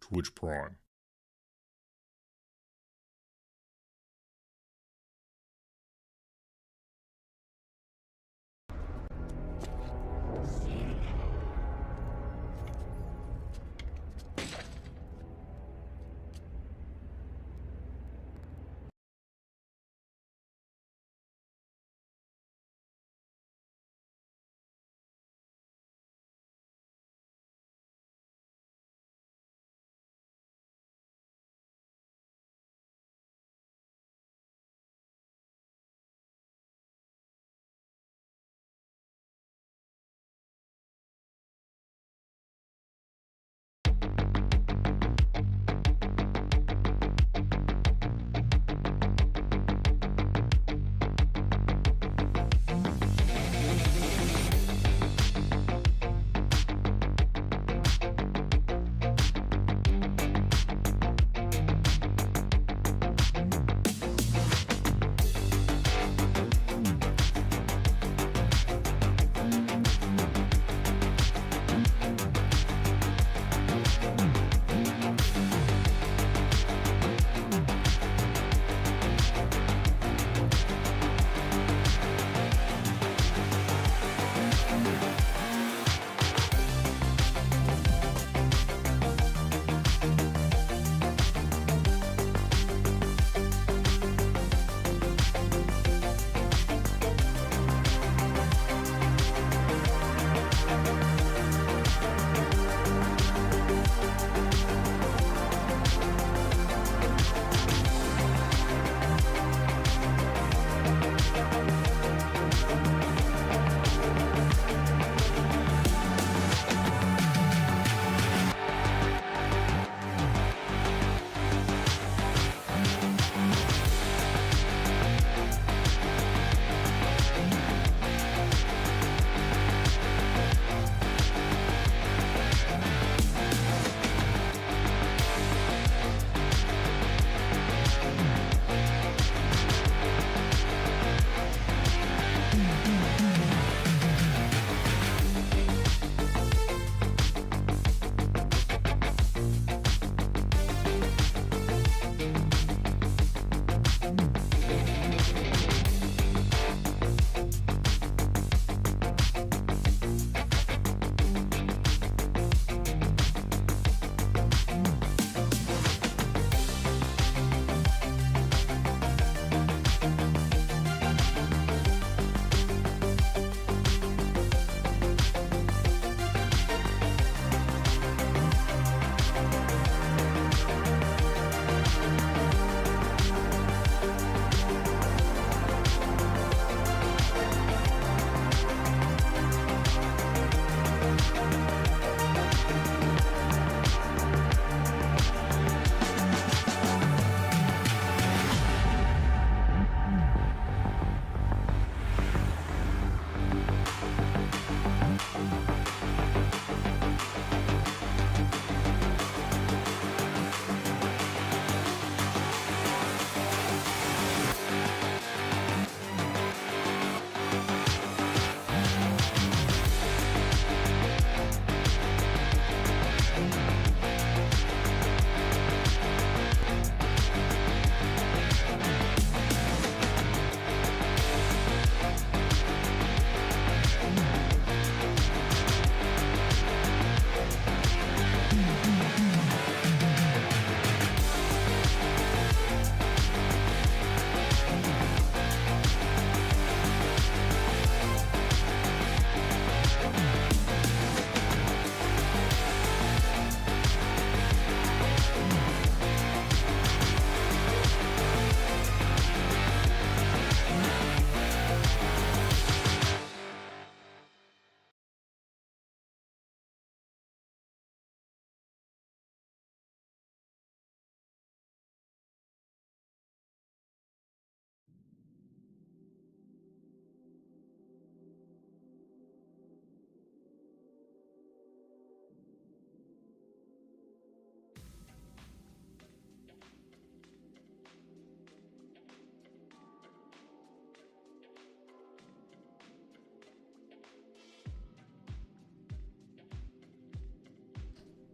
Twitch Prime.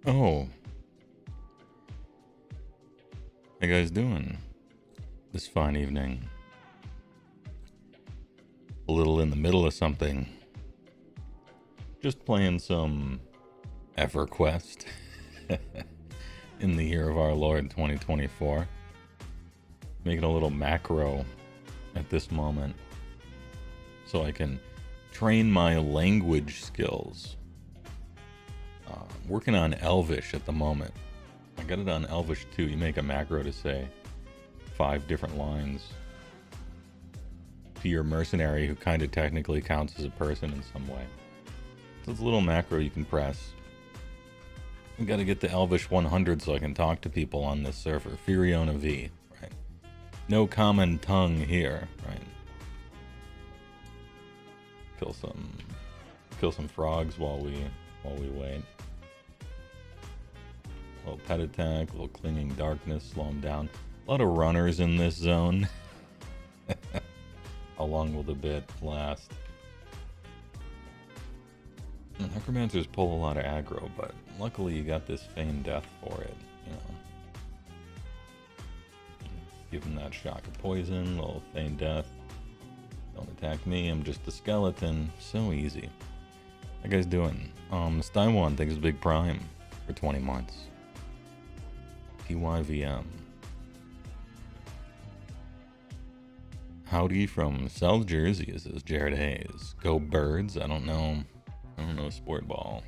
Oh. How you guys doing this fine evening? A little in the middle of something. Just playing some EverQuest in the year of our Lord 2024. Making a little macro at this moment so I can train my language skills. Working on Elvish at the moment. I got it on Elvish too. You make a macro to say 5 different lines to your mercenary, who kind of technically counts as a person in some way. So it's a little macro you can press. I got to get to Elvish 100 so I can talk to people on this server. Furiona V, right? No common tongue here, right? Kill some frogs while we wait. A little pet attack, a little clinging darkness, slow them down. A lot of runners in this zone. How long will the bit last? Necromancers pull a lot of aggro, but luckily you got this feigned death for it, you know. Give him that shock of poison, little feigned death. Don't attack me, I'm just a skeleton. So easy. How you guys doing? Steinwan thinks it's Big Prime for 20 months. PYVM. Howdy from South Jersey, says Jared Hayes. Go Birds. I don't know sport ball.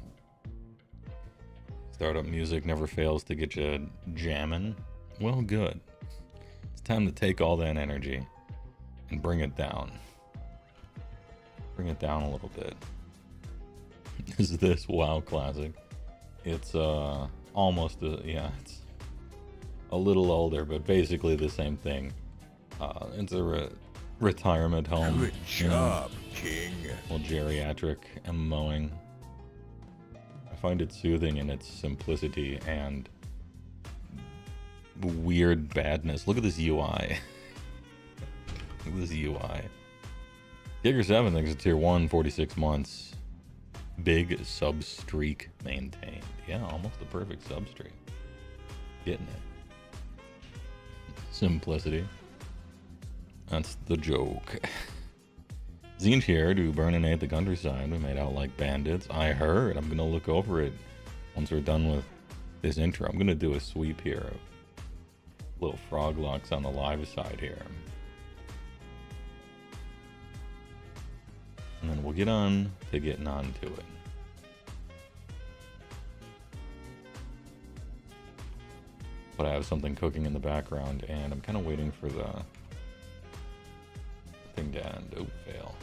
Startup music never fails to get you jamming. Well, good. It's time to take all that energy and bring it down. Bring it down a little bit. Is this WoW Classic? It's almost it's a little older, but basically the same thing. It's a retirement home. Good job, King. Well, geriatric and mowing. I find it soothing in its simplicity and weird badness. Look at this UI. Look at this UI. Giger 7 thinks it's tier 1, 46 months. Big sub streak maintained. Yeah, almost a perfect sub streak. Getting it. Simplicity. That's the joke. Tzeentch here to burninate the countryside. We made out like bandits. I heard. I'm gonna look over it once we're done with this intro. I'm gonna do a sweep here of little frog locks on the live side here. And then we'll get on to getting on to it. But I have something cooking in the background and I'm kind of waiting for the thing to end. Oh, fail.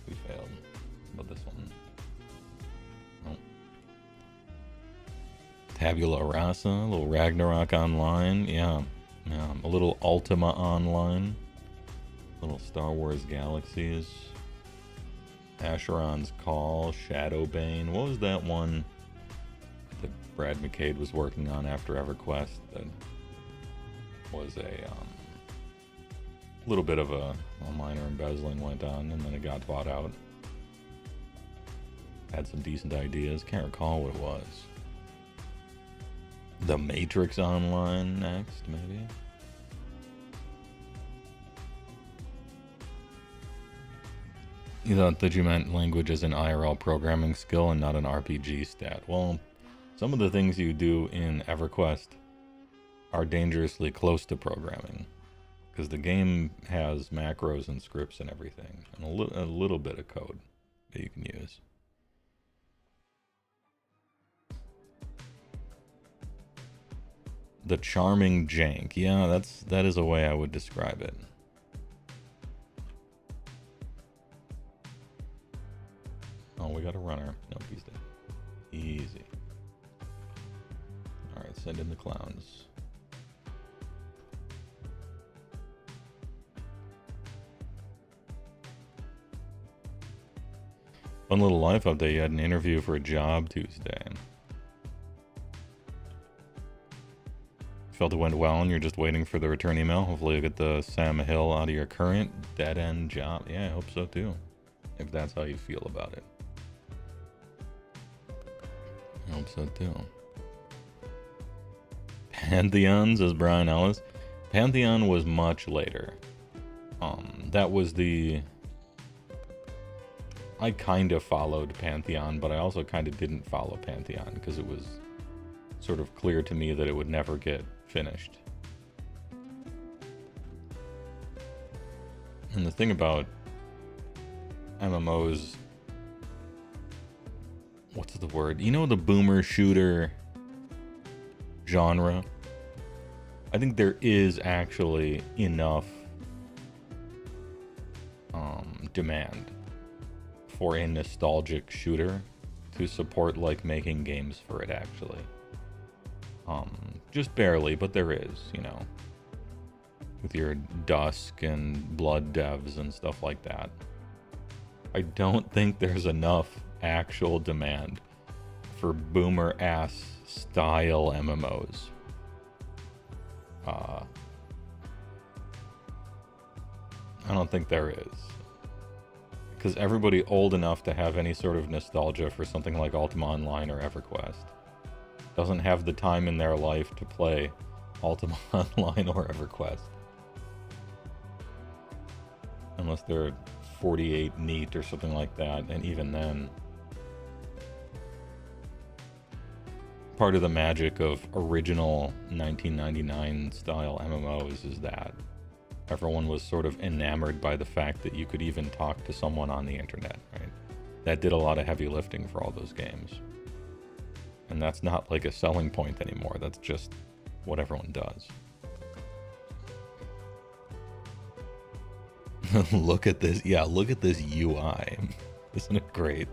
We failed. How about this one? Oh. Tabula Rasa, a little Ragnarok online. Yeah. A little Ultima online. Little Star Wars Galaxies. Asheron's Call, Shadowbane. What was that one that Brad McCade was working on after EverQuest that was a little bit of a minor embezzling went on, and then it got bought out. Had some decent ideas. Can't recall what it was. The Matrix Online next, maybe? You thought that you meant language as an IRL programming skill and not an RPG stat. Well, some of the things you do in EverQuest are dangerously close to programming, because the game has macros and scripts and everything, and a little bit of code that you can use. The charming jank. Yeah, that is a way I would describe it. Oh, we got a runner. No, he's dead. Easy. Alright, send in the clowns. Fun little life update. You had an interview for a job Tuesday. Felt it went well and you're just waiting for the return email. Hopefully you'll get the Sam Hill out of your current dead-end job. Yeah, I hope so too. If that's how you feel about it. I hope so too. Pantheon, says Brian Ellis. Pantheon was much later. That was the... I kind of followed Pantheon, but I also kind of didn't follow Pantheon, because it was sort of clear to me that it would never get finished. And the thing about MMOs... What's the word? You know, the boomer shooter genre? I think there is actually enough demand for a nostalgic shooter to support like making games for it actually. Just barely, but there is, you know, with your Dusk and Blood devs and stuff like that. I don't think there's enough actual demand for boomer ass style MMOs. I don't think there is. Because everybody old enough to have any sort of nostalgia for something like Ultima Online or EverQuest doesn't have the time in their life to play Ultima Online or EverQuest. Unless they're 48 neat or something like that, and even then. Part of the magic of original 1999 style MMOs is that everyone was sort of enamored by the fact that you could even talk to someone on the internet, right? That did a lot of heavy lifting for all those games. And that's not like a selling point anymore. That's just what everyone does. Look at this. Yeah, look at this UI. Isn't it great?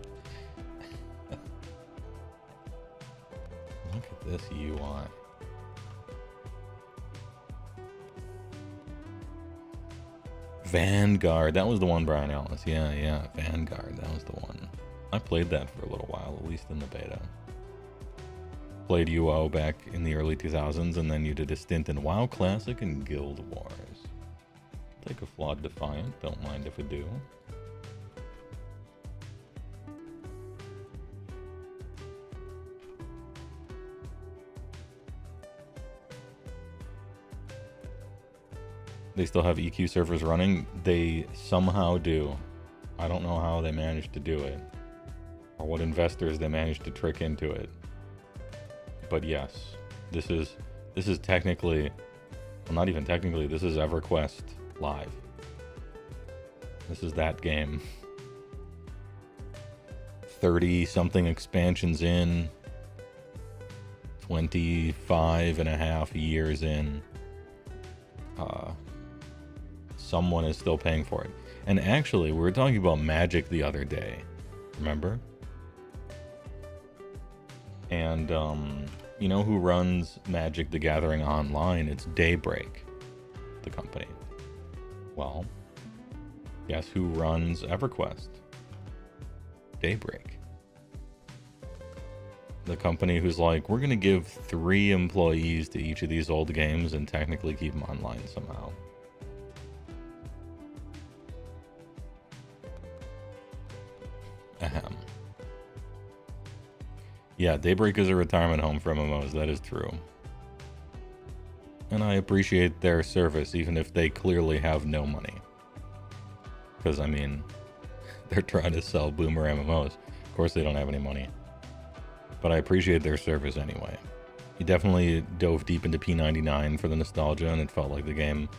Look at this UI. Vanguard. That was the one, Brian Ellis. Yeah. Vanguard. That was the one. I played that for a little while, at least in the beta. Played UO back in the early 2000s, and then you did a stint in WoW Classic and Guild Wars. Take a Flawed Defiant. Don't mind if I do. They still have EQ servers running. They somehow do. I don't know how they managed to do it, or what investors they managed to trick into it. But yes, this is technically, well, not even technically, this is EverQuest Live. This is that game. 30-something expansions in, 25 and a half years in. Someone is still paying for it. And actually, we were talking about Magic the other day, remember? And you know who runs Magic the Gathering online? It's Daybreak, the company. Well, guess who runs EverQuest? Daybreak. The company who's like, we're gonna give 3 employees to each of these old games and technically keep them online somehow. Ahem. Yeah, Daybreak is a retirement home for MMOs, that is true. And I appreciate their service, even if they clearly have no money. Because, I mean, they're trying to sell boomer MMOs. Of course they don't have any money. But I appreciate their service anyway. You definitely dove deep into P99 for the nostalgia, and it felt like the game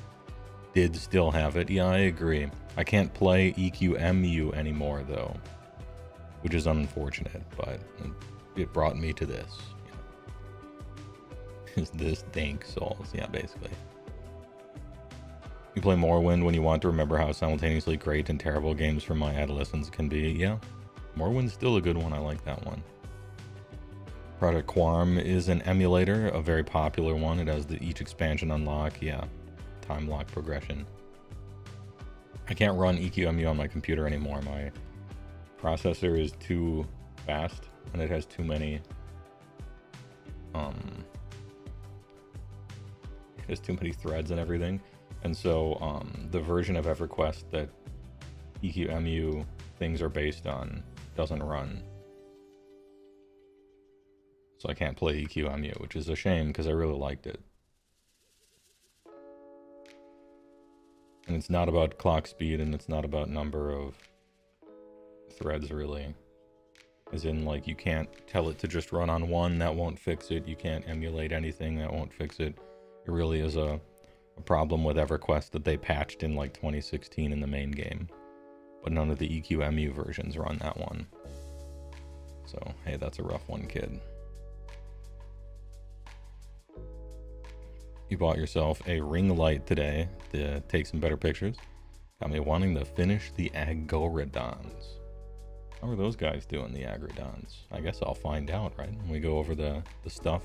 did still have it. Yeah, I agree. I can't play EQMU anymore, though. Which is unfortunate, but it brought me to this. Is this dank souls? Yeah, basically. You play Morrowind when you want to remember how simultaneously great and terrible games from my adolescence can be. Yeah, Morrowind's still a good one. I like that one. Project Quorum is an emulator, a very popular one. It has each expansion unlock. Yeah, time lock progression. I can't run EQMU on my computer anymore. My processor is too fast, and it has too many it has too many threads and everything, and so the version of EverQuest that EQMU things are based on doesn't run, so I can't play EQMU, which is a shame because I really liked it. And it's not about clock speed, and it's not about number of threads, really. As in, like, you can't tell it to just run on one, that won't fix it. You can't emulate anything, that won't fix it. It really is a problem with EverQuest that they patched in, like, 2016 in the main game. But none of the EQMU versions run that one. So, hey, that's a rough one, kid. You bought yourself a ring light today to take some better pictures. Got me wanting to finish the Agoradons. How are those guys doing, the Agrodons? I guess I'll find out, right? When we go over the stuff.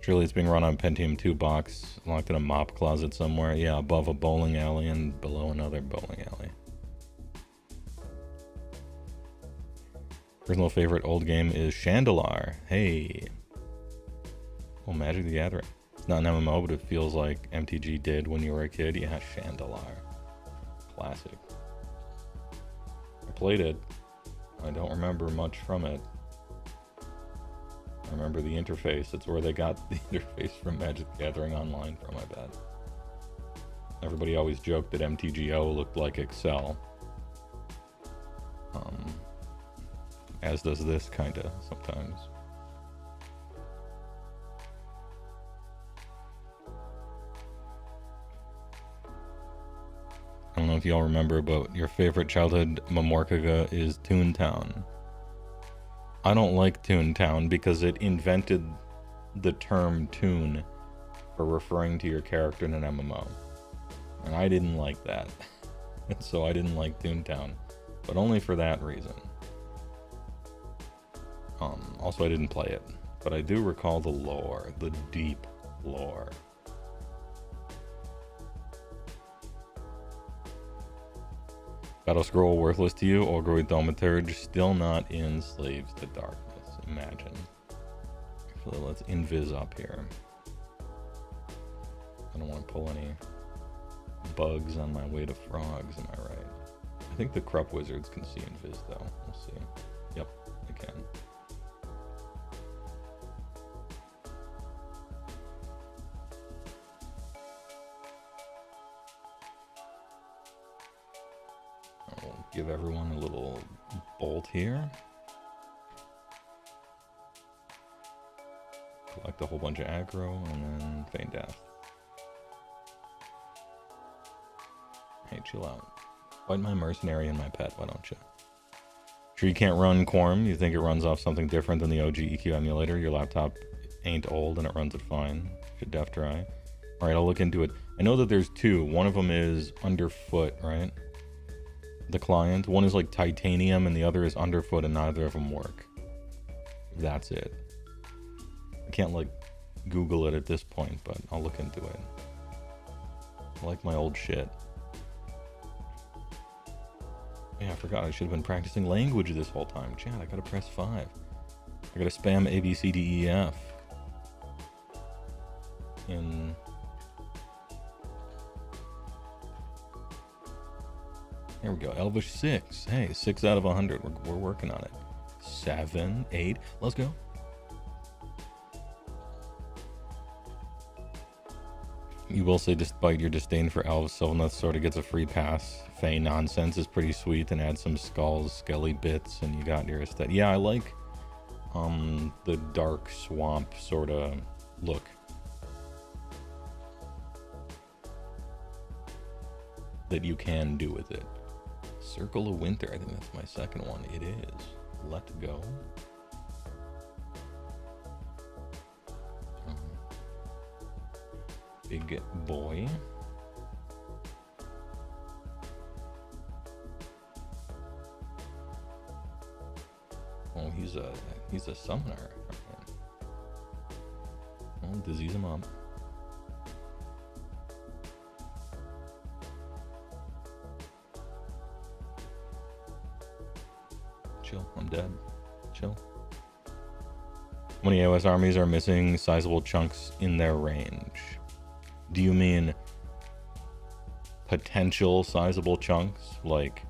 Surely it's being run on Pentium 2 box, locked in a mop closet somewhere. Yeah, above a bowling alley and below another bowling alley. Personal favorite old game is Chandelar. Hey. Oh, Magic the Gathering. It's not an MMO, but it feels like MTG did when you were a kid. Yeah, Chandelar. Classic. I played it. I don't remember much from it. I remember the interface. It's where they got the interface from Magic the Gathering Online from, I bet. Everybody always joked that MTGO looked like Excel. As does this, kinda, sometimes. I don't know if y'all remember, but your favorite childhood Mamorkaga is Toontown. I don't like Toontown because it invented the term toon for referring to your character in an MMO. And I didn't like that. And so I didn't like Toontown. But only for that reason. Also, I didn't play it. But I do recall the lore. The deep lore. Battle Scroll worthless to you. Ogre Thaumaturge still not in Slaves to Darkness. Imagine. Actually, let's invis up here. I don't want to pull any bugs on my way to frogs, am I right? I think the Krupp Wizards can see invis though. We'll see. Yep, they can. I'll give everyone a little bolt here. Collect a whole bunch of aggro and then feign death. Hey, chill out. Fight my mercenary and my pet, why don't you? Sure you can't run Quorum? You think it runs off something different than the OG EQ emulator? Your laptop ain't old and it runs it fine. Should def dry. Alright, I'll look into it. I know that there's two. One of them is underfoot, right? The client. One is like titanium and the other is underfoot and neither of them work. That's it. I can't like Google it at this point, but I'll look into it. I like my old shit. Yeah, I forgot I should have been practicing language this whole time. Chad, I gotta press 5. I gotta spam A, B, C, D, E, F. In... Here we go, Elvish 6. Hey, 6 out of 100. We're working on it. 7, 8, let's go. You will say, despite your disdain for elves, Sylvaneth sort of gets a free pass. Fey nonsense is pretty sweet, and add some skulls, skelly bits, and you got your aesthetic. Yeah, I like the dark swamp sort of look. That you can do with it. Circle of Winter, I think that's my second one. It is. Let go. Big boy. Oh, he's a summoner. I'll disease him up. Chill, I'm dead. Chill. How many AoS armies are missing sizable chunks in their range? Do you mean potential sizable chunks? Like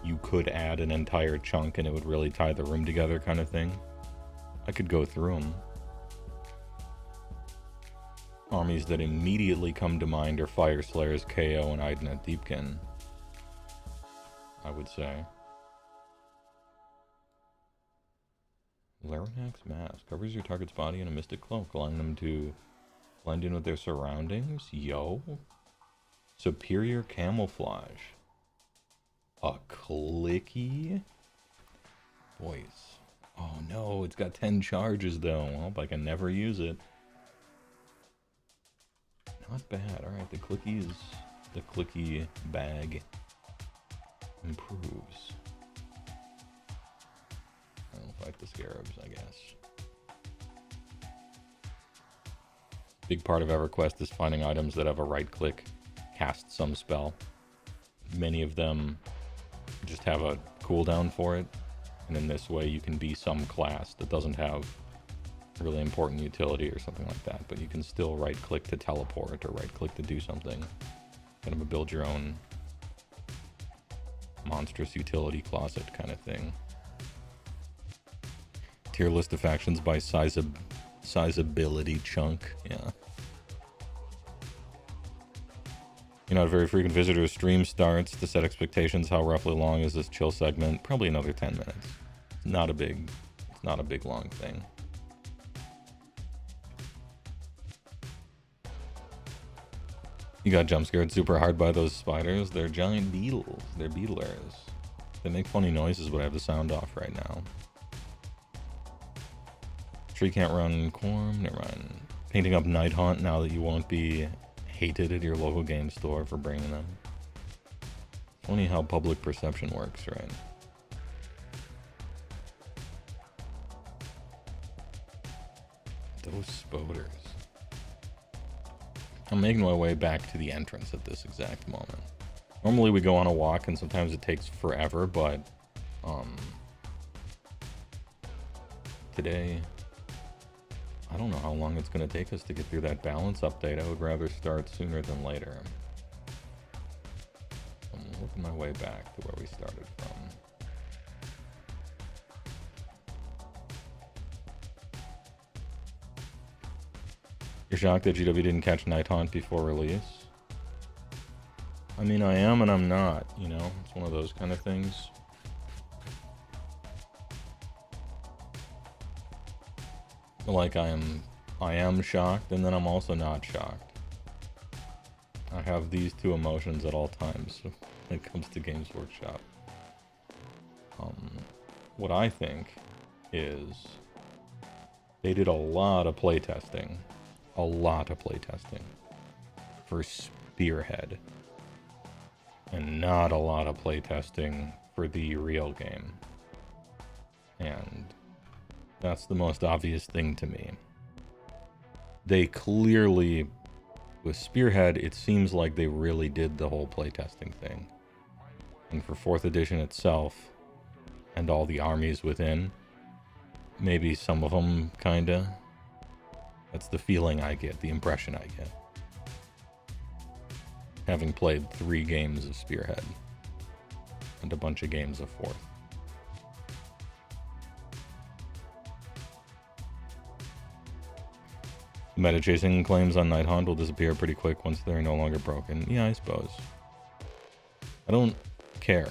you could add an entire chunk and it would really tie the room together kind of thing? I could go through them. armies that immediately come to mind are Fire Slayers, KO, and Idoneth Deepkin, I would say. Laranak's mask covers your target's body in a mystic cloak, allowing them to blend in with their surroundings. Yo. Superior camouflage. A clicky voice. Oh no, it's got 10 charges though. Well, I can never use it. Not bad. Alright, the clicky bag improves. I'll fight the scarabs, I guess. Big part of EverQuest is finding items that have a right click, cast some spell. Many of them just have a cooldown for it, and in this way you can be some class that doesn't have really important utility or something like that, but you can still right click to teleport or right click to do something. Kind of build your own monstrous utility closet kind of thing. Tier list of factions by sizeability chunk. Yeah. You're not a very frequent visitor. Stream starts to set expectations. How roughly long is this chill segment? Probably another 10 minutes. It's not a big long thing. You got jump scared super hard by those spiders. They're giant beetles. They're beetlers. They make funny noises, but I have the sound off right now. Tree can't run Corm. Never mind. Painting up Nighthaunt now that you won't be hated at your local game store for bringing them. Funny how public perception works, right? Those spoders. I'm making my way back to the entrance at this exact moment. Normally we go on a walk and sometimes it takes forever, but today I don't know how long it's going to take us to get through that balance update. I would rather start sooner than later. I'm working my way back to where we started from. You're shocked that GW didn't catch Nighthaunt before release? I mean, I am and I'm not, you know? It's one of those kind of things. Like I am shocked, and then I'm also not shocked. I have these two emotions at all times when it comes to Games Workshop. What I think is they did a lot of playtesting for Spearhead, and not a lot of playtesting for the real game. And that's the most obvious thing to me. They clearly, with Spearhead, it seems like they really did the whole playtesting thing. And for 4th edition itself, and all the armies within, maybe some of them kinda. That's the feeling I get, the impression I get. Having played 3 games of Spearhead, and a bunch of games of 4th. Meta chasing claims on Nighthaunt will disappear pretty quick once they're no longer broken. Yeah, I suppose. I don't care.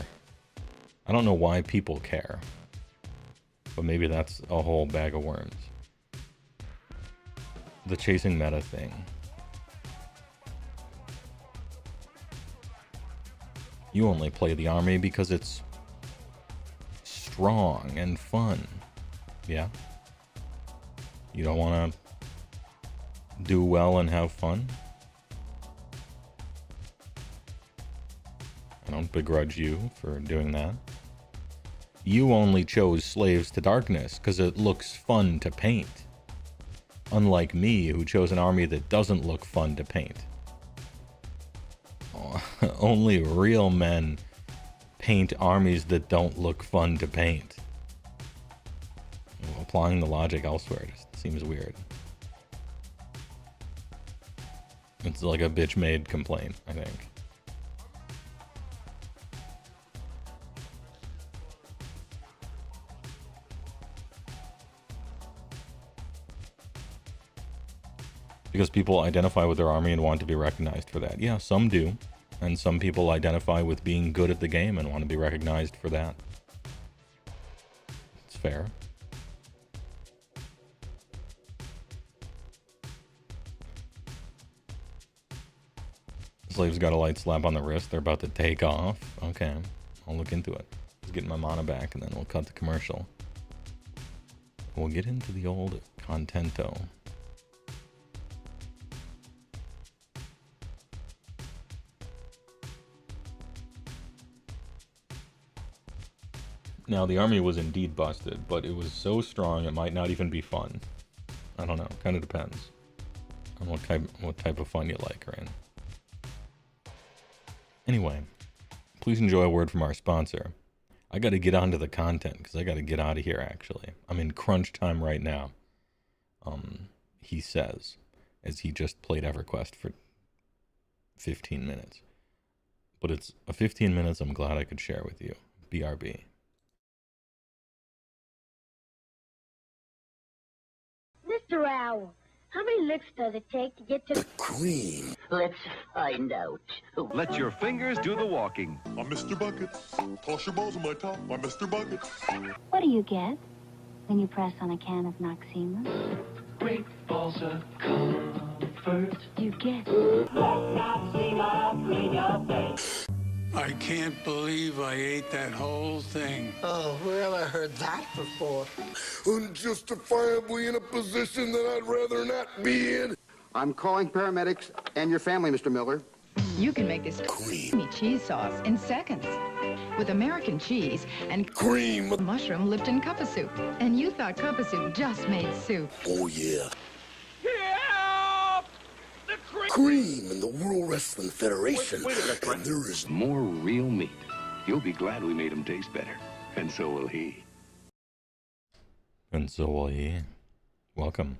I don't know why people care. But maybe that's a whole bag of worms. The chasing meta thing. You only play the army because it's strong and fun. Yeah? You don't want to do well and have fun? I don't begrudge you for doing that. You only chose Slaves to Darkness because it looks fun to paint. Unlike me, who chose an army that doesn't look fun to paint. Only real men paint armies that don't look fun to paint. Applying the logic elsewhere just seems weird. It's like a bitch-made complaint, I think. Because people identify with their army and want to be recognized for that. Yeah, some do. And some people identify with being good at the game and want to be recognized for that. It's fair. Slaves got a light slap on the wrist. They're about to take off. Okay, I'll look into it. Let's get my mana back and then we'll cut the commercial. We'll get into the old contento. Now, the army was indeed busted, but it was so strong it might not even be fun. I don't know. Kind of depends on what type of fun you like, right? Anyway, please enjoy a word from our sponsor. I got to get onto the content because I got to get out of here, actually. I'm in crunch time right now. He says, as he just played EverQuest for 15 minutes. But it's a 15 minutes I'm glad I could share with you. BRB. Mr. Owl, how many licks does it take to get to the Cream. Let's find out. Let your fingers do the walking. I'm Mr. Buckets. Toss your balls on my top. I'm Mr. Buckets. What do you get when you press on a can of Noxema? Great balls of comfort. You get I can't believe I ate that whole thing. Oh, well, I heard that before. Unjustifiably in a position that I'd rather not be in. I'm calling paramedics and your family, Mr. Miller. You can make this creamy cheese sauce in seconds with American cheese and Cream. mushroom Lipton cup of soup. And you thought cup of soup just made soup. Oh, yeah. Cream in the World Wrestling Federation. Wait a minute, friend. And there is More real meat. You'll be glad we made him taste better. And so will he. And so will he. Welcome.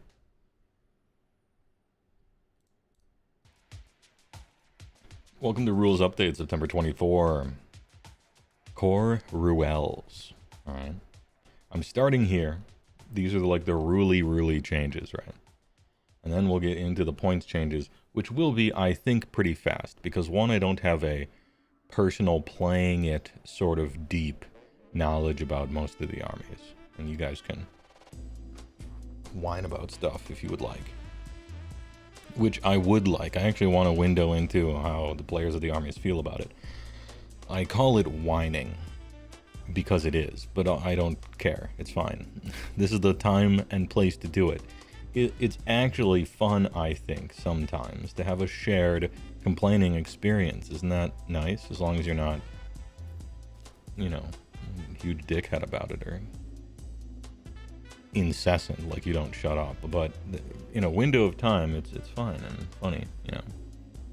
Welcome to Rules Update, September 24. Core Ruels. Alright. I'm starting here. These are like the ruly changes, right? And then we'll get into the points changes, which will be, I think, pretty fast. Because one, I don't have a personal playing it sort of deep knowledge about most of the armies. And you guys can whine about stuff if you would like. Which I would like. I actually want to window into how the players of the armies feel about it. I call it whining because it is, but I don't care. It's fine. This is the time and place to do it. It's actually fun, I think, sometimes to have a shared complaining experience. Isn't that nice? As long as you're not, you know, huge dickhead about it or incessant, like you don't shut up. But in a window of time, it's fine and funny, you know.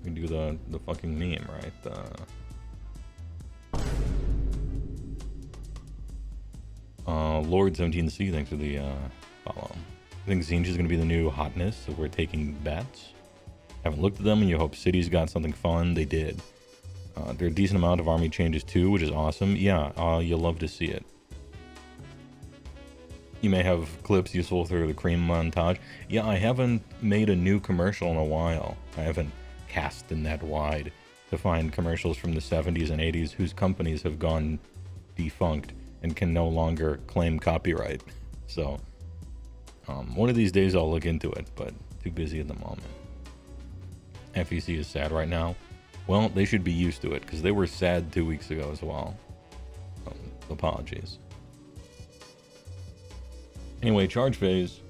We do the fucking meme, right? Lord 17C, thanks for the follow. I think Tzeentch is going to be the new hotness, so we're taking bets. Haven't looked at them, and you hope City's got something fun. They did. There are a decent amount of army changes too, which is awesome. Yeah, you'll love to see it. You may have clips useful through the cream montage. Yeah, I haven't made a new commercial in a while. I haven't cast the net wide to find commercials from the 70s and 80s whose companies have gone defunct and can no longer claim copyright. So, one of these days I'll look into it, but too busy at the moment. FEC is sad right now. Well, they should be used to it, because they were sad 2 weeks ago as well. Apologies. Anyway, charge phase.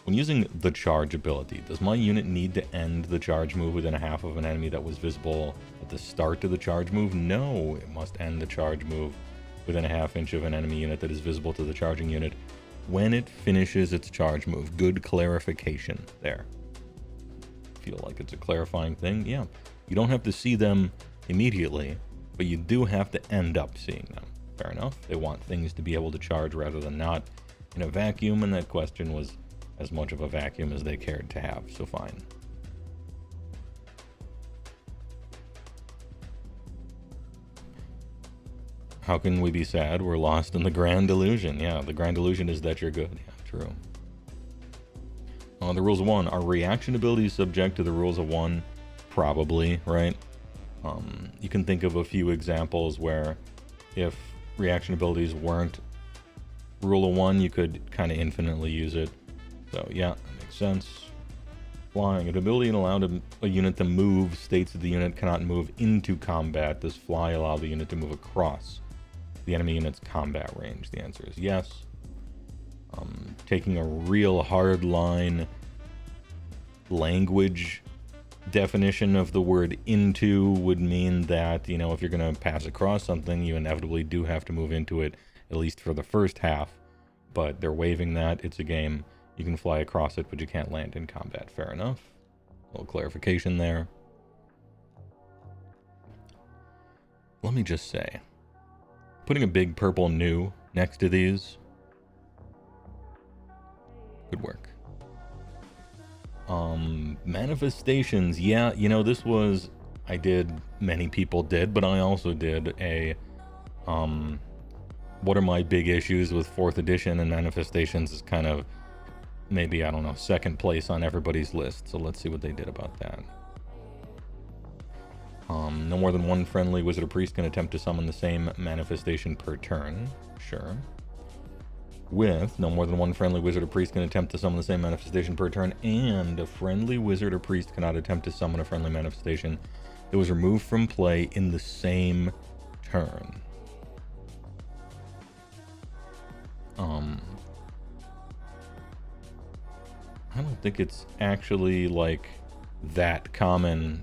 When using the charge ability, does my unit need to end the charge move within a half of an enemy that was visible at the start of the charge move? No, it must end the charge move within a half inch of an enemy unit that is visible to the charging unit when it finishes its charge move. Good clarification there. Feel like it's a clarifying thing? Yeah. You don't have to see them immediately, but you do have to end up seeing them. Fair enough. They want things to be able to charge rather than not in a vacuum, and that question was as much of a vacuum as they cared to have, so fine. How can we be sad? We're lost in the grand illusion. Yeah, the grand illusion is that you're good. Yeah, true. The rules of 1. Are reaction abilities subject to the rules of 1? Probably, right? You can think of a few examples where if reaction abilities weren't rule of 1, you could kind of infinitely use it. So yeah, that makes sense. Flying. An ability to allow a unit to move states that the unit cannot move into combat. Does fly allow the unit to move across the enemy unit's combat range? The answer is yes. Taking a real hard line language definition of the word into would mean that, you know, if you're going to pass across something, you inevitably do have to move into it, at least for the first half. But they're waiving that. It's a game. You can fly across it, but you can't land in combat. Fair enough. A little clarification there. Let me just say, putting a big purple new next to these could work. Manifestations. Yeah, you know, this was, many people did, but I also did a, what are my big issues with 4th edition, and manifestations is kind of, maybe, I don't know, second place on everybody's list. So let's see what they did about that. No more than one friendly wizard or priest can attempt to summon the same manifestation per turn. Sure. With no more than one friendly wizard or priest can attempt to summon the same manifestation per turn, and a friendly wizard or priest cannot attempt to summon a friendly manifestation that was removed from play in the same turn. I don't think it's actually like that common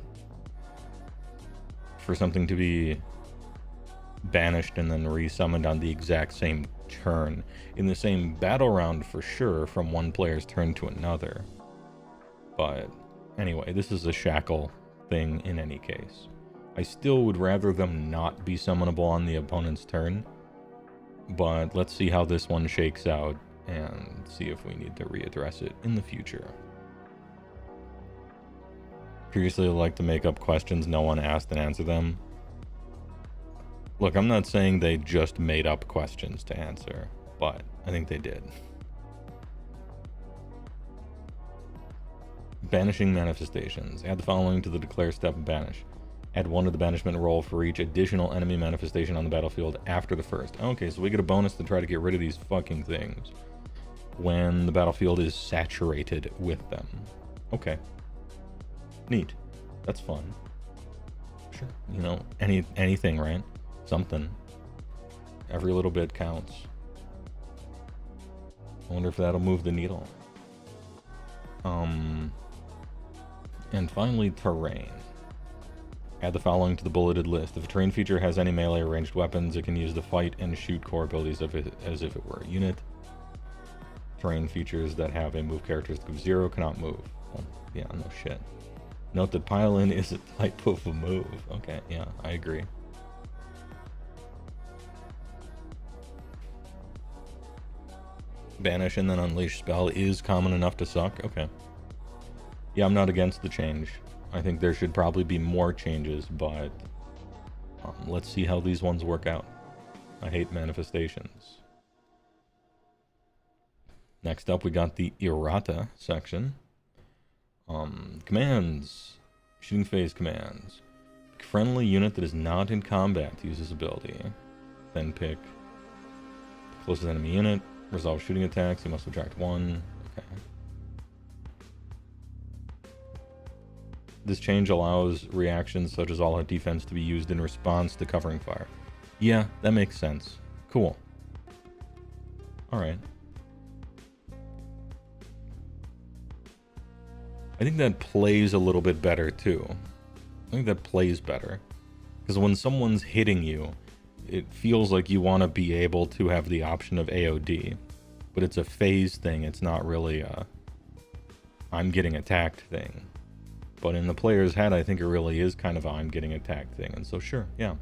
for something to be banished and then resummoned on the exact same turn in the same battle round, for sure, from one player's turn to another. But anyway, this is a shackle thing in any case. I still would rather them not be summonable on the opponent's turn, but let's see how this one shakes out and see if we need to readdress it in the future. Previously, I like to make up questions no one asked and answer them. Look, I'm not saying they just made up questions to answer, but I think they did. Banishing manifestations. Add the following to the declare step and banish. Add 1 to the banishment roll for each additional enemy manifestation on the battlefield after the first. Okay, so we get a bonus to try to get rid of these fucking things when the battlefield is saturated with them. Okay. Neat. That's fun. Sure. You know, anything, right? Something. Every little bit counts. I wonder if that'll move the needle. And finally, terrain. Add the following to the bulleted list. If a terrain feature has any melee or ranged weapons, it can use the fight and shoot core abilities as if it were a unit. Terrain features that have a move characteristic of 0 cannot move. Well, yeah, no shit. Note that pile-in is a type of a move. Okay, yeah, I agree. Banish and then unleash spell is common enough to suck. Okay. Yeah, I'm not against the change. I think there should probably be more changes, but let's see how these ones work out. I hate manifestations. Next up, we got the errata section. Commands. Shooting phase commands. Pick friendly unit that is not in combat to use this ability. Then pick the closest enemy unit. Resolve shooting attacks. You must subtract 1. Okay. This change allows reactions such as all-out defense to be used in response to covering fire. Yeah, that makes sense. Cool. Alright. I think that plays a little bit better, too. I think that plays better. Because when someone's hitting you, it feels like you want to be able to have the option of AOD. But it's a phase thing. It's not really a I'm getting attacked thing. But in the player's head, I think it really is kind of a I'm getting attacked thing. And so sure, yeah.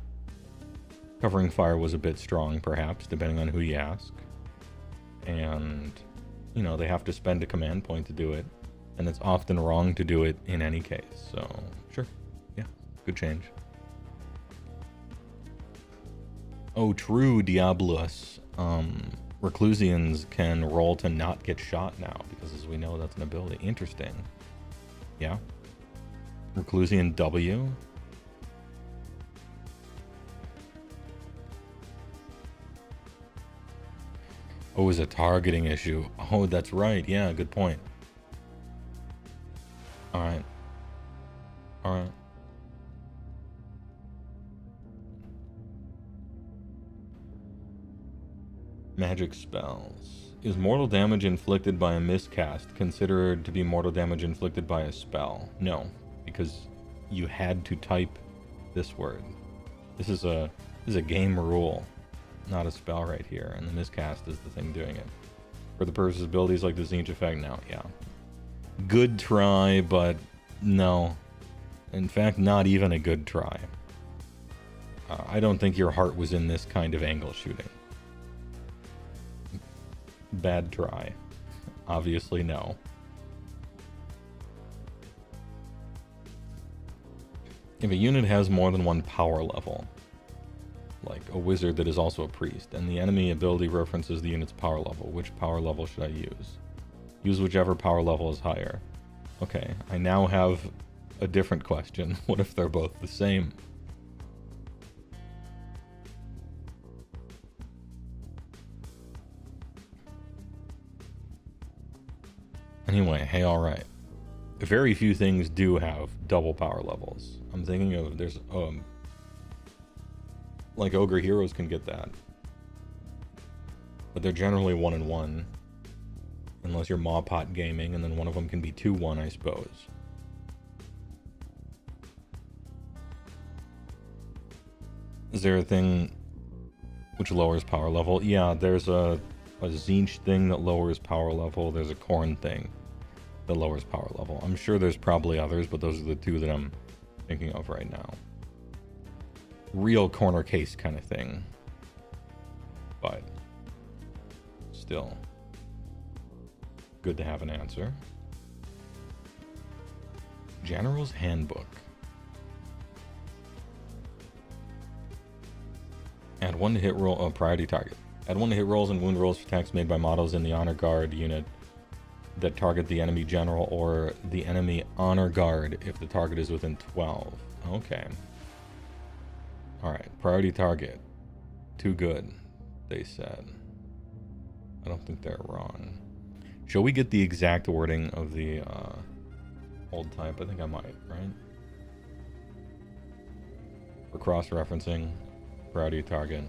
Covering fire was a bit strong, perhaps, depending on who you ask. And, you know, they have to spend a command point to do it. And it's often wrong to do it in any case. So, sure. Yeah, good change. Oh, true, Diablos. Reclusians can roll to not get shot now, because as we know, that's an ability. Interesting. Yeah. Reclusian W. Oh, is a targeting issue. Oh, that's right. Yeah, good point. Alright. Alright. Magic spells. Is mortal damage inflicted by a miscast considered to be mortal damage inflicted by a spell? No, because you had to type this word. This is a game rule, not a spell right here, and the miscast is the thing doing it. For the purposes of abilities like the Tzeentch effect, no, yeah. Good try, but no. In fact, not even a good try. I don't think your heart was in this kind of angle shooting. Bad try. Obviously, no. If a unit has more than one power level, like a wizard that is also a priest, and the enemy ability references the unit's power level, which power level should I use? Use whichever power level is higher. Okay, I now have a different question. What if they're both the same? Anyway, hey, alright. Very few things do have double power levels. I'm thinking of, there's, like Ogre heroes can get that. But they're generally 1-1. Unless you're Maw Pot gaming, and then one of them can be 2-1, I suppose. Is there a thing which lowers power level? Yeah, there's a Tzeentch thing that lowers power level. There's a Khorne thing that lowers power level. I'm sure there's probably others, but those are the two that I'm thinking of right now. Real corner case kind of thing. But still, good to have an answer. General's Handbook. Add 1 to hit roll, oh, priority target. Add 1 to hit rolls and wound rolls for attacks made by models in the Honor Guard unit that target the enemy general or the enemy Honor Guard if the target is within 12. Okay. Alright, priority target. Too good, they said. I don't think they're wrong. Shall we get the exact wording of the old type? I think I might, right? For cross-referencing, priority target.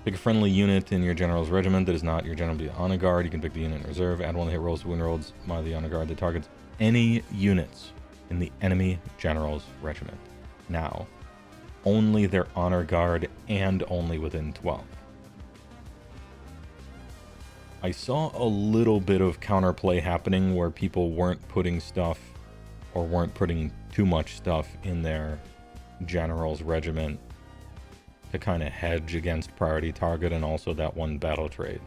Pick a friendly unit in your general's regiment that is not your general be honor guard. You can pick the unit in reserve. Add 1 to hit rolls, wound rolls by the honor guard that targets any units in the enemy general's regiment. Now, only their honor guard and only within 12. I saw a little bit of counterplay happening where people weren't putting stuff or weren't putting too much stuff in their general's regiment to kind of hedge against priority target and also that one battle trade.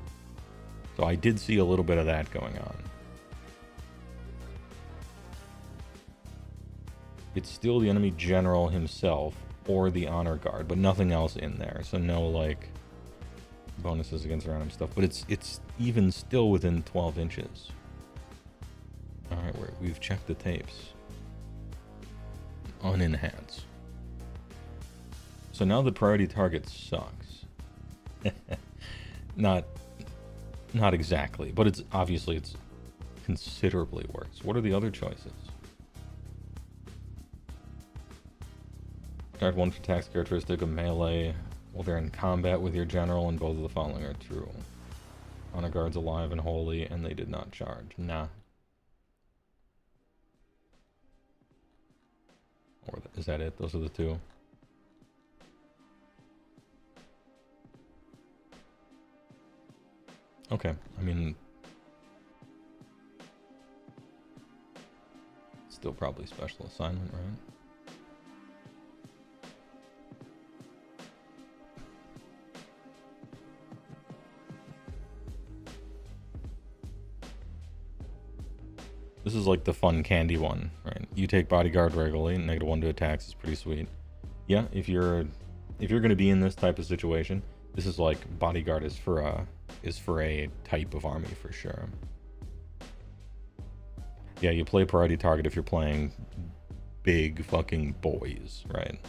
So I did see a little bit of that going on. It's still the enemy general himself or the honor guard, but nothing else in there. So no like bonuses against random stuff, but it's even still within 12 inches. All right, we've checked the tapes. Unenhance. So now the priority target sucks. Not exactly, but it's obviously it's considerably worse. What are the other choices? Add 1 for tax characteristic of melee while they're in combat with your general, and both of the following are true. Honor guards alive and holy, and they did not charge. Nah. Or is that it? Those are the two. Okay, I mean, still probably special assignment, right? This is like the fun candy one, right? You take bodyguard regularly, -1 to attacks is pretty sweet. Yeah, if you're if you're going to be in this type of situation, this is like bodyguard is for a type of army for sure. Yeah, you play priority target if you're playing big fucking boys, right?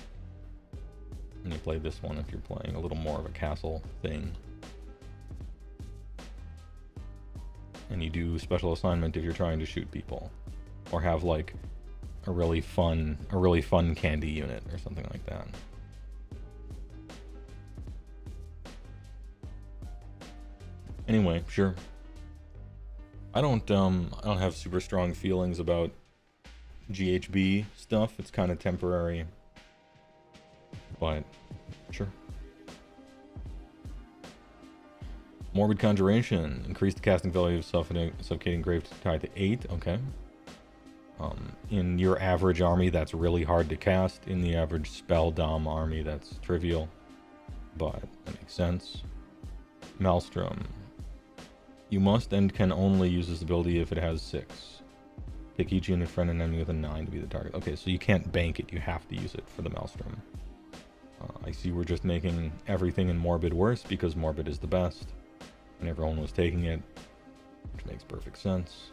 And you play this one if you're playing a little more of a castle thing. And you do special assignment if you're trying to shoot people, or have like a really fun candy unit or something like that. Anyway, sure. I don't have super strong feelings about GHB stuff. It's kind of temporary, but sure. Morbid Conjuration. Increase the casting value of Suffocating Grave Tide to 8. Okay. In your average army, that's really hard to cast. In the average spell dom army, that's trivial, but that makes sense. Maelstrom. You must and can only use this ability if it has 6. Pick each unit, friend, and enemy with a 9 to be the target. Okay, so you can't bank it. You have to use it for the Maelstrom. I see we're just making everything in Morbid worse because Morbid is the best. And everyone was taking it, which makes perfect sense.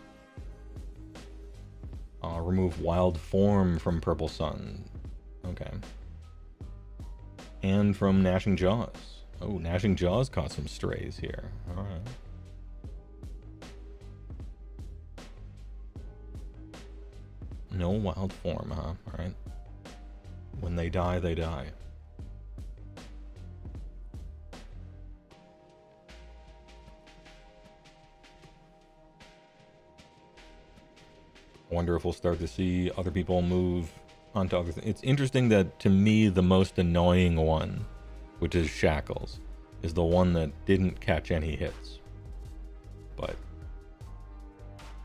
Remove Wild Form from Purple Sun. Okay. And from Gnashing Jaws. Oh, Gnashing Jaws caught some strays here. Alright. No Wild Form, huh? Alright. When they die, they die. I wonder if we'll start to see other people move onto other things. It's interesting that, to me, the most annoying one, which is Shackles, is the one that didn't catch any hits. But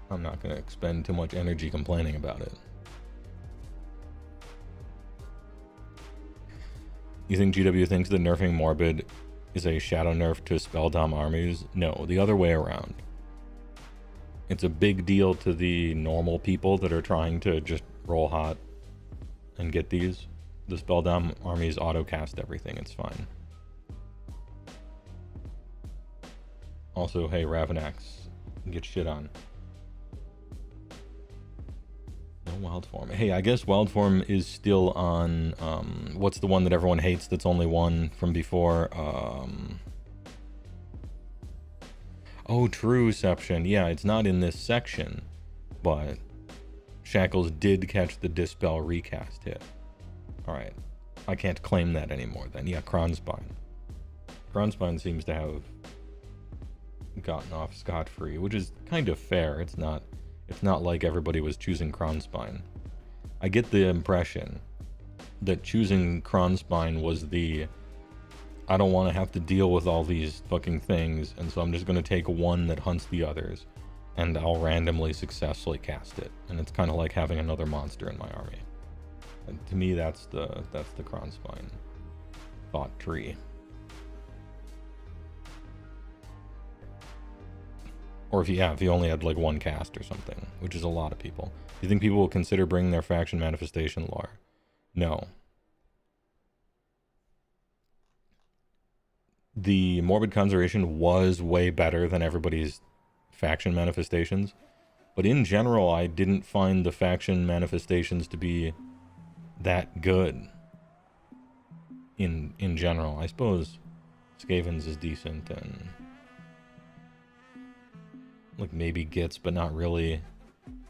I'm not going to expend too much energy complaining about it. You think GW thinks that nerfing Morbid is a shadow nerf to Spelldom armies? No, the other way around. It's a big deal to the normal people that are trying to just roll hot and get these. The Spelldom armies auto-cast everything, it's fine. Also, hey, Ravanax, get shit on. No Wild Form. Hey, I guess Wild Form is still on, what's the one that everyone hates that's only one from before? Oh, Trueception. Yeah, it's not in this section, but Shackles did catch the Dispel recast hit. Alright. I can't claim that anymore then. Yeah, Kronspine. Kronspine seems to have gotten off scot-free, which is kind of fair. It's not like everybody was choosing Kronspine. I get the impression that choosing Kronspine was the, I don't want to have to deal with all these fucking things, and so I'm just going to take one that hunts the others, and I'll randomly successfully cast it. And it's kind of like having another monster in my army. And to me, that's the Kronspine thought tree. Or if you only had like one cast or something, which is a lot of people. Do you think people will consider bringing their faction manifestation lore? No. The Morbid Conjuration was way better than everybody's faction manifestations, but in general, I didn't find the faction manifestations to be that good. In general, I suppose Skaven's is decent, and like maybe Gits, but not really.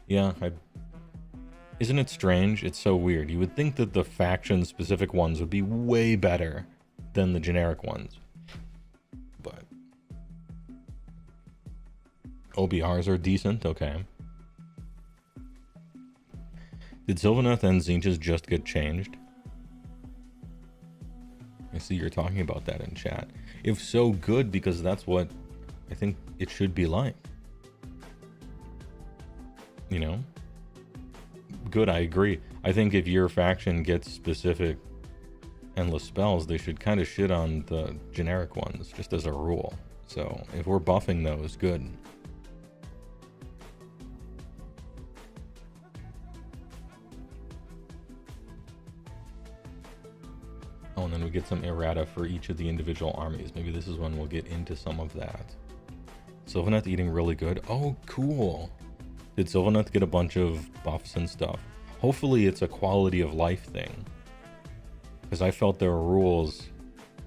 Yeah, isn't it strange? It's so weird. You would think that the faction-specific ones would be way better than the generic ones. But OBRs are decent, okay. Did Sylvaneth and Tzeentch just get changed? I see you're talking about that in chat. If so, good, because that's what I think it should be like. You know? Good, I agree. I think if your faction gets specific endless spells, they should kind of shit on the generic ones, just as a rule. So, if we're buffing those, good. Oh, and then then we get some errata for each of the individual armies. Maybe this is when we'll get into some of that. Sylvaneth eating really good. Oh, cool. Did Sylvaneth get a bunch of buffs and stuff? Hopefully it's a quality of life thing. Because I felt their rules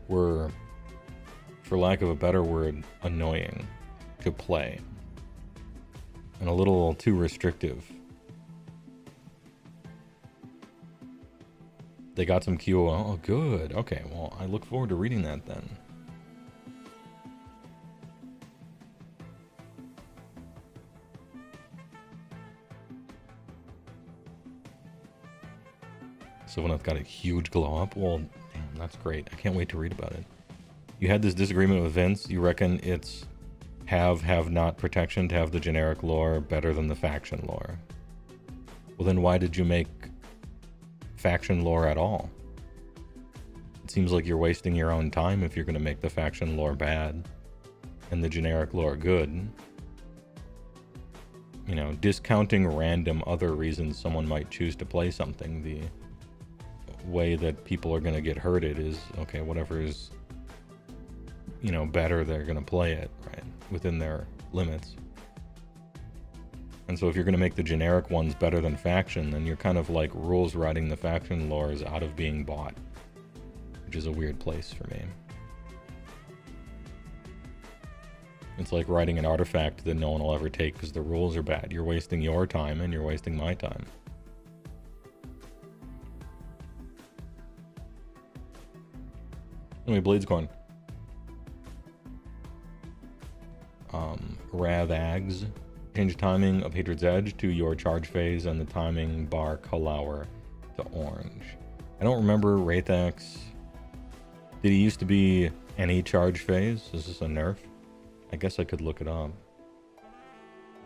were, for lack of a better word, annoying to play. And a little too restrictive. They got some QOL. Oh, good. Okay, well, I look forward to reading that then. Sylvaneth got a huge glow up. Well, damn, that's great. I can't wait to read about it. You had this disagreement with Vince. You reckon it's have not protection to have the generic lore better than the faction lore. Well, then why did you make faction lore at all? It seems like you're wasting your own time if you're going to make the faction lore bad and the generic lore good. You know, discounting random other reasons someone might choose to play something, the way that people are going to get hurted is, okay, whatever is, you know, better, they're going to play it, right, within their limits. And so if you're going to make the generic ones better than faction, then you're kind of like rules writing the faction lores out of being bought, which is a weird place for me. It's like writing an artifact that no one will ever take because the rules are bad. You're wasting your time and you're wasting my time. Anyway, Bladescorn. Ravags. Change timing of Hatred's Edge to your charge phase and the timing bar color to orange. I don't remember Wraithax. Did he used to be any charge phase? Is this a nerf? I guess I could look it up.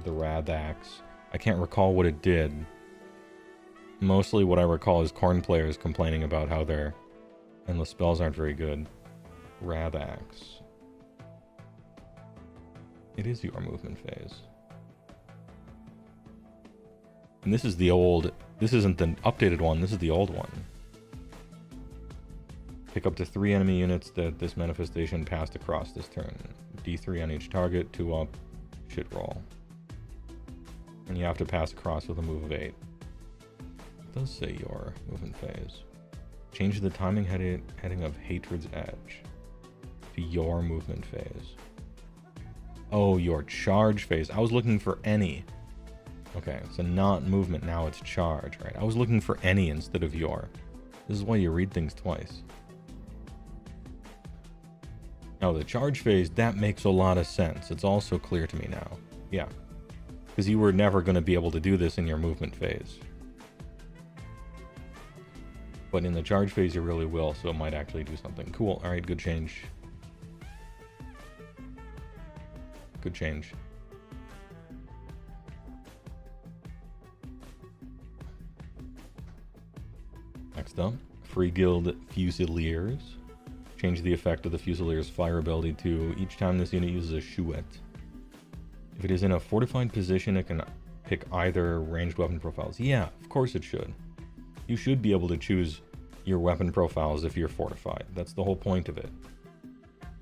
The Ravax. I can't recall what it did. Mostly what I recall is Khorne players complaining about how their endless spells aren't very good. Ravax. It is your movement phase. And this is the old, this isn't the updated one, this is the old one. Pick up to 3 enemy units that this manifestation passed across this turn. D3 on each target, 2 up, shit roll. And you have to pass across with a move of 8. It does say your movement phase. Change the timing heading of Hatred's Edge to your movement phase. Oh, your charge phase. I was looking for any. Okay, so not movement, now it's charge, right? I was looking for any instead of your. This is why you read things twice. Now the charge phase, that makes a lot of sense. It's also clear to me now. Yeah. Because you were never going to be able to do this in your movement phase. But in the charge phase you really will, so it might actually do something. Cool, alright, good change. Good change. Next up, Free Guild Fusiliers. Change the effect of the Fusilier's fire ability to each time this unit uses a chouette. If it is in a fortified position, it can pick either ranged weapon profiles. Yeah, of course it should. You should be able to choose your weapon profiles if you're fortified. That's the whole point of it.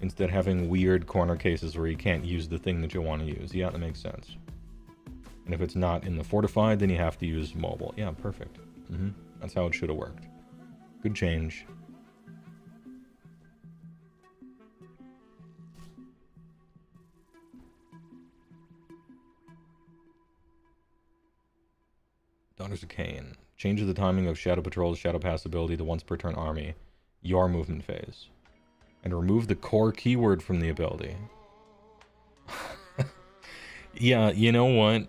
Instead of having weird corner cases where you can't use the thing that you want to use. Yeah, that makes sense. And if it's not in the fortified, then you have to use mobile. Yeah, perfect. That's how it should have worked. Good change. Daughters of Cain. Changes the timing of Shadow Patrol's Shadow Pass ability to once per turn army, your movement phase. And remove the core keyword from the ability. Yeah, you know what?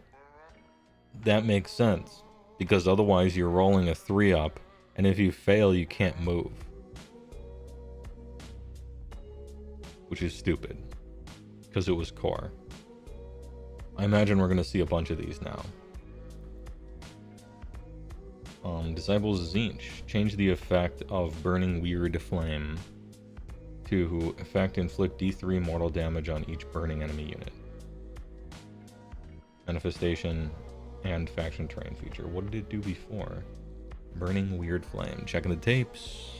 That makes sense. Because otherwise you're rolling a 3-up, and if you fail, you can't move. Which is stupid. Because it was core. I imagine we're going to see a bunch of these now. Disciples Tzeentch. Change the effect of Burning Weird Flame to effect inflict D3 mortal damage on each burning enemy unit. Manifestation and faction terrain feature. What did it do before? Burning Weird Flame. Checking the tapes.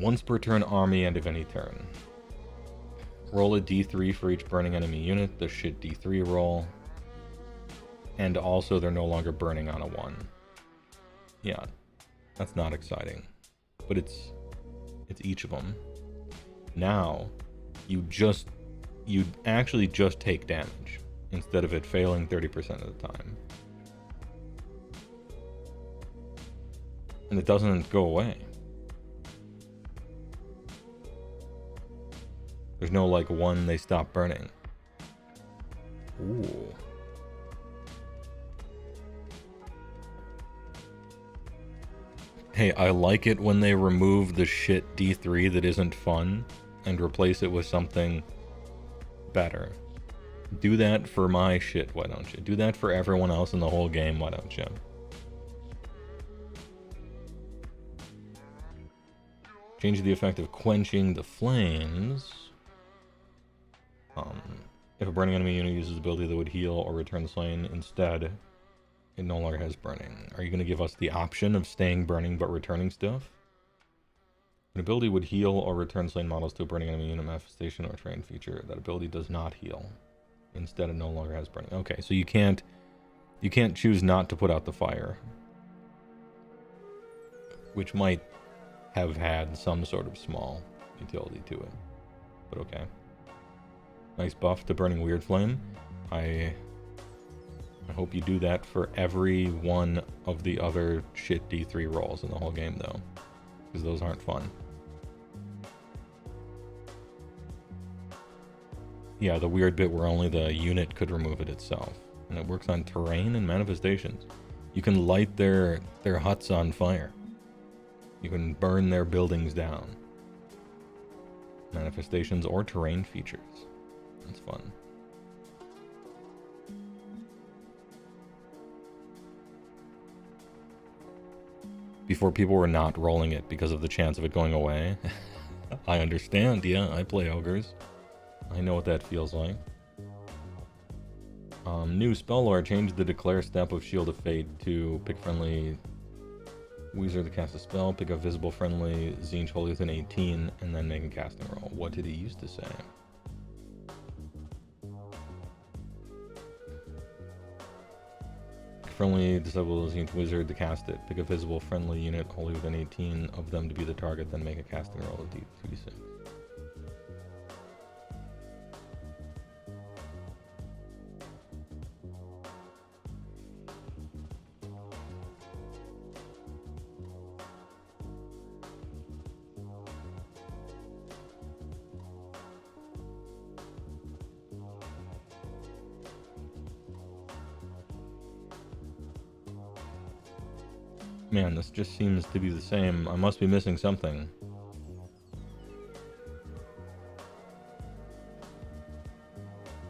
Once per turn army, end of any turn. Roll a d3 for each burning enemy unit, the shit d3 roll. And also they're no longer burning on a 1. Yeah, that's not exciting. But it's each of them. Now, you actually just take damage, instead of it failing 30% of the time. And it doesn't go away. There's no, like, one they stop burning. Ooh. Hey, I like it when they remove the shit D3 that isn't fun and replace it with something better. Do that for my shit, why don't you? Do that for everyone else in the whole game, why don't you? Change the effect of quenching the flames. If a burning enemy unit uses an ability that would heal or return the slain, instead, it no longer has burning. Are you going to give us the option of staying burning but returning stuff? An ability would heal or return slain models to a burning enemy unit manifestation or terrain feature. That ability does not heal. Instead, it no longer has burning. Okay, so you can't choose not to put out the fire, which might have had some sort of small utility to it, but okay. Nice buff to Burning Weird Flame. I hope you do that for every one of the other shit D3 rolls in the whole game, though, because those aren't fun. Yeah, the weird bit where only the unit could remove it itself, and it works on terrain and manifestations. You can light their huts on fire. You can burn their buildings down. Manifestations or terrain features. That's fun. Before people were not rolling it because of the chance of it going away. I understand, yeah, I play ogres. I know what that feels like. New spell lore, change the declare step of Shield of Fate to pick friendly Wizard to cast a spell, pick a visible friendly Tzeentch Holy within 18, and then make a casting roll. What did he used to say? Friendly disable Tzeentch Wizard to cast it. Pick a visible friendly unit wholly within 18 of them to be the target, then make a casting roll of D2d6. Man, this just seems to be the same. I must be missing something.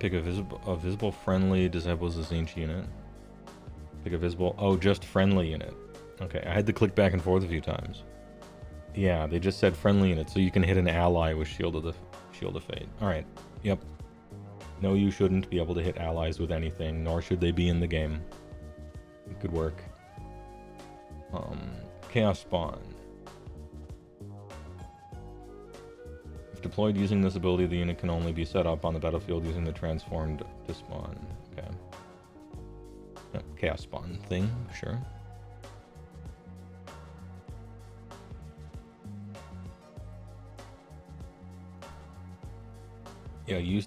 Pick a visible friendly disables the Tzeentch unit. Pick a visible... Oh, just friendly unit. Okay, I had to click back and forth a few times. Yeah, they just said friendly unit, so you can hit an ally with Shield of Fate. Alright, yep. No, you shouldn't be able to hit allies with anything, nor should they be in the game. Good work. Chaos Spawn. If deployed using this ability, the unit can only be set up on the battlefield using the transformed to spawn. Okay. Yep, Chaos Spawn thing, sure. Yeah, you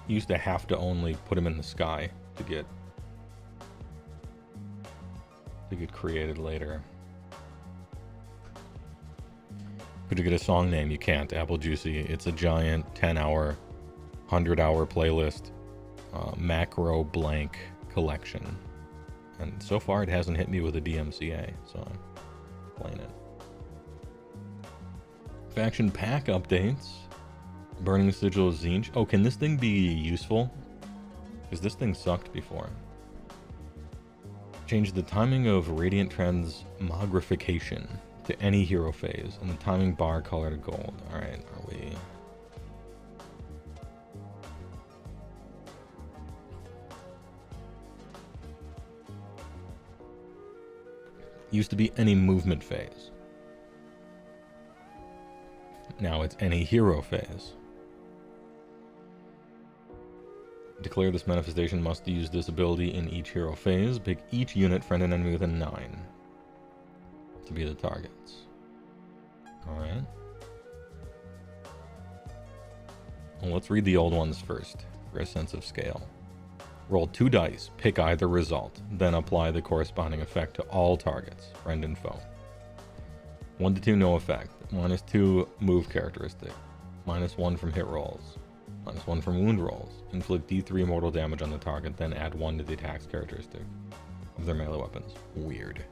used to have to only put him in the sky to get created later. Could you get a song name? You can't. Apple Juicy. It's a giant 10-hour, 100-hour playlist, macro blank collection. And so far it hasn't hit me with a DMCA, so I'm playing it. Faction pack updates. Burning Sigil of Tzeentch. Oh, can this thing be useful? Because this thing sucked before. Change the timing of Radiant Transmogrification to any hero phase, and the timing bar color to gold. Alright, are we... Used to be any movement phase. Now it's any hero phase. Declare this manifestation must use this ability in each hero phase. Pick each unit, friend and enemy within 9 to be the targets. Alright. Well, let's read the old ones first for a sense of scale. Roll 2 dice, pick either result, then apply the corresponding effect to all targets, friend and foe. 1 to 2, no effect. -2 move characteristic. -1 from hit rolls. -1 from wound rolls. Inflict D3 mortal damage on the target, then add 1 to the attacks characteristic of their melee weapons. Weird.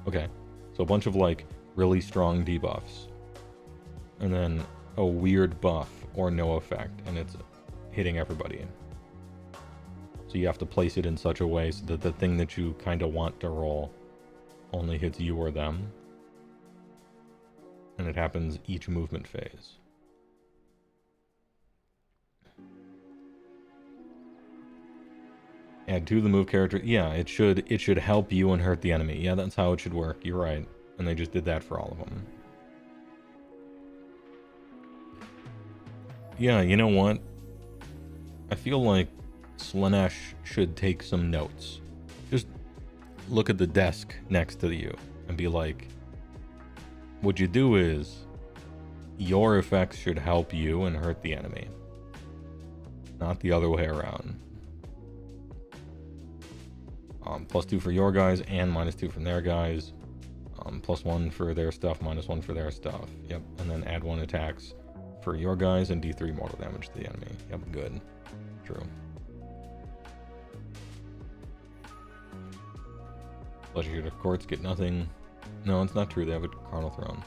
Okay, so a bunch of like really strong debuffs. And then a weird buff or no effect, and it's hitting everybody. So you have to place it in such a way so that the thing that you kind of want to roll only hits you or them. And it happens each movement phase. Add 2 to the move character. Yeah, it should help you and hurt the enemy. Yeah, that's how it should work. You're right. And they just did that for all of them. Yeah, you know what? I feel like Slaanesh should take some notes. Just look at the desk next to you and be like, what you do is your effects should help you and hurt the enemy, not the other way around. +2 for your guys and -2 from their guys. +1 for their stuff, -1 for their stuff. Yep, and then add 1 attacks for your guys and D3 mortal damage to the enemy. Yep, good. True. Pleasure of courts get nothing. No, it's not true. They have a Carnal Throne.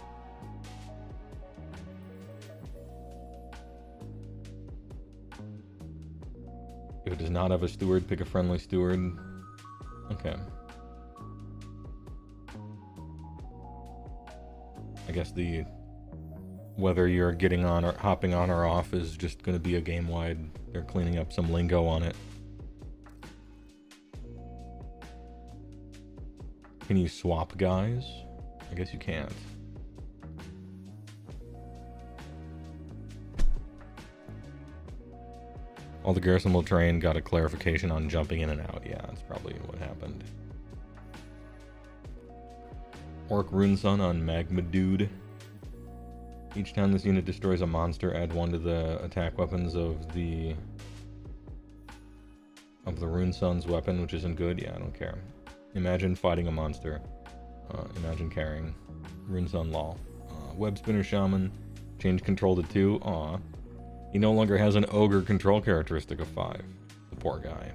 If it does not have a steward, pick a friendly steward. Okay. I guess whether you're getting on or hopping on or off is just going to be a game-wide. They're cleaning up some lingo on it. Can you swap guys? I guess you can't. All the garrison will train got a clarification on jumping in and out. Yeah, that's probably what happened. Orc Rune Sun on Magma Dude. Each time this unit destroys a monster, add 1 to the attack weapons of the Rune Sun's weapon, which isn't good. Yeah, I don't care. Imagine fighting a monster. Imagine carrying Rune Sun lol. Web Spinner Shaman. Change control to 2. Aw. He no longer has an ogre control characteristic of 5. The poor guy.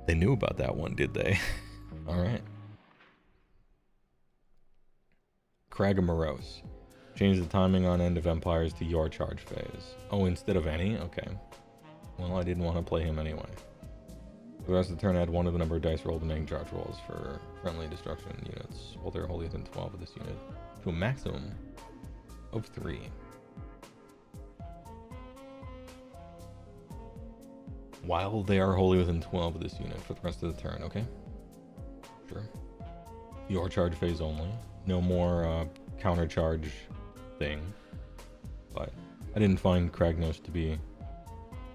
They knew about that one, did they? Alright. Crag of Morose. Change the timing on End of Empires to your charge phase. Oh, instead of any? Okay. Well, I didn't want to play him anyway. For the rest of the turn, add 1 to the number of dice rolled to make charge rolls for friendly destruction units while they're wholly within 12 of this unit to a maximum of 3. While they are wholly within 12 of this unit for the rest of the turn, okay? Sure. Your charge phase only. No more counter charge thing. But I didn't find Kragnos to be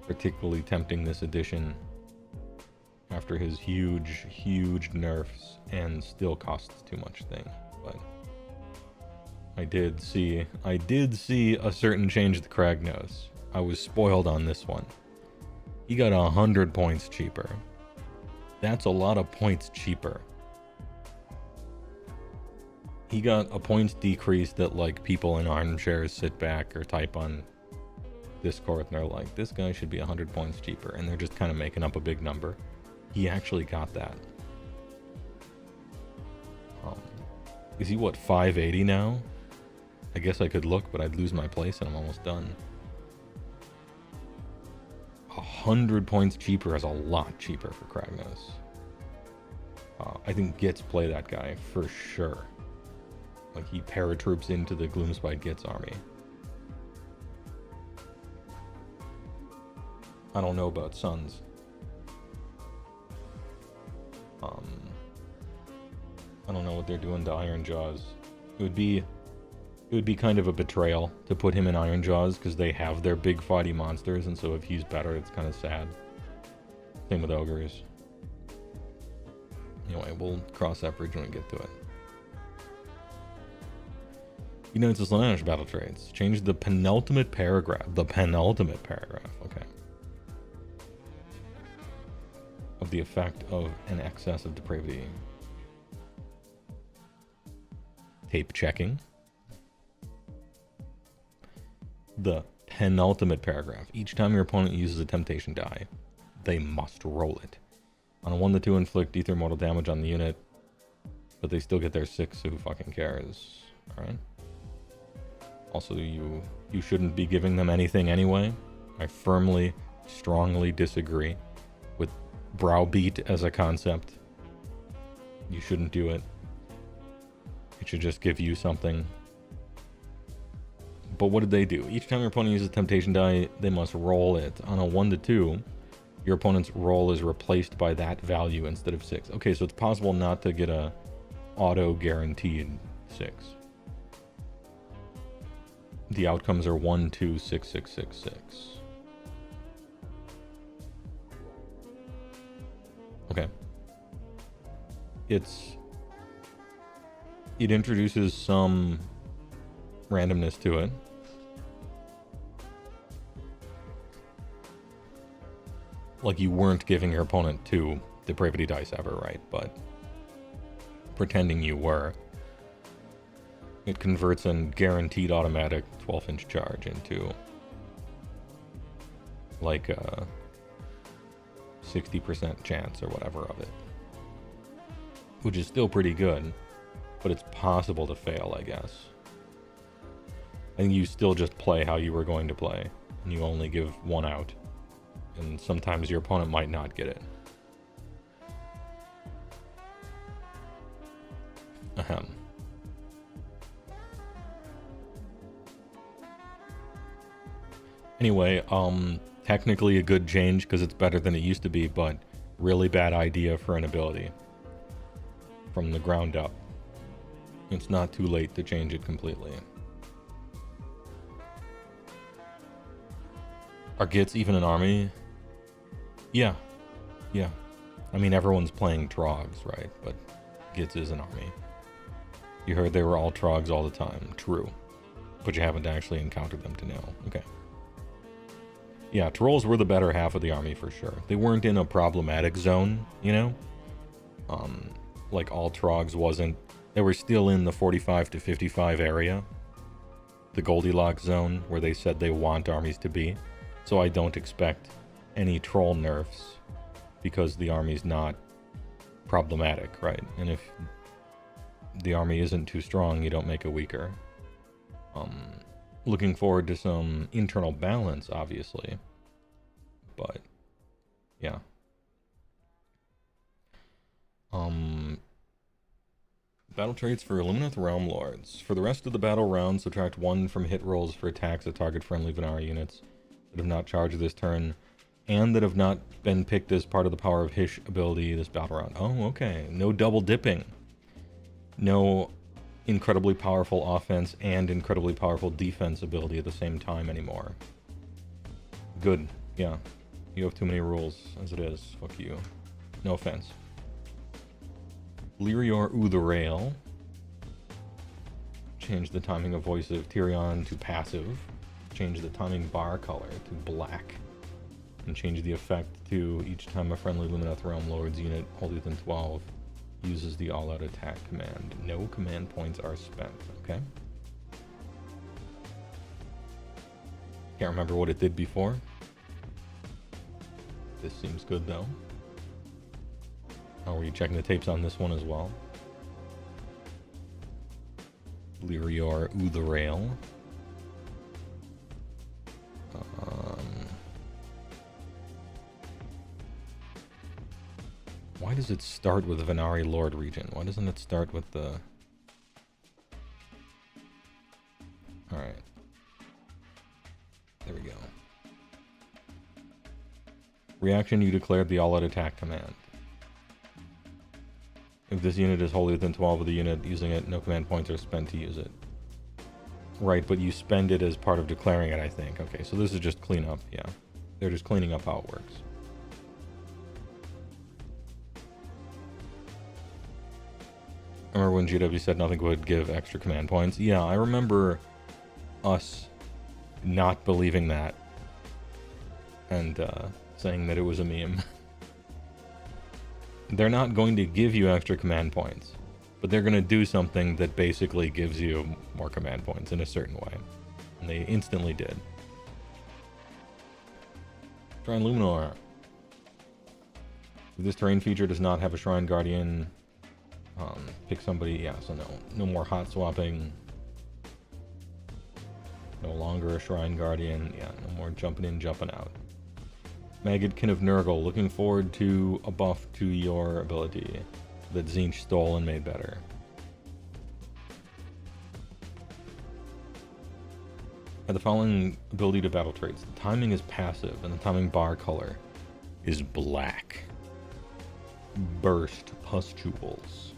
particularly tempting this edition after his huge nerfs and still costs too much thing. But I did see a certain change to Kragnos. I was spoiled on this one. He got 100 points cheaper. That's a lot of points cheaper. He got a points decrease that like people in armchairs sit back or type on Discord and they're like, this guy should be 100 points cheaper, and they're just kind of making up a big number. He actually got that. Is he what, 580 now? I guess I could look, but I'd lose my place and I'm almost done. 100 points cheaper is a lot cheaper for Kragnos. I think Gits play that guy for sure. Like he paratroops into the Gloomspite Gits army. I don't know about Suns. I don't know what they're doing to Ironjaws It would be kind of a betrayal to put him in Ironjaws because they have their big fighty monsters, and so if he's better, it's kind of sad. Same with Ogres. Anyway, we'll cross that bridge when we get to it. United to Slaanesh battle traits. Change the penultimate paragraph. The penultimate paragraph, okay. Of the effect of an excess of depravity. Tape checking. The penultimate paragraph. Each time your opponent uses a temptation die, they must roll it. On a 1 to 2, inflict ether mortal damage on the unit, but they still get their 6, so who fucking cares? Alright. Also, you shouldn't be giving them anything anyway. I firmly, strongly disagree with browbeat as a concept. You shouldn't do it. It should just give you something. But what did they do? Each time your opponent uses a temptation die, they must roll it. On a 1 to 2, your opponent's roll is replaced by that value instead of 6. Okay, so it's possible not to get a auto-guaranteed 6. The outcomes are 1, 2, 6, 6, 6, 6. Okay. It introduces some randomness to it. Like you weren't giving your opponent 2 depravity dice ever, right? But pretending you were. It converts a guaranteed automatic 12-inch charge into like a 60% chance or whatever of it. Which is still pretty good, but it's possible to fail, I guess. I think you still just play how you were going to play, and you only give 1 out. And sometimes your opponent might not get it. Ahem. Anyway, technically a good change because it's better than it used to be, but really bad idea for an ability. From the ground up. It's not too late to change it completely. Are Gits even an army? Yeah. Yeah. I mean, everyone's playing Trogs, right? But Gits is an army. You heard they were all Trogs all the time. True. But you haven't actually encountered them to know. Okay. Yeah, Trolls were the better half of the army for sure. They weren't in a problematic zone, you know? Like all Trogs wasn't. They were still in the 45 to 55 area. The Goldilocks zone where they said they want armies to be. So I don't expect any troll nerfs because the army's not problematic, right? And if the army isn't too strong, you don't make it weaker. Looking forward to some internal balance, obviously. But, yeah. Battle traits for Lumineth Realm Lords. For the rest of the battle round, subtract 1 from hit rolls for attacks at target friendly Venari units that have not charged this turn, and that have not been picked as part of the Power of Hish ability this battle round. Oh, okay. No double dipping. No incredibly powerful offense and incredibly powerful defense ability at the same time anymore. Good. Yeah. You have too many rules as it is. Fuck you. No offense. Lyrior Utherail. Change the timing of Voice of Tyrion to passive. Change the timing bar color to black. And change the effect to each time a friendly Lumineth Realm Lord's unit older than 12 uses the all-out attack command. No command points are spent, okay? Can't remember what it did before. This seems good, though. Oh, were you checking the tapes on this one as well? Lyrior Utherail. Why does it start with the Venari Lord region? Why doesn't it start with the... Alright. There we go. Reaction, you declared the all-out attack command. If this unit is wholly within 12 of the unit using it, no command points are spent to use it. Right, but you spend it as part of declaring it, I think. Okay, so this is just cleanup, yeah. They're just cleaning up how it works. Remember when GW said nothing would give extra command points? Yeah, I remember us not believing that and saying that it was a meme. They're not going to give you extra command points, but they're going to do something that basically gives you more command points in a certain way. And they instantly did. Shrine Luminor. If this terrain feature does not have a Shrine Guardian, pick somebody, yeah, so no more hot swapping. No longer a Shrine Guardian, yeah, no more jumping in, jumping out. Maggotkin of Nurgle, looking forward to a buff to your ability that Tzeentch stole and made better. Add the following ability to battle traits. The timing is passive, and the timing bar color is black. Burst pustules.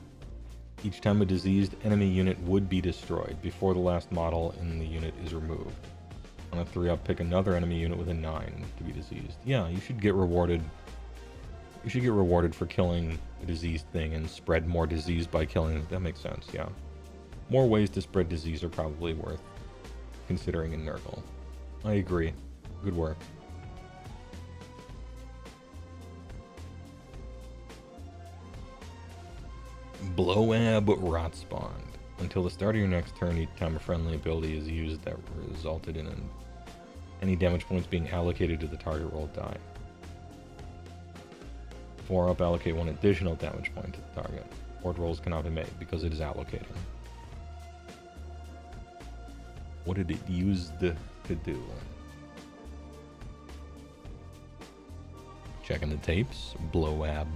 Each time a diseased enemy unit would be destroyed before the last model in the unit is removed. On a 3-up, pick another enemy unit with a 9 to be diseased. Yeah, you should get rewarded. You should get rewarded for killing a diseased thing and spread more disease by killing it. That makes sense, yeah. More ways to spread disease are probably worth considering in Nurgle. I agree. Good work. Blowab Rotspawned. Until the start of your next turn, each time a friendly ability is used that resulted in any damage points being allocated to the target roll die. 4-up, allocate 1 additional damage point to the target. Horde rolls cannot be made because it is allocating. What did it use to do? Checking the tapes. Blowab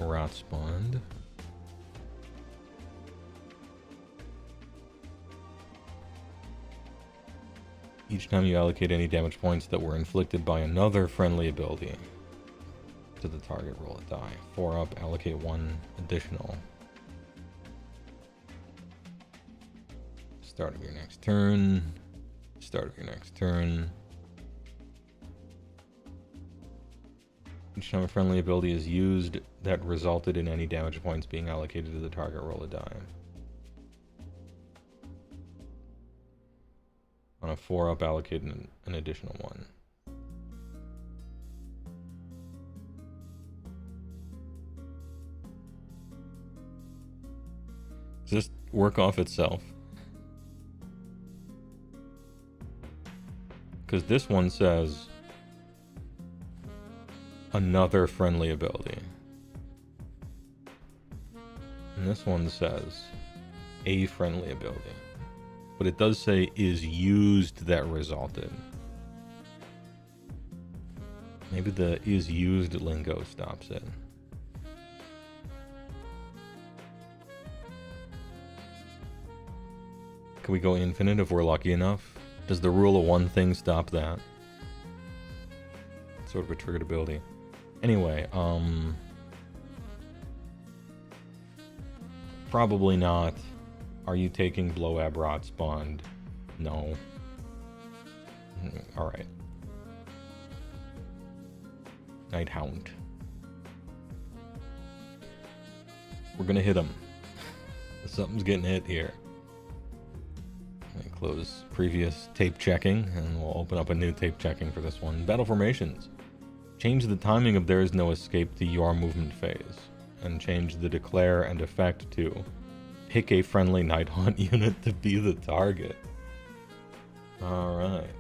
Rotspawned. Each time you allocate any damage points that were inflicted by another friendly ability to the target, roll a die. 4-up, allocate 1 additional. Start of your next turn. Start of your next turn. Each time a friendly ability is used that resulted in any damage points being allocated to the target, roll a die. On a 4-up, allocate an additional 1. Does this work off itself? Because this one says another friendly ability. And this one says a friendly ability. But it does say is used that resulted. Maybe the is used lingo stops it. Can we go infinite if we're lucky enough? Does the rule of one thing stop that? Sort of a triggered ability. Anyway, probably not. Are you taking Blowab Rotspawned? No. Alright. Nighthaunt. We're gonna hit him. Something's getting hit here. Close previous tape checking, and we'll open up a new tape checking for this one. Battle formations. Change the timing of There Is No Escape to your movement phase, and change the declare and effect to pick a friendly Nighthaunt unit to be the target. Alright.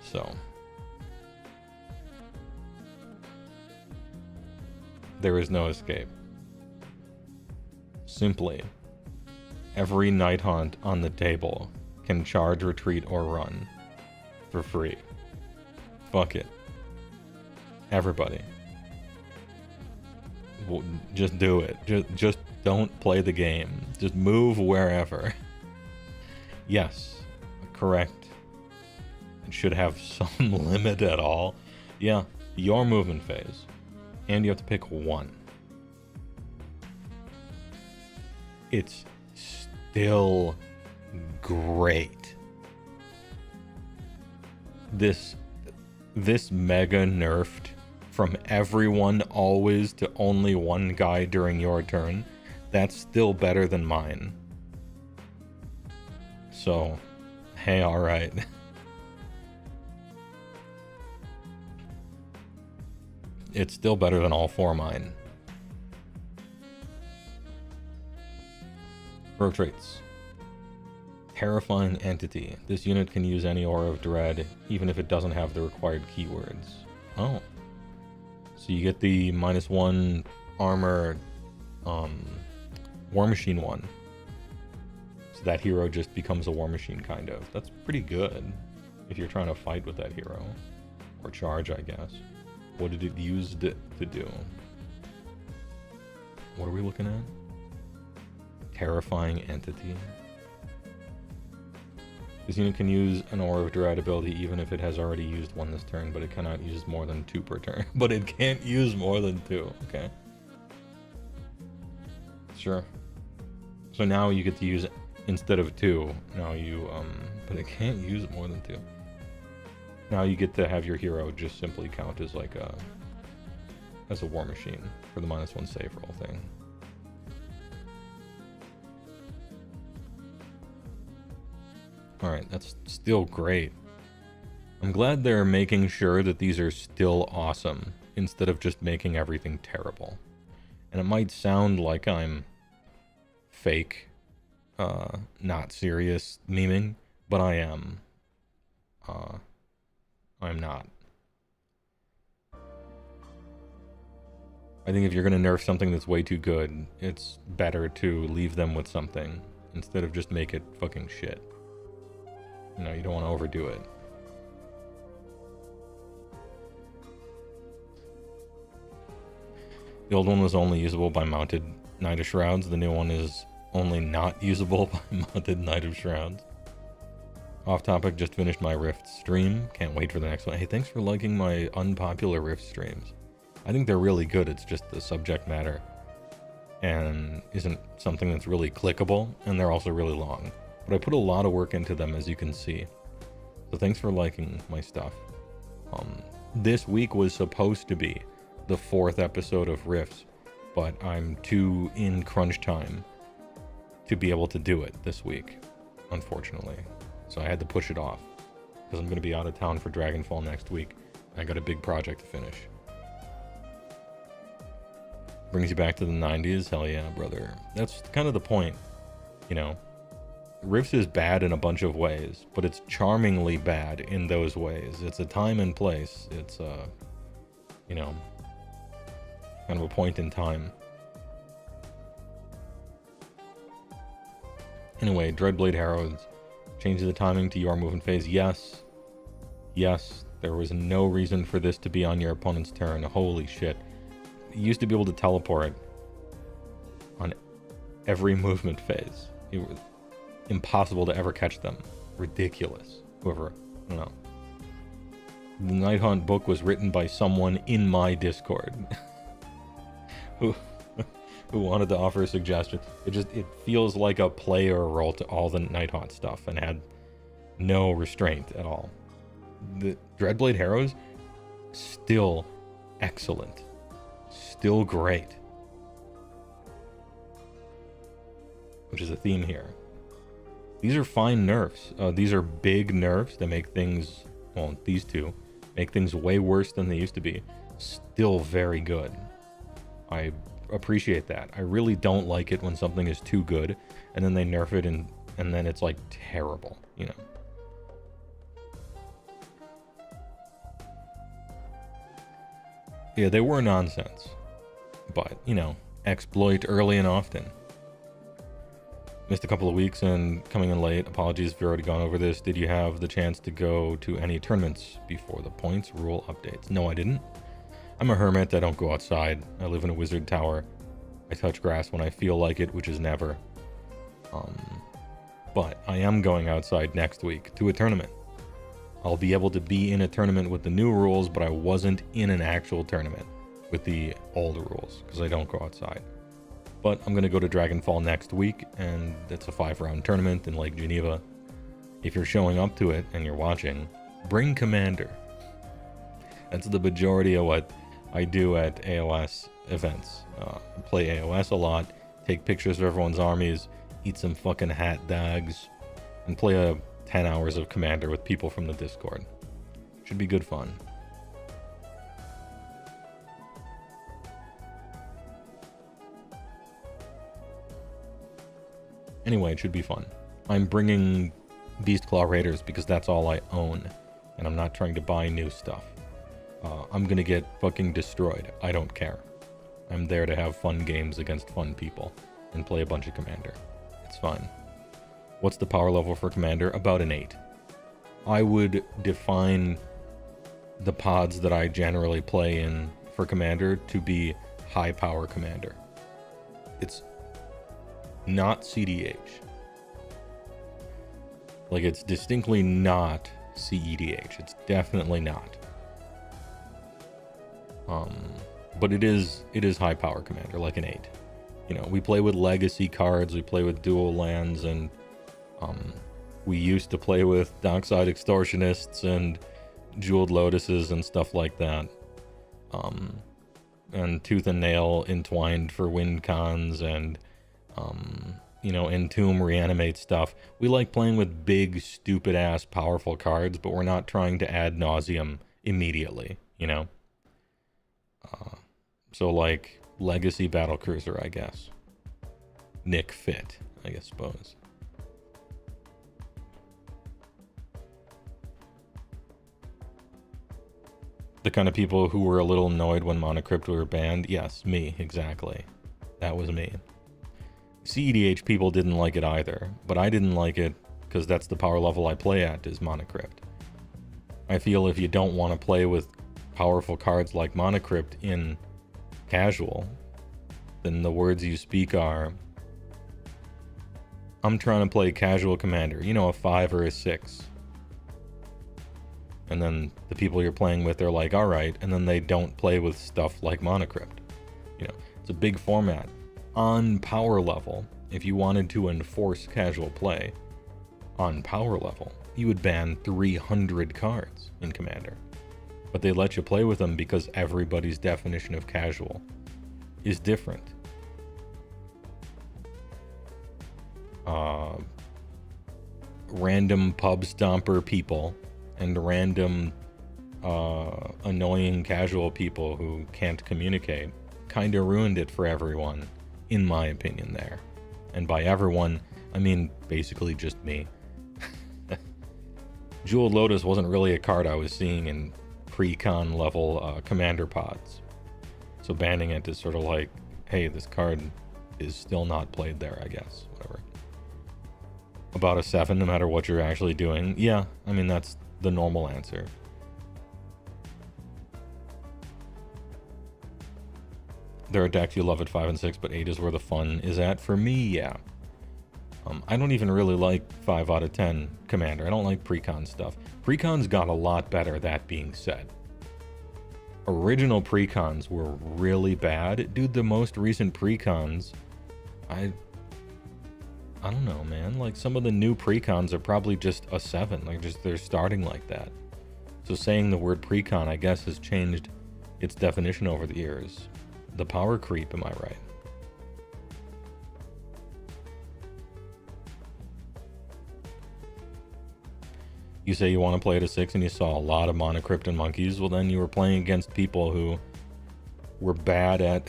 So. There is no escape. Simply, every Nighthaunt on the table can charge, retreat, or run for free. Fuck it. Everybody. Just do it. Just don't play the game. Just move wherever. Yes, correct. It should have some limit at all. Yeah, your movement phase. and you have to pick one. It's still great. This mega nerfed from everyone always to only one guy during your turn. That's still better than mine. So, hey, alright. It's still better than all four of mine. Pro traits. Terrifying Entity. This unit can use any aura of dread, even if it doesn't have the required keywords. Oh. So you get the -1 armor, War Machine one. So that hero just becomes a War Machine, kind of. That's pretty good, if you're trying to fight with that hero. Or charge, I guess. What did it use to do? What are we looking at? Terrifying Entity. This unit can use an Aura of Dread ability even if it has already used one this turn, but it cannot use more than 2 per turn. But it can't use more than 2, okay. Sure. So now you get to use, instead of 2, now you, but it can't use more than 2. Now you get to have your hero just simply count as like as a War Machine for the -1 save roll thing. Alright, that's still great. I'm glad they're making sure that these are still awesome, instead of just making everything terrible. And it might sound like I'm fake, not serious memeing, but I am. I'm not. I think if you're gonna nerf something that's way too good, it's better to leave them with something, instead of just make it fucking shit. You know, you don't want to overdo it. The old one was only usable by mounted Knight of Shrouds. The new one is only not usable by mounted Knight of Shrouds. Off topic, just finished my Rift stream. Can't wait for the next one. Hey, thanks for liking my unpopular Rift streams. I think they're really good. It's just the subject matter and isn't something that's really clickable, and they're also really long. But I put a lot of work into them, as you can see. So thanks for liking my stuff. This week was supposed to be the 4th episode of Rifts, but I'm too in crunch time to be able to do it this week, unfortunately. So I had to push it off, because I'm going to be out of town for Dragonfall next week. I got a big project to finish. Brings you back to the 90s? Hell yeah, brother. That's kind of the point, you know. Rifts is bad in a bunch of ways, but it's charmingly bad in those ways. It's a time and place. It's you know, kind of a point in time. Anyway, Dreadblade Harrows. Change the timing to your movement phase. Yes. Yes, there was no reason for this to be on your opponent's turn. Holy shit. You used to be able to teleport on every movement phase. It was impossible to ever catch them. Ridiculous. Whoever, I don't know. The Nighthaunt book was written by someone in my Discord who wanted to offer a suggestion. It feels like a play or a role to all the Nighthaunt stuff and had no restraint at all. The Dreadblade Harrows, still excellent. Still great. Which is a theme here. These are fine nerfs. These are big nerfs that make things, well, these two, make things way worse than they used to be. Still very good. I appreciate that. I really don't like it when something is too good, and then they nerf it, and then it's like terrible, you know. Yeah, they were nonsense. But, you know, exploit early and often. Missed a couple of weeks and coming in late. Apologies if you've already gone over this. Did you have the chance to go to any tournaments before the points rule updates? No, I didn't. I'm a hermit. I don't go outside. I live in a wizard tower. I touch grass when I feel like it, which is never. But I am going outside next week to a tournament. I'll be able to be in a tournament with the new rules, but I wasn't in an actual tournament with the old rules because I don't go outside. But I'm going to go to Dragonfall next week, and it's a 5-round tournament in Lake Geneva. If you're showing up to it and you're watching, bring Commander. That's the majority of what I do at AoS events. I play AoS a lot, take pictures of everyone's armies, eat some fucking hot dogs, and play 10 hours of Commander with people from the Discord. Should be good fun. Anyway, it should be fun. I'm bringing Beastclaw Raiders because that's all I own, and I'm not trying to buy new stuff. I'm gonna get fucking destroyed. I don't care. I'm there to have fun games against fun people and play a bunch of Commander. It's fun. What's the power level for Commander? About an 8. I would define the pods that I generally play in for Commander to be high power Commander. It's not CDH. Like, it's distinctly not CEDH. It's definitely not. But it is high power Commander, like an 8. You know, we play with legacy cards, we play with dual lands, and we used to play with Dockside Extortionists and Jeweled Lotuses and stuff like that. And Tooth and Nail entwined for win cons, and you know, Entomb reanimate stuff. We like playing with big, stupid ass powerful cards, but we're not trying to add nauseum immediately, you know? So like Legacy Battlecruiser, I guess. Nick Fit, I suppose. The kind of people who were a little annoyed when Monocrypt were banned? Yes, me, exactly. That was me. CEDH people didn't like it either, but I didn't like it because that's the power level I play at, is Monocrypt. I feel if you don't want to play with powerful cards like Monocrypt in casual, then the words you speak are, I'm trying to play casual Commander, you know, a 5 or a 6. And then the people you're playing with are like, alright, and then they don't play with stuff like Monocrypt. You know, it's a big format. On power level, if you wanted to enforce casual play, on power level, you would ban 300 cards in Commander. But they let you play with them because everybody's definition of casual is different. Random pub stomper people and random annoying casual people who can't communicate kind of ruined it for everyone, in my opinion there. And by everyone, I mean basically just me. Jeweled Lotus wasn't really a card I was seeing in pre-con level Commander pods. So banning it is sort of like, hey, this card is still not played there, I guess. Whatever. About a 7, no matter what you're actually doing. Yeah, I mean, that's the normal answer. There are decks you love at 5 and 6, but 8 is where the fun is at. For me, yeah. I don't even really like 5 out of 10 Commander. I don't like pre-con stuff. Pre-cons got a lot better, that being said. Original pre-cons were really bad. Dude, the most recent pre-cons, I don't know, man. Like, some of the new pre-cons are probably just a 7. Like, just they're starting like that. So saying the word pre-con, I guess, has changed its definition over the years. The power creep, am I right? You say you want to play at a 6 and you saw a lot of Monocrypt and Monkeys, well then you were playing against people who were bad at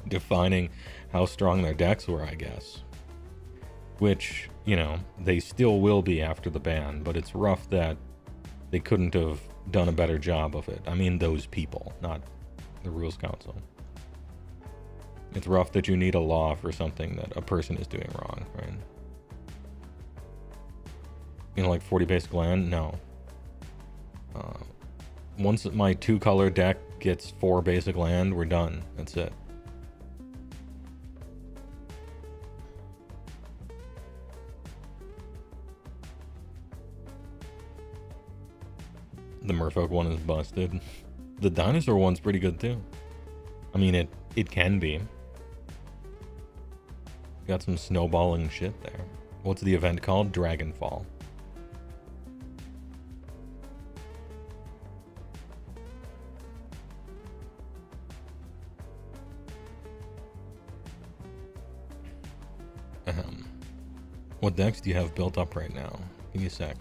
defining how strong their decks were, I guess. Which, you know, they still will be after the ban, but it's rough that they couldn't have done a better job of it. I mean those people, not the Rules Council. It's rough that you need a law for something that a person is doing wrong, right? You know, like 40 basic land? No. Once my 2-color deck gets 4 basic land, we're done. That's it. The Merfolk one is busted. The Dinosaur one's pretty good too. mean, it can be. Got some snowballing shit there. What's the event called? Dragonfall. What decks do you have built up right now? Give me a sec.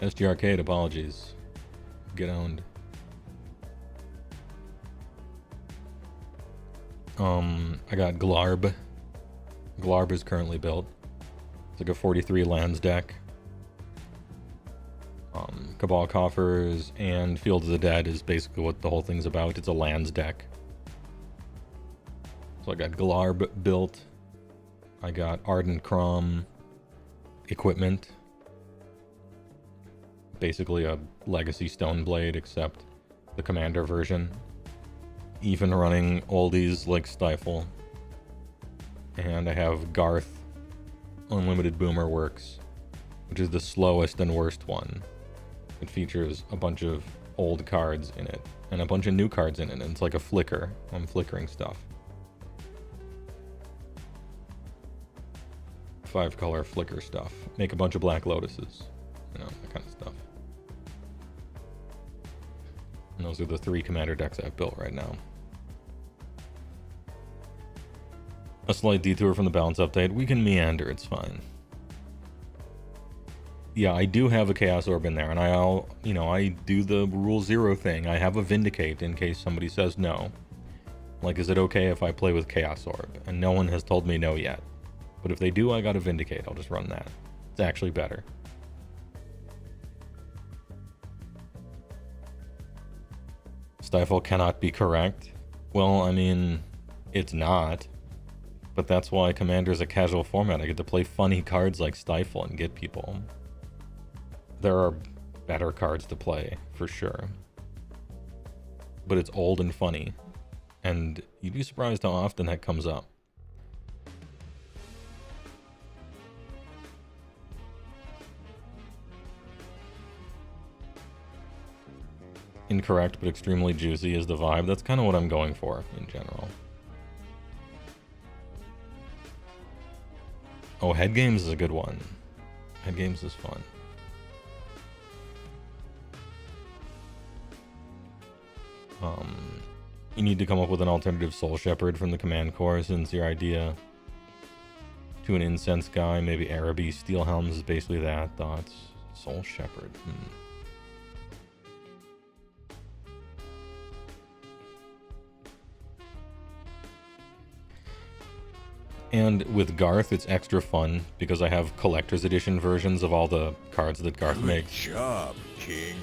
SG Arcade, apologies. Get owned. I got Glarb. Glarb is currently built. It's like a 43 lands deck. Cabal Coffers and Field of the Dead is basically what the whole thing's about. It's a lands deck. So I got Glarb built. I got Ardent Crom equipment. Basically a Legacy Stoneblade, except the Commander version. Even running oldies like Stifle. And I have Garth Unlimited Boomer Works, which is the slowest and worst one. It features a bunch of old cards in it, and a bunch of new cards in it, and it's like a flicker. I'm flickering stuff. 5-color flicker stuff. Make a bunch of Black Lotuses. You know, that kind of stuff. And those are the 3 commander decks I've built right now. A slight detour from the balance update. We can meander, it's fine. Yeah, I do have a Chaos Orb in there, and I do the Rule 0 thing. I have a Vindicate in case somebody says no. Like, is it okay if I play with Chaos Orb? And no one has told me no yet. But if they do, I gotta Vindicate. I'll just run that. It's actually better. Stifle cannot be correct. Well, I mean, it's not. But that's why Commander's a casual format. I get to play funny cards like Stifle and get people. There are better cards to play, for sure. But it's old and funny. And you'd be surprised how often that comes up. Incorrect but extremely juicy is the vibe. That's kind of what I'm going for in general. Oh, Head Games is a good one. Head Games is fun. You need to come up with an alternative Soul Shepherd from the Command Core, since your idea to an incense guy, maybe Araby Steel Helms is basically that. Thoughts? Soul Shepherd. And with Garth, it's extra fun because I have collector's edition versions of all the cards that Garth makes. Good job, King.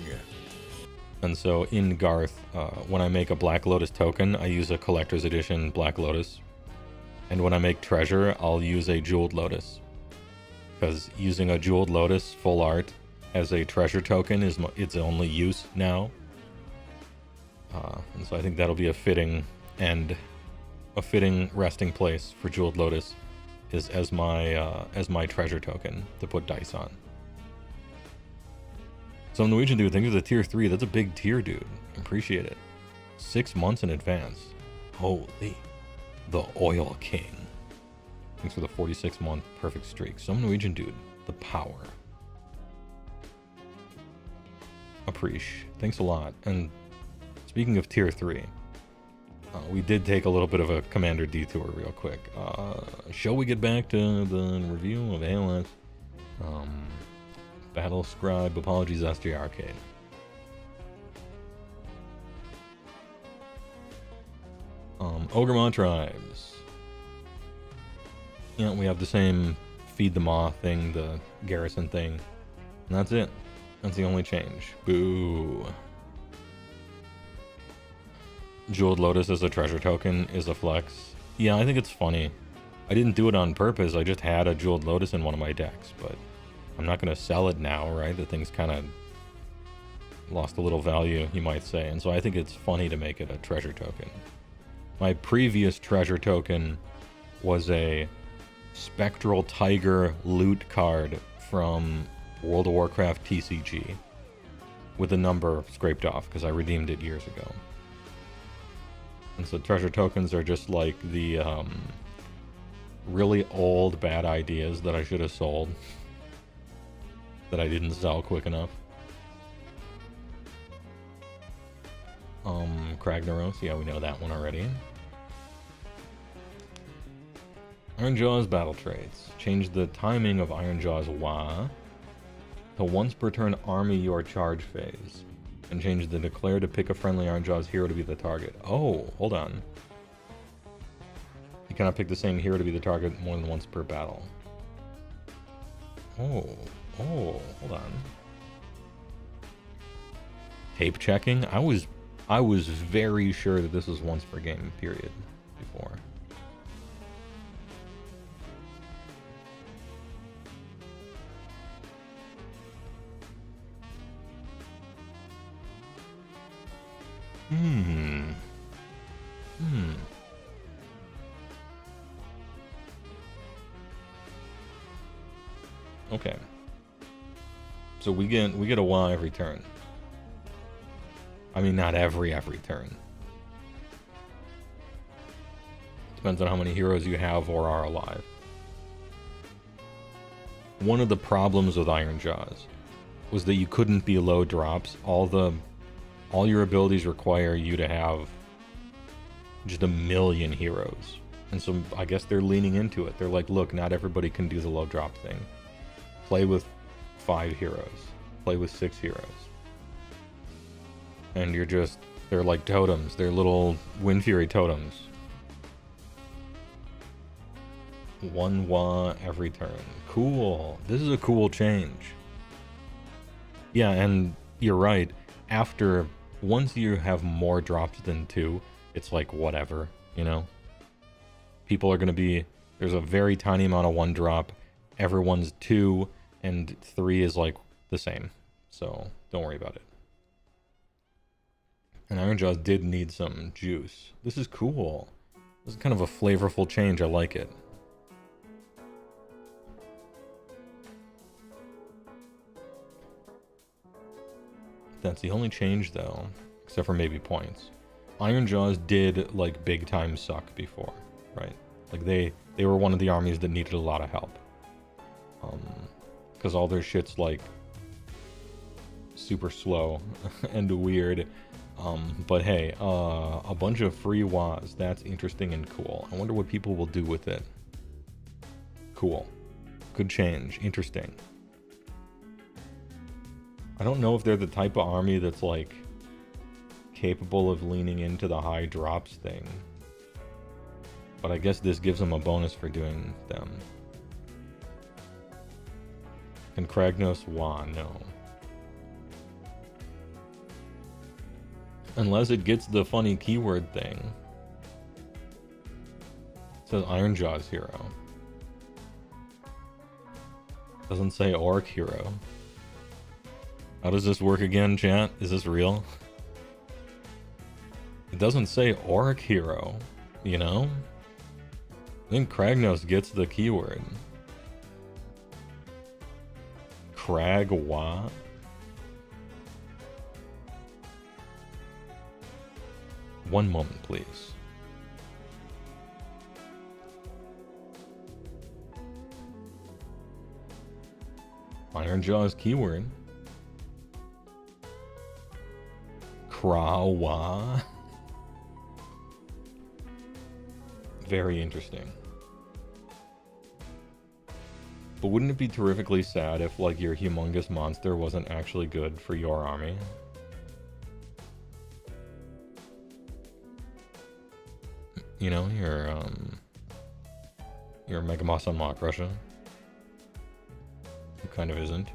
And so in Garth, when I make a Black Lotus token, I use a collector's edition Black Lotus. And when I make treasure, I'll use a Jeweled Lotus. Because using a Jeweled Lotus full art as a treasure token is its only use now. And so I think that'll be a fitting resting place for Jeweled Lotus is as my treasure token to put dice on. So Norwegian dude, thanks for the tier 3. That's a big tier, dude. Appreciate it. 6 months in advance. Holy. The Oil King. Thanks for the 46-month perfect streak. Some Norwegian dude. The power. Appreciate. Thanks a lot. And speaking of tier 3, we did take a little bit of a commander detour real quick. Shall we get back to the review of AoS? Battle Scribe, apologies, SG Arcade. Ogremont Tribes. Yeah, we have the same Feed the Maw thing, the garrison thing. And that's it. That's the only change. Boo. Jeweled Lotus as a treasure token is a flex. Yeah, I think it's funny. I didn't do it on purpose, I just had a Jeweled Lotus in one of my decks, but I'm not going to sell it now, right? The thing's kind of lost a little value, you might say. And so I think it's funny to make it a treasure token. My previous treasure token was a Spectral Tiger loot card from World of Warcraft TCG with a number scraped off because I redeemed it years ago. And so treasure tokens are just like the really old bad ideas that I should have sold. That I didn't sell quick enough. Kragnaros, yeah, we know that one already. Ironjaws battle traits. Change the timing of Ironjaws WA to once per turn army your charge phase. And change the declare to pick a friendly Ironjaws hero to be the target. Oh, hold on. You cannot pick the same hero to be the target more than once per battle. Oh, hold on. Tape checking? I was very sure that this was once per game period before. Okay. So we get a WA every turn. I mean, not every turn. Depends on how many heroes you have or are alive. One of the problems with Ironjaws was that you couldn't be low drops. All your abilities require you to have just 1 million heroes. And so I guess they're leaning into it. They're like, look, not everybody can do the low drop thing. Play with 5 heroes. Play with 6 heroes. And they're like totems. They're little Wind Fury totems. 1 WA every turn. Cool. This is a cool change. Yeah, and you're right. Once you have more drops than 2, it's like whatever, you know? People are going to be... There's a very tiny amount of 1 drop. Everyone's 2, and 3 is like the same. So, don't worry about it. And Ironjaws did need some juice. This is cool. This is kind of a flavorful change. I like it. That's the only change, though, except for maybe points. Ironjaws did, like, big time suck before, right? Like, they were one of the armies that needed a lot of help. Because all their shit's, like, super slow and weird. But hey, a bunch of free WAs. That's interesting and cool. I wonder what people will do with it. Cool. Good change. Interesting. I don't know if they're the type of army that's, like, capable of leaning into the high drops thing. But I guess this gives them a bonus for doing them. Can Kragnos WA? No. Unless it gets the funny keyword thing. It says Ironjaws hero. Doesn't say orc hero. How does this work again, chat? Is this real? It doesn't say orc hero, you know? I think Kragnos gets the keyword. Krag WA? One moment, please. Ironjaws keyword. Krawa. Very interesting. But wouldn't it be terrifically sad if, like, your humongous monster wasn't actually good for your army? You know, your Mega Boss Unlock Russia. It kind of isn't.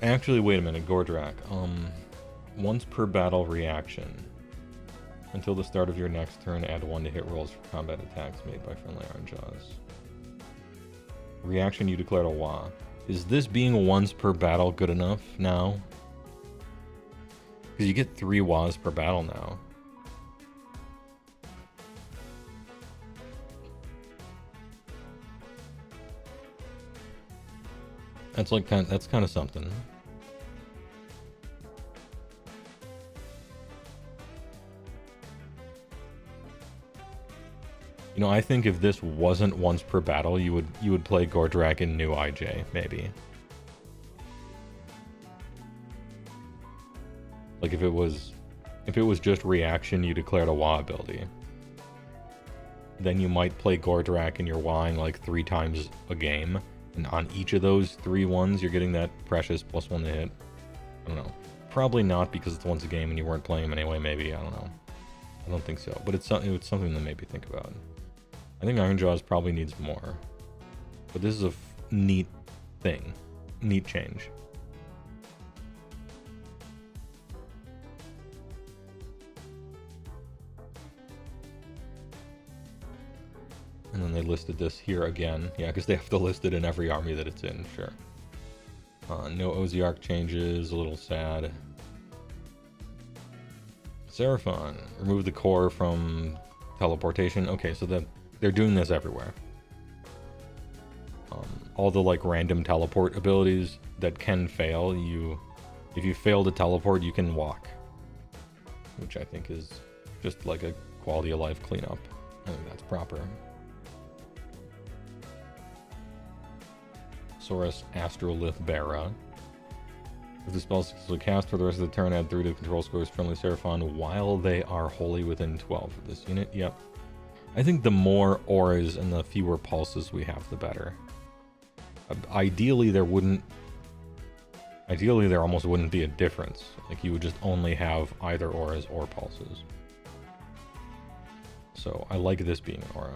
Actually, wait a minute, Gordrak. Once per battle reaction. Until the start of your next turn, add 1 to hit rolls for combat attacks made by friendly Ironjaws. Reaction, you declared a WA. Is this being once per battle good enough now? Because you get 3 WAs per battle now. That's like that's kind of something. You know, I think if this wasn't once per battle, you would play Gordrak in new IJ, maybe. Like if it was just reaction, you declared a WA ability. Then you might play Gordrak and you're WAing like 3 times a game. And on each of those 3 ones, you're getting that precious +1 to hit. I don't know. Probably not because it's once a game and you weren't playing them anyway, maybe. I don't know. I don't think so. But it's something to maybe think about. I think Ironjaws probably needs more. But this is a neat thing. Neat change. And then they listed this here again. Yeah, because they have to list it in every army that it's in, sure. No Oziarch changes, a little sad. Seraphon, remove the core from teleportation. Okay, so they're doing this everywhere. All the like random teleport abilities that can fail, if you fail to teleport, you can walk. Which I think is just like a quality of life cleanup. I think that's proper. Saurus Astrolith Bara. If the spell is successfully cast for the rest of the turn, add 3 to control scores friendly Seraphon while they are wholly within 12 of this unit. Yep. I think the more auras and the fewer pulses we have, the better. Ideally, there almost wouldn't be a difference. Like, you would just only have either auras or pulses. So, I like this being an aura.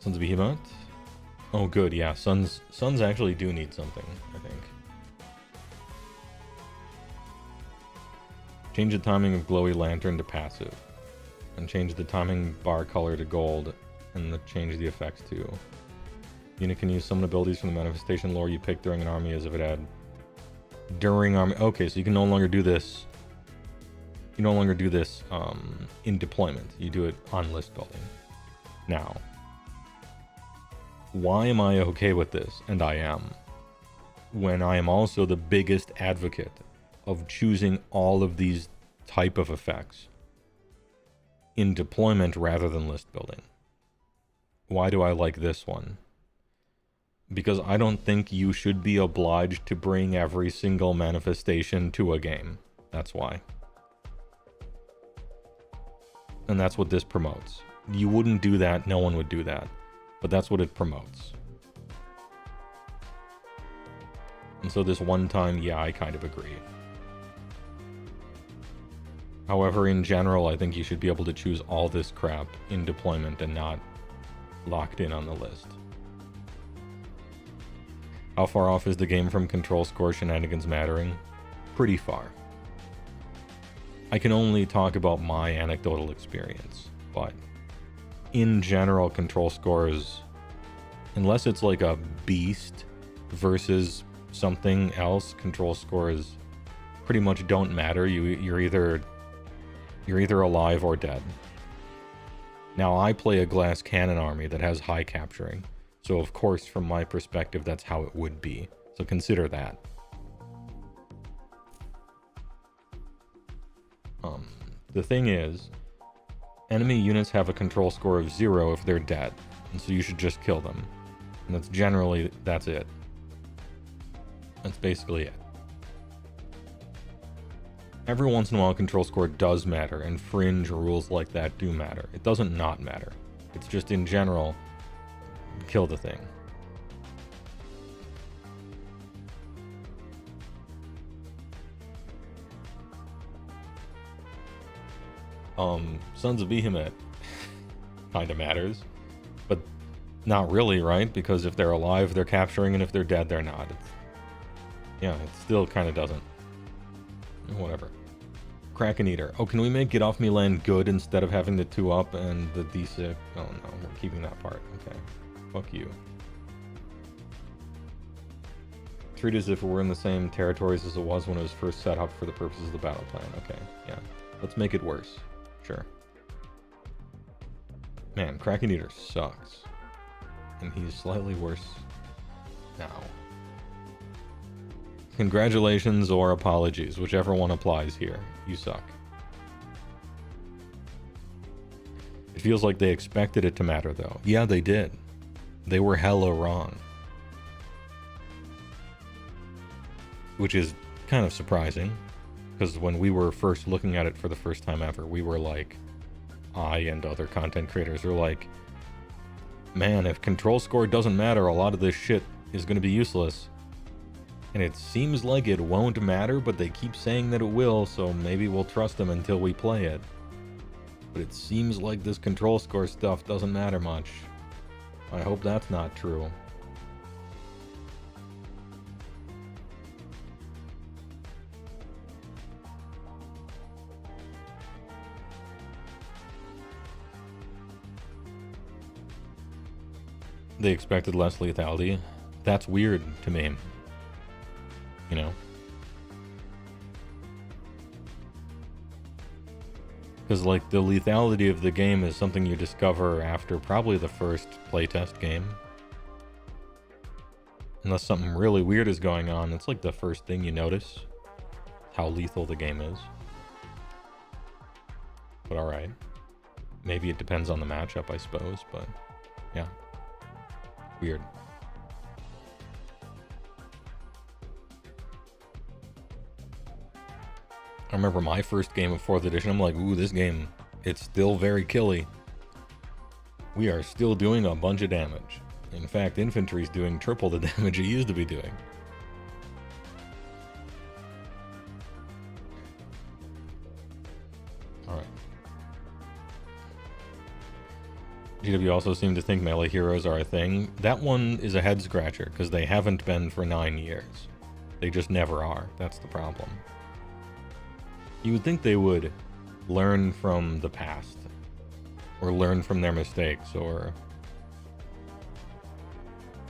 Sons of Behemat. Oh, good, yeah. Sons actually do need something, I think. Change the timing of Glowy Lantern to passive. And change the timing bar color to gold. And change the effects too. Unit can use summon abilities from the manifestation lore you pick during an army as if it had... During army... Okay, so you can no longer do this... You no longer do this in deployment. You do it on list building. Now... Why am I okay with this? And I am. When I am also the biggest advocate of choosing all of these type of effects in deployment rather than list building. Why do I like this one? Because I don't think you should be obliged to bring every single manifestation to a game. That's why. And that's what this promotes. You wouldn't do that, no one would do that. But that's what it promotes. And so this one time, yeah, I kind of agree. However, in general, I think you should be able to choose all this crap in deployment and not locked in on the list. How far off is the game from control score shenanigans mattering? Pretty far. I can only talk about my anecdotal experience, but in general, control scores, unless it's like a beast versus something else, control scores pretty much don't matter. You're either alive or dead. Now, I play a glass cannon army that has high capturing, so of course, from my perspective, that's how it would be. So consider that. The thing is, enemy units have a control score of 0 if they're dead, and so you should just kill them. And that's it. That's basically it. Every once in a while, control score does matter, and fringe rules like that do matter. It doesn't not matter. It's just, in general, kill the thing. Sons of Behemat kind of matters, but not really, right? Because if they're alive, they're capturing, and if they're dead, they're not. Yeah, it still kind of doesn't. Whatever. Kraken Eater. Oh, can we make Get Off Me Land good instead of having the 2-up and the D6? Oh no, we're keeping that part. Okay. Fuck you. Treat as if it were in the same territories as it was when it was first set up for the purposes of the battle plan. Okay, yeah. Let's make it worse. Sure. Man, Kraken Eater sucks. And he's slightly worse now. Congratulations or apologies, whichever one applies here. You suck. It feels like they expected it to matter, though. Yeah, they did. They were hella wrong. Which is kind of surprising, because when we were first looking at it for the first time ever, we were like, I and other content creators were like, man, if control score doesn't matter, a lot of this shit is going to be useless. And it seems like it won't matter, but they keep saying that it will, so maybe we'll trust them until we play it. But it seems like this control score stuff doesn't matter much. I hope that's not true. They expected less lethality. That's weird to me. You know? Because, like, the lethality of the game is something you discover after probably the first playtest game. Unless something really weird is going on, it's like the first thing you notice. How lethal the game is. But alright. Maybe it depends on the matchup, I suppose, but yeah. Weird. I remember my first game of 4th edition, I'm like, ooh, this game, it's still very killy. We are still doing a bunch of damage. In fact, infantry's doing triple the damage it used to be doing. Alright. GW also seem to think melee heroes are a thing. That one is a head scratcher, because they haven't been for 9 years. They just never are. That's the problem. You would think they would learn from the past, or learn from their mistakes, or...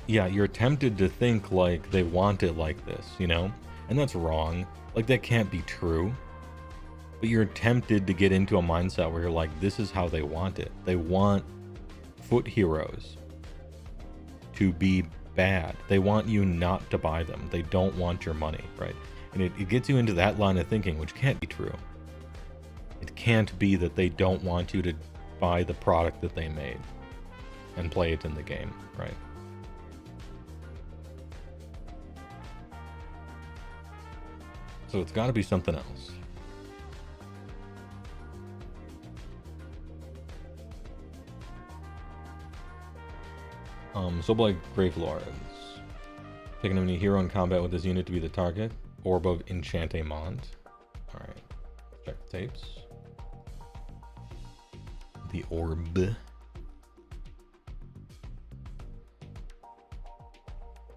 Yeah, you're tempted to think like they want it like this, you know? And that's wrong. Like, that can't be true. But you're tempted to get into a mindset where you're like, this is how they want it. They want foot heroes to be bad. They want you not to buy them. They don't want your money, right? And it gets you into that line of thinking, which can't be true. It can't be that they don't want you to buy the product that they made and play it in the game, right? So it's got to be something else. Soulblight Gravelords. Pick an enemy hero in combat with this unit to be the target. Orb of Enchantement. Alright. Check the tapes. The orb.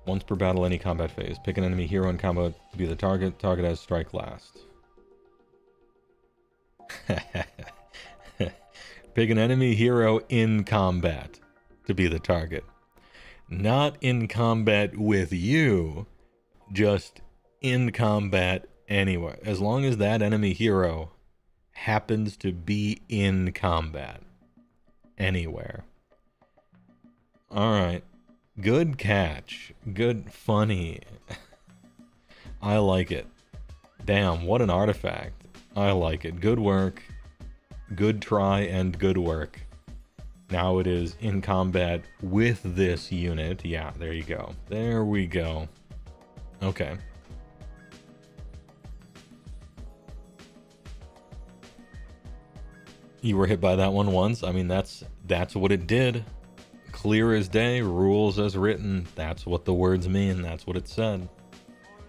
Once per battle, any combat phase. Pick an enemy hero in combat to be the target. Target has strike last. Pick an enemy hero in combat to be the target. Not in combat with you, just in combat anywhere. As long as that enemy hero happens to be in combat anywhere. Alright. Good catch. Good, funny. I like it. Damn, what an artifact. I like it. Good work. Good try and good work. Now it is in combat with this unit. Yeah, there you go. There we go. Okay. You were hit by that one once. I mean, that's what it did. Clear as day, rules as written. That's what the words mean. That's what it said.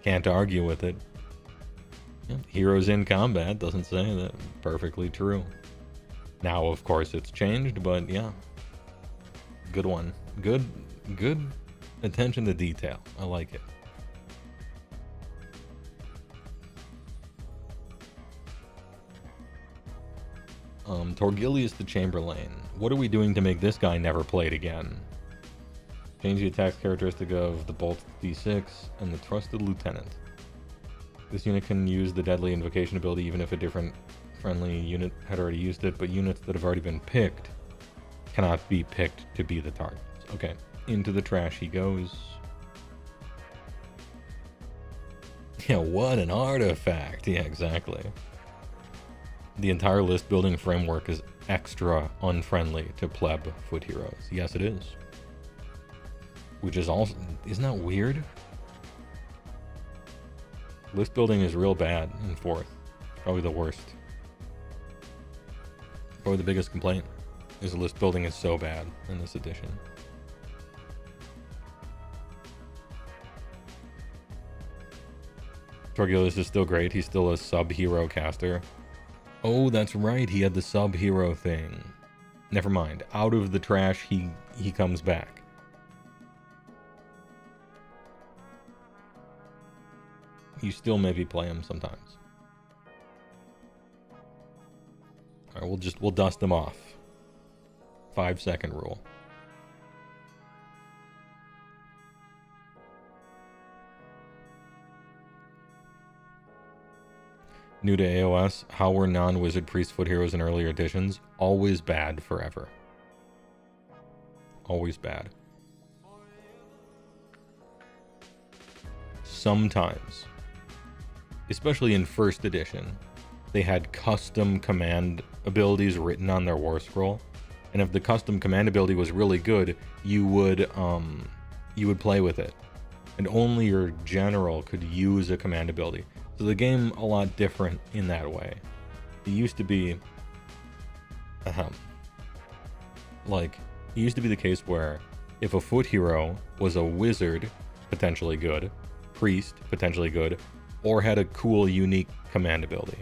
Can't argue with it. Yeah, heroes in combat doesn't say that. Perfectly true. Now, of course, it's changed, but yeah. Good one. Good attention to detail. I like it. Torgilius the Chamberlain. What are we doing to make this guy never played again? Change the attack characteristic of the Bolt D6 and the Trusted Lieutenant. This unit can use the Deadly Invocation ability even if a different friendly unit had already used it, but units that have already been picked cannot be picked to be the targets. Okay, into the trash he goes. Yeah, what an artifact. Yeah, exactly. the entire list building framework is extra unfriendly to pleb foot heroes. Yes, it is. Which is also, isn't that weird? List building is real bad in 4th. Probably the worst. Probably the biggest complaint is the list building is so bad in this edition. Torgilus is still great. He's still a sub-hero caster. Oh, that's right. He had the sub-hero thing. Never mind. Out of the trash, he comes back. You still maybe play him sometimes. All right, we'll dust him off. 5-second rule. New to AoS, how were non-wizard priest foot heroes in earlier editions? Always bad forever. Always bad. Sometimes, especially in 1st edition, they had custom command abilities written on their war scroll. And if the custom command ability was really good, you would play with it. And only your general could use a command ability. So the game a lot different in that way. It used to be like it used to be the case where if a foot hero was a wizard, potentially good, priest, potentially good, or had a cool unique command ability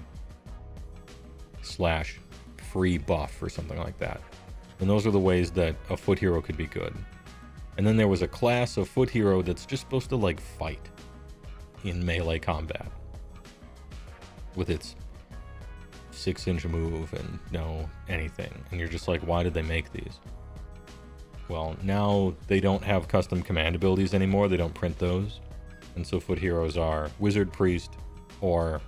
/ free buff or something like that. And those are the ways that a foot hero could be good. And then there was a class of foot hero that's just supposed to like fight in melee combat with its 6-inch move and no anything. And you're just like, why did they make these? Well, now they don't have custom command abilities anymore. They don't print those. And so foot heroes are wizard, priest, or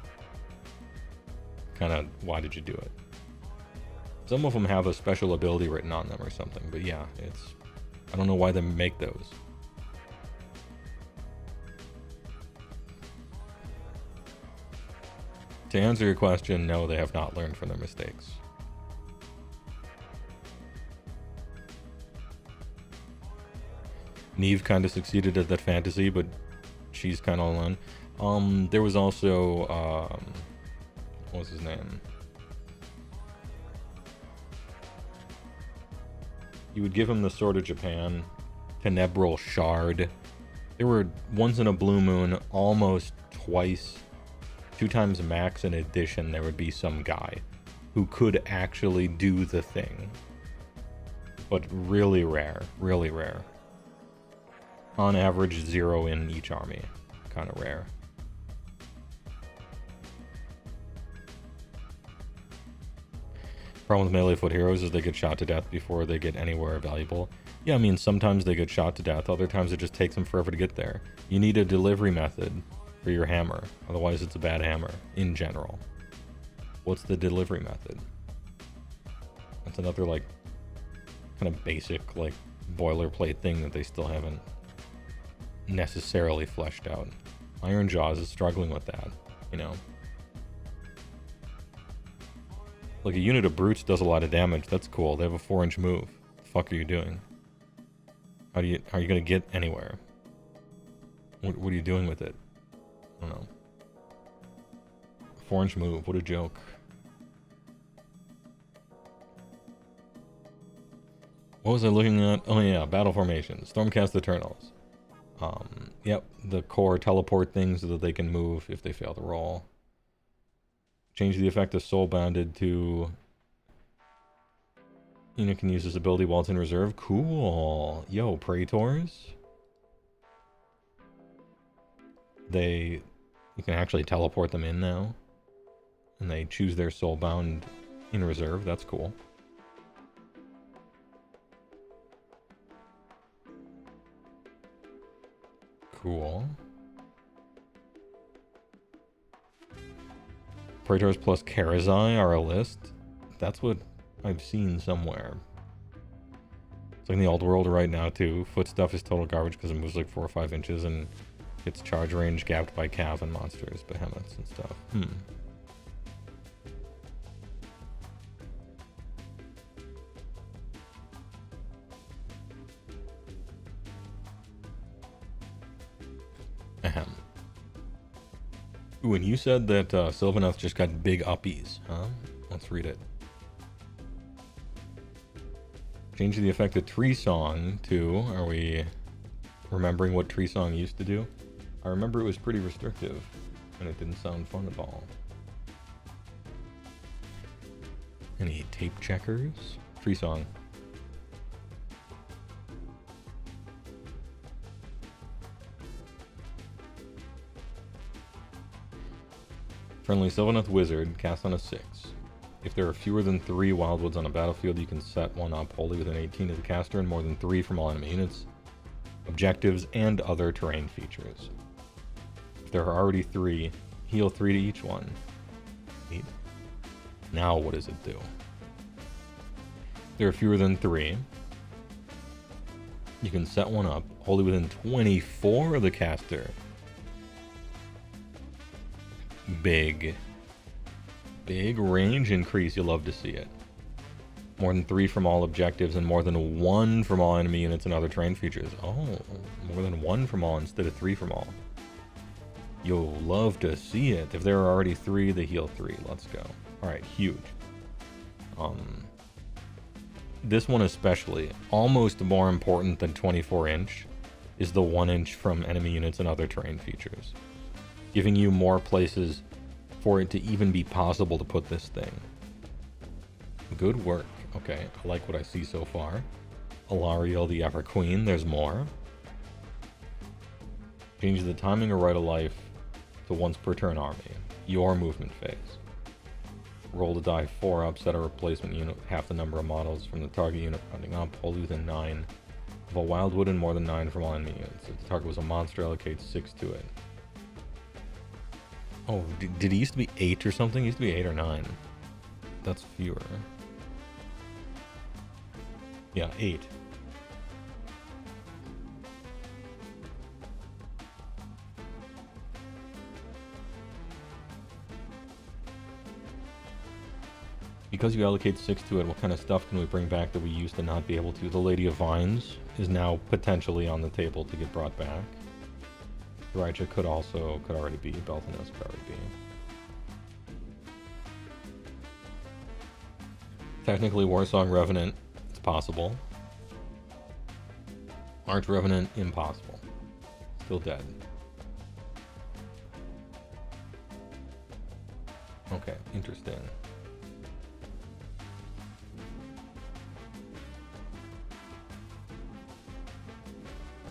kind of, why did you do it? Some of them have a special ability written on them or something, but yeah, I don't know why they make those. To answer your question, no, they have not learned from their mistakes. Neve kind of succeeded at that fantasy, but she's kind of alone. There was also, what was his name? You would give him the Sword of Japan, Tenebral Shard. There were once in a blue moon, almost twice, 2 times max in edition, there would be some guy who could actually do the thing. But really rare, really rare. On average, 0 in each army. Kind of rare. Problem with melee foot heroes is they get shot to death before they get anywhere valuable. Yeah, I mean, sometimes they get shot to death, other times it just takes them forever to get there. You need a delivery method for your hammer, otherwise it's a bad hammer, in general. What's the delivery method? That's another, like, kind of basic, like, boilerplate thing that they still haven't necessarily fleshed out. Ironjaws is struggling with that, you know? Like, a unit of brutes does a lot of damage, that's cool, they have a 4-inch move. What the fuck are you doing? Are you gonna get anywhere? What are you doing with it? I don't know. 4-inch move, what a joke. What was I looking at? Oh yeah, battle formation. Stormcast Eternals. Yep, the core teleport things so that they can move if they fail to roll. Change the effect of Soulbounded to... Unit can use this ability while it's in reserve. Cool. Yo, Praetors. You can actually teleport them in now. And they choose their Soulbound in reserve. That's cool. Cool. Praetors plus Karazai are a list. That's what I've seen somewhere. It's like in the old world right now too. Foot stuff is total garbage because it moves like 4 or 5 inches and gets charge range gapped by Cav and monsters, Behemats and stuff. Ooh, and you said that Sylvaneth just got big uppies, huh? Let's read it. Change the effect of Tree Song to... Are we remembering what Tree Song used to do? I remember it was pretty restrictive, and it didn't sound fun at all. Any tape checkers? Tree Song. Friendly Sylvaneth Wizard, cast on a 6. If there are fewer than 3 wildwoods on a battlefield, you can set one up wholly within 18 of the caster and more than 3 from all enemy units, objectives, and other terrain features. If there are already 3, heal 3 to each one. Neat. Now what does it do? If there are fewer than 3, you can set one up wholly within 24 of the caster. Big range increase. You'll love to see it. More than 3 from all objectives and more than 1 from all enemy units and other terrain features. Oh, more than 1 from all instead of 3 from all. You'll love to see it. If there are already 3, they heal 3. Let's go. Alright, huge. This one especially, almost more important than 24 inch, is the 1 inch from enemy units and other terrain features, giving you more places for it to even be possible to put this thing. Good work. Okay, I like what I see so far. Alariel the Ever Queen, there's more. Change the timing of Right of Life to once per turn army. Your movement phase. Roll the die 4 up, set a replacement unit half the number of models from the target unit rounding up, wholly within 9 of a wildwood and more than 9 from all enemy units. If the target was a monster, allocate 6 to it. Oh, did it used to be 8 or something? It used to be 8 or 9. That's fewer. Yeah, 8. Because you allocate 6 to it, what kind of stuff can we bring back that we used to not be able to? The Lady of Vines is now potentially on the table to get brought back. Raija could already be. Belthanos could already be. Technically, Warsong Revenant, it's possible. Arch Revenant, impossible. Still dead. Okay, interesting.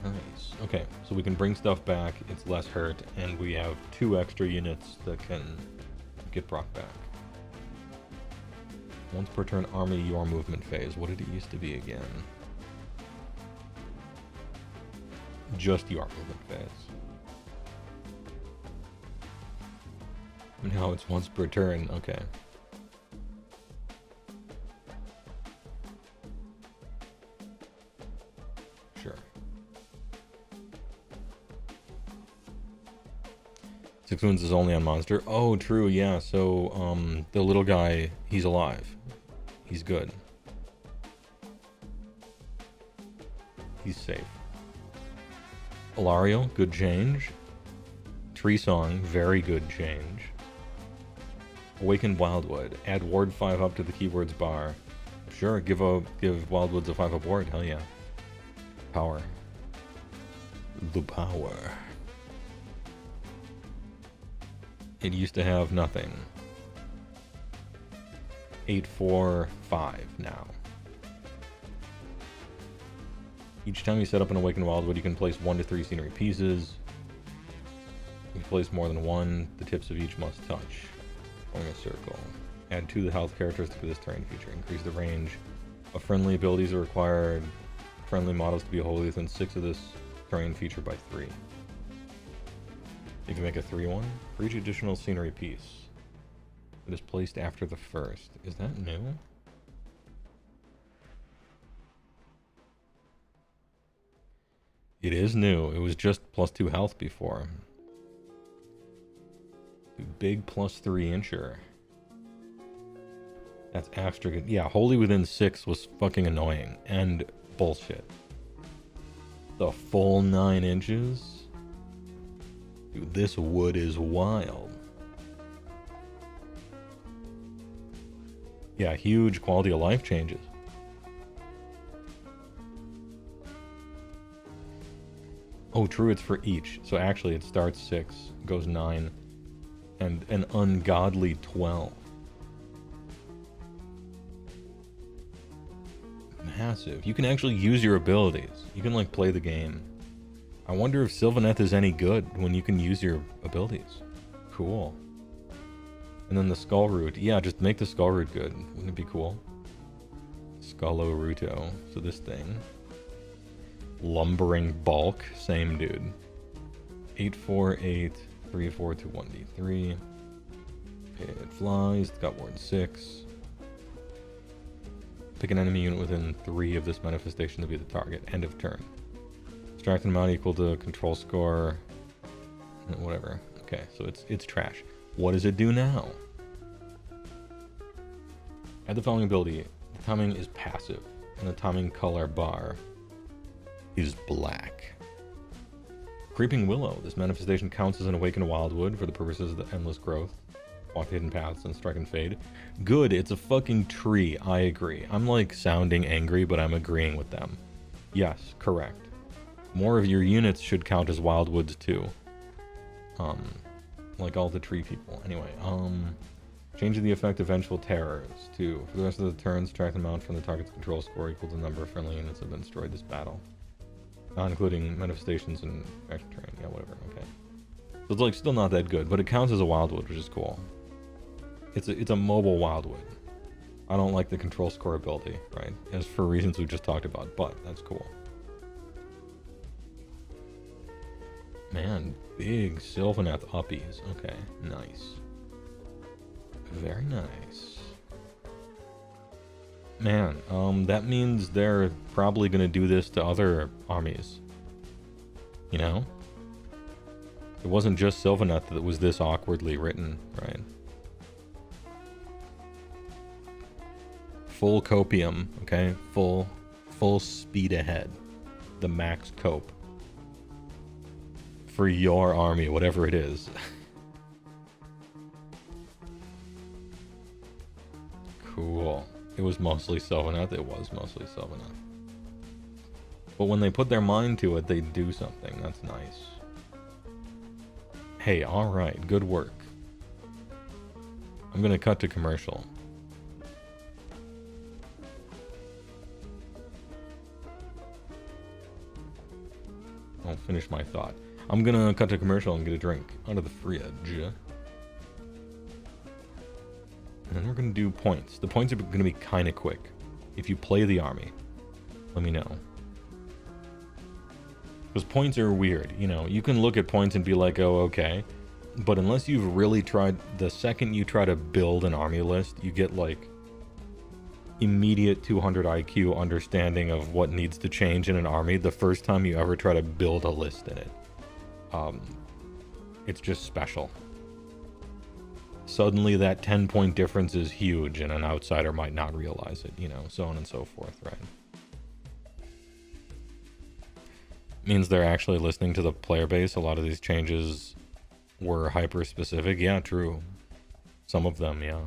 Nice. Okay, so we can bring stuff back, it's less hurt, and we have 2 extra units that can get brought back. Once per turn army, your movement phase. What did it used to be again? Just your movement phase. Now it's once per turn, okay. Sure. 6 wounds is only on monster. Oh, true, yeah. So, the little guy, he's alive. He's good. He's safe. Alariel, good change. Tree Song, very good change. Awakened Wildwood. Add ward 5 up to the keywords bar. Sure, give Wildwoods a 5 up ward. Hell yeah. Power. The power. It used to have nothing. 8, 4, 5 now. Each time you set up an Awakened Wildwood, you can place 1 to 3 scenery pieces. You can place more than 1. The tips of each must touch. Forming a circle. Add 2 to the health characteristic of this terrain feature. Increase the range of friendly abilities that required friendly models to be wholly within 6 of this terrain feature by 3. You can make a 3-1 for each additional scenery piece. It is placed after the first. Is that new? It is new. It was just +2 health before. Big +3 incher. That's extra good. Yeah, wholly within 6 was fucking annoying and bullshit. The full 9 inches? Dude, this wood is wild. Yeah, huge quality of life changes. Oh, true, it's for each. So actually it starts 6, goes 9, and an ungodly 12. Massive. You can actually use your abilities. You can, like, play the game. I wonder if Sylvaneth is any good when you can use your abilities. Cool. And then the Skull Root. Yeah, just make the Skull Root good. Wouldn't it be cool? Skullo Ruto. So this thing. Lumbering Bulk. Same dude. 848. 3-4 to 1d3. It flies. It's got Ward 6. Pick an enemy unit within 3 of this manifestation to be the target. End of turn. Subtract an amount equal to control score. Whatever. Okay, so it's trash. What does it do now? Add the following ability. The timing is passive, and the timing color bar is black. Creeping Willow. This manifestation counts as an awakened wildwood for the purposes of the endless growth. Walk the hidden paths and strike and fade. Good, it's a fucking tree. I agree. I'm like sounding angry, but I'm agreeing with them. Yes, correct. More of your units should count as wildwoods too. Like all the tree people. Anyway, changing the effect of Vengeful Terrors to, for the rest of the turn, subtract an amount from the target's control score equal to the number of friendly units that have been destroyed this battle. Not including manifestations and action terrain. Yeah, whatever, okay. So it's like still not that good, but it counts as a wildwood, which is cool. It's a mobile wildwood. I don't like the control score ability, right? As for reasons we just talked about, but that's cool. Man, big Sylvaneth uppies. Okay, nice. Very nice. Man, that means they're probably gonna do this to other armies. You know? It wasn't just Sylvaneth that was this awkwardly written, right? Full copium, okay? Full speed ahead. The max cope. For your army, whatever it is. Cool. It was mostly Sylvaneth. It was mostly Sylvaneth. But when they put their mind to it, they do something. That's nice. Hey, alright. Good work. I'm gonna cut to commercial. I'll finish my thought. I'm gonna cut to commercial and get a drink out of the fridge. And then we're gonna do points. The points are gonna be kind of quick. If you play the army, let me know. Because points are weird, you know. You can look at points and be like, oh, okay. But unless you've really tried, the second you try to build an army list, you get like immediate 200 IQ understanding of what needs to change in an army the first time you ever try to build a list in it. It's just special. Suddenly that 10-point difference is huge and an outsider might not realize it, you know, so on and so forth, right? Means they're actually listening to the player base. A lot of these changes were hyper specific. Yeah, true. Some of them, yeah.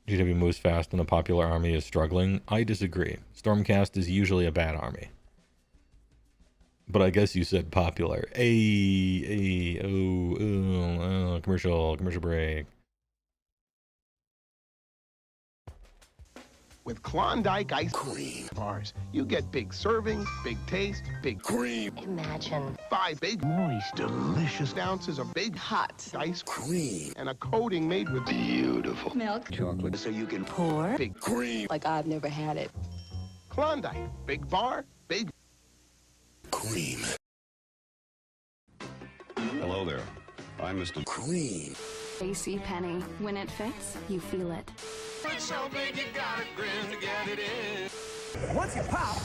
GW moves fast and a popular army is struggling. I disagree. Stormcast is usually a bad army. But I guess you said popular. Commercial break. With Klondike ice cream bars, you get big servings, big taste, big cream. Imagine 5 big, moist, delicious ounces of big, hot ice cream. And a coating made with beautiful Milk. chocolate so you can pour big cream. like I've never had it. Klondike, big bar, big Cream. Hello there. I'm Mr. Cream. AC Penny. When it fits, you feel it. Once you pop,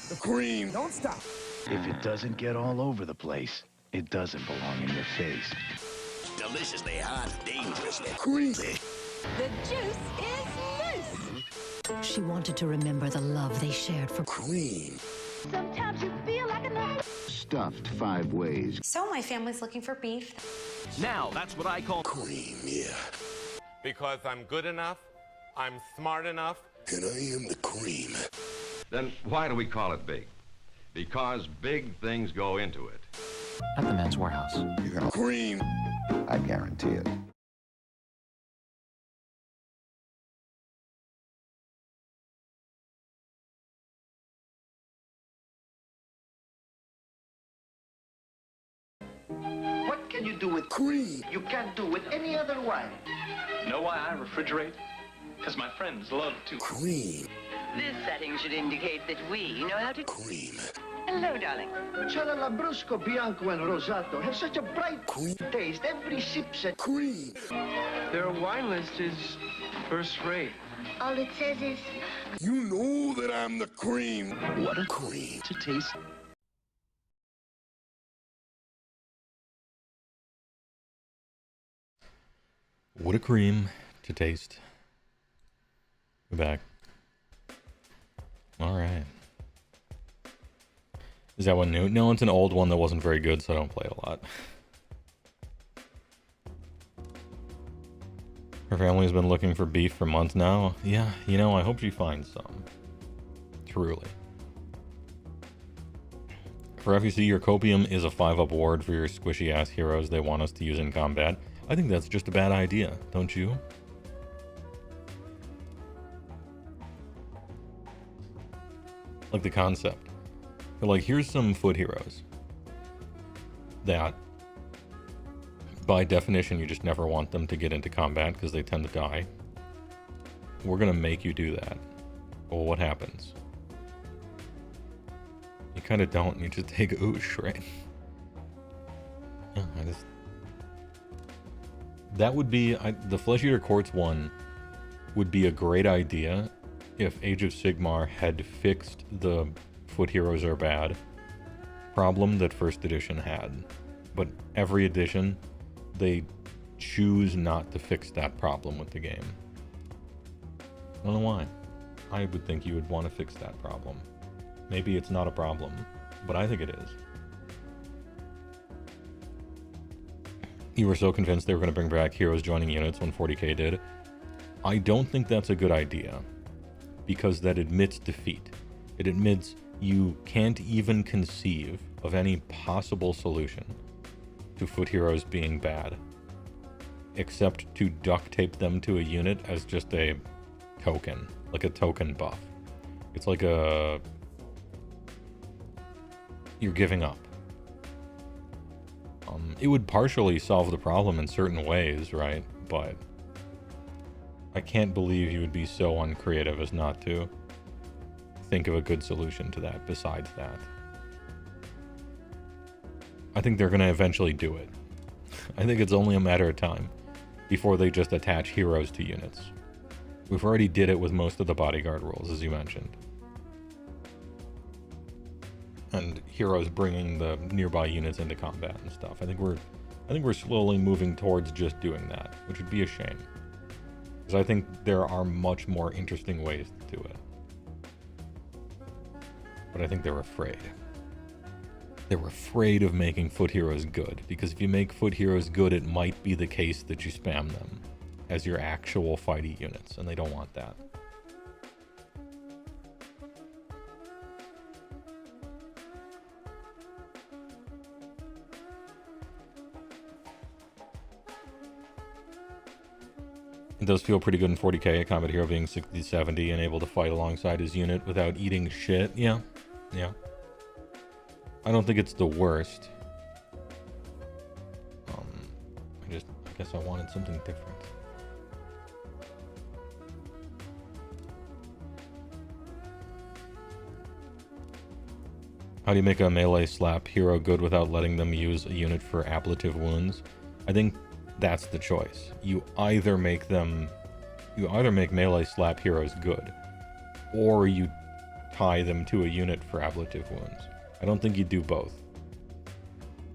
the cream don't stop. If it doesn't get all over the place, it doesn't belong in your face. Deliciously hot, dangerously creamy. The juice is loose. She wanted to remember the love they shared for Cream. Sometimes you feel like a knife. Stuffed 5 ways. So my family's looking for beef. Now, that's what I call Cream, yeah. Because I'm good enough, I'm smart enough, and I am the cream. Then why do we call it big? Because big things go into it. At the Men's Warehouse. You got cream. I guarantee it. What can you do with cream? You can't do with any other wine. Know why I refrigerate? Because my friends love to cream. This setting should indicate that we know how to cream. Hello, darling. C'era Lambrusco, Bianco, and Rosato have such a bright cream taste. Every sip said cream. Their wine list is first rate. All it says is... You know that I'm the cream. What a cream to taste. What a cream to taste. We're back. Alright. Is that one new? No, it's an old one that wasn't very good, so I don't play a lot. Her family's been looking for beef for months now. Yeah, you know, I hope she finds some. Truly. For FEC, your copium is a 5-up ward for your squishy-ass heroes they want us to use in combat. I think that's just a bad idea, don't you? Like the concept. But like, here's some foot heroes that, by definition, you just never want them to get into combat because they tend to die. We're gonna make you do that. Well, what happens? You kind of don't. You just take Oosh, right? Yeah, that would be... the Flesh Eater Quartz one would be a great idea if Age of Sigmar had fixed the foot heroes are bad problem that first edition had. But every edition, they choose not to fix that problem with the game. I don't know why. I would think you would want to fix that problem. Maybe it's not a problem, but I think it is. You were so convinced they were going to bring back heroes joining units when 40k did. I don't think that's a good idea, because that admits defeat. It admits you can't even conceive of any possible solution to foot heroes being bad, except to duct tape them to a unit as just a token, like a token buff. It's like a... you're giving up. It would partially solve the problem in certain ways, right? But I can't believe you would be so uncreative as not to think of a good solution to that besides that. I think they're going to eventually do it. I think it's only a matter of time before they just attach heroes to units. We've already did it with most of the bodyguard rules, as you mentioned. And heroes bringing the nearby units into combat and stuff. I think we're slowly moving towards just doing that, which would be a shame. Because I think there are much more interesting ways to do it. But I think they're afraid. They're afraid of making foot heroes good, because if you make foot heroes good, it might be the case that you spam them as your actual fighty units, and they don't want that. It does feel pretty good in 40k, a combat hero being 60-70 and able to fight alongside his unit without eating shit. Yeah. Yeah. I don't think it's the worst. I guess I wanted something different. How do you make a melee slap hero good without letting them use a unit for ablative wounds? I think that's the choice. You either make melee slap heroes good, or you tie them to a unit for ablative wounds. I don't think you do both,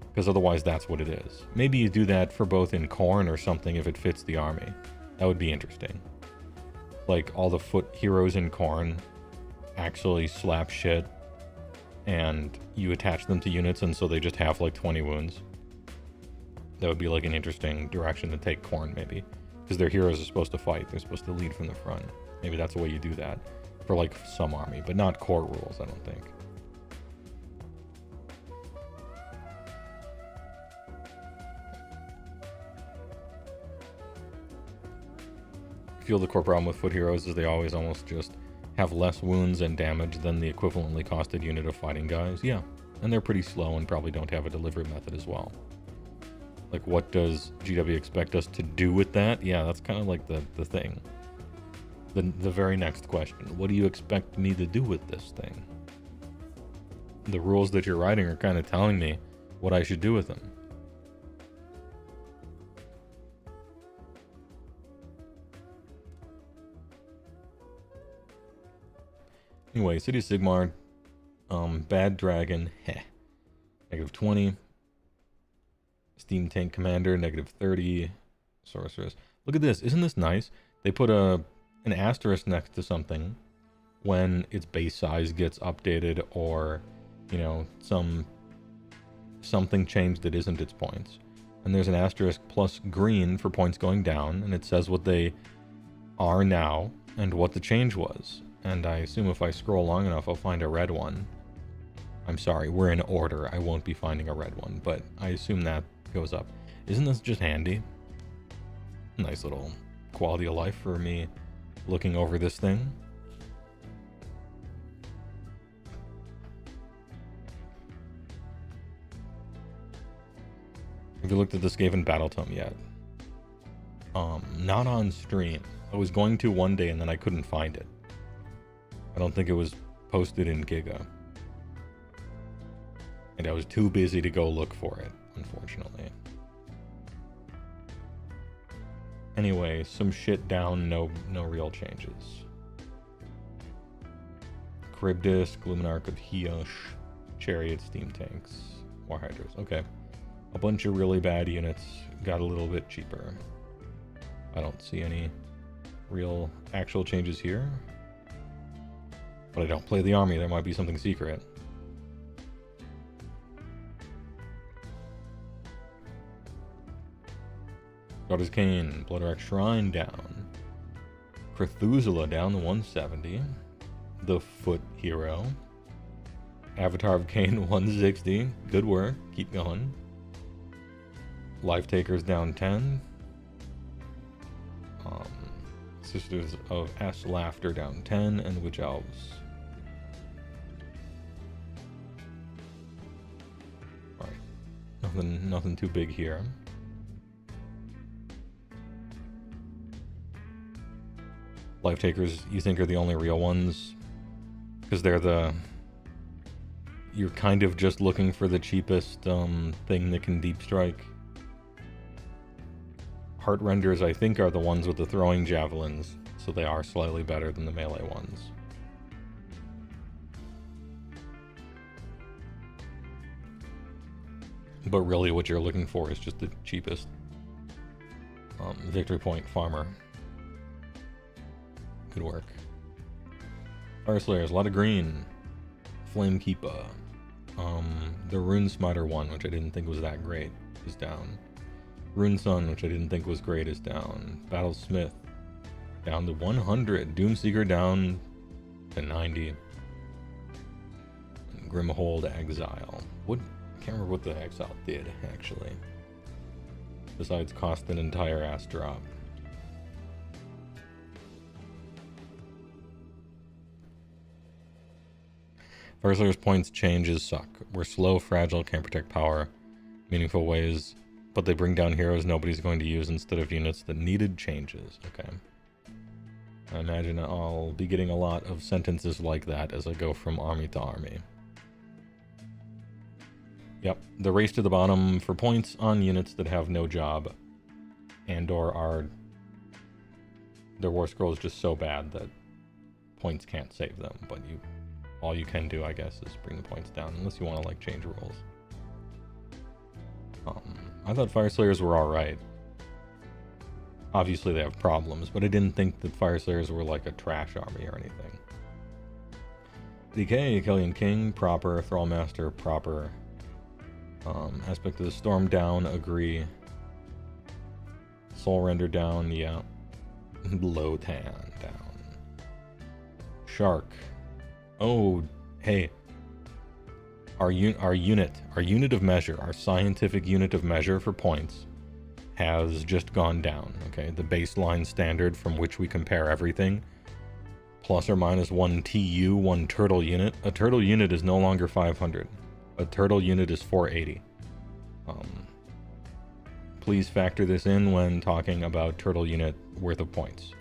because otherwise that's what it is. Maybe you do that for both in Khorne or something if it fits the army. That would be interesting. Like all the foot heroes in Khorne actually slap shit and you attach them to units, and so they just have like 20 wounds. That would be like an interesting direction to take Khorne, maybe. Because their heroes are supposed to fight. They're supposed to lead from the front. Maybe that's the way you do that for like some army, but not core rules, I don't think. I feel the core problem with foot heroes is they always almost just have less wounds and damage than the equivalently costed unit of fighting guys. Yeah, and they're pretty slow and probably don't have a delivery method as well. Like, what does GW expect us to do with that? Yeah, that's kind of like the thing. The very next question. What do you expect me to do with this thing? The rules that you're writing are kind of telling me what I should do with them. Anyway, City of Sigmar, Bad Dragon, -20. Steam Tank Commander, -30. Sorceress. Look at this. Isn't this nice? They put an asterisk next to something when its base size gets updated, or, you know, something changed that isn't its points. And there's an asterisk plus green for points going down, and it says what they are now and what the change was. And I assume if I scroll long enough, I'll find a red one. I'm sorry, we're in order. I won't be finding a red one, but I assume that goes up. Isn't this just handy? Nice little quality of life for me looking over this thing. Have you looked at the Skaven Battle Tome yet? Not on stream. I was going to one day and then I couldn't find it. I don't think it was posted in Giga. And I was too busy to go look for it, unfortunately. Anyway, some shit down, no real changes. Cribdisc, Luminarch of Hiosh, Chariot, Steam Tanks, War Hydras. Okay. A bunch of really bad units got a little bit cheaper. I don't see any real actual changes here. But I don't play the army, there might be something secret. Daughter's Cane, Bloodwrack Shrine down. Cthulhu down to 170. The Foot Hero. Avatar of Cain 160. Good work, keep going. Life Takers down 10. Sisters of Ash Laughter down 10, and Witch Elves. Alright. Nothing too big here. Life Takers, you think, are the only real ones? Because they're you're kind of just looking for the cheapest thing that can deep strike. Heart Renders, I think, are the ones with the throwing javelins, so they are slightly better than the melee ones. But really what you're looking for is just the cheapest victory point farmer. Good work. Fire Slayers, a lot of green. Flame Keeper. The Rune Smiter one, which I didn't think was that great, is down. Rune Sun, which I didn't think was great, is down. Battlesmith, down to 100. Doomseeker down to 90. And Grimhold Exile. I can't remember what the Exile did, actually. Besides cost an entire ass drop. Fire Slayer's points changes suck. We're slow, fragile, can't protect power, meaningful ways, but they bring down heroes nobody's going to use instead of units that needed changes. Okay. I imagine I'll be getting a lot of sentences like that as I go from army to army. Yep, the race to the bottom for points on units that have no job and/or their war scroll is just so bad that points can't save them, but all you can do, I guess, is bring the points down, unless you want to, like, change rules. I thought Fire Slayers were alright. Obviously they have problems, but I didn't think that Fire Slayers were like a trash army or anything. DK, Kellyan King, proper. Thrallmaster, proper. Aspect of the Storm, down, agree. Soul Render, down, yeah. Lotan, down. Shark. Oh, hey. Our unit of measure, our scientific unit of measure for points has just gone down, okay? The baseline standard from which we compare everything, plus or minus 1 TU, 1 turtle unit. A turtle unit is no longer 500. A turtle unit is 480. Please factor this in when talking about turtle unit worth of points.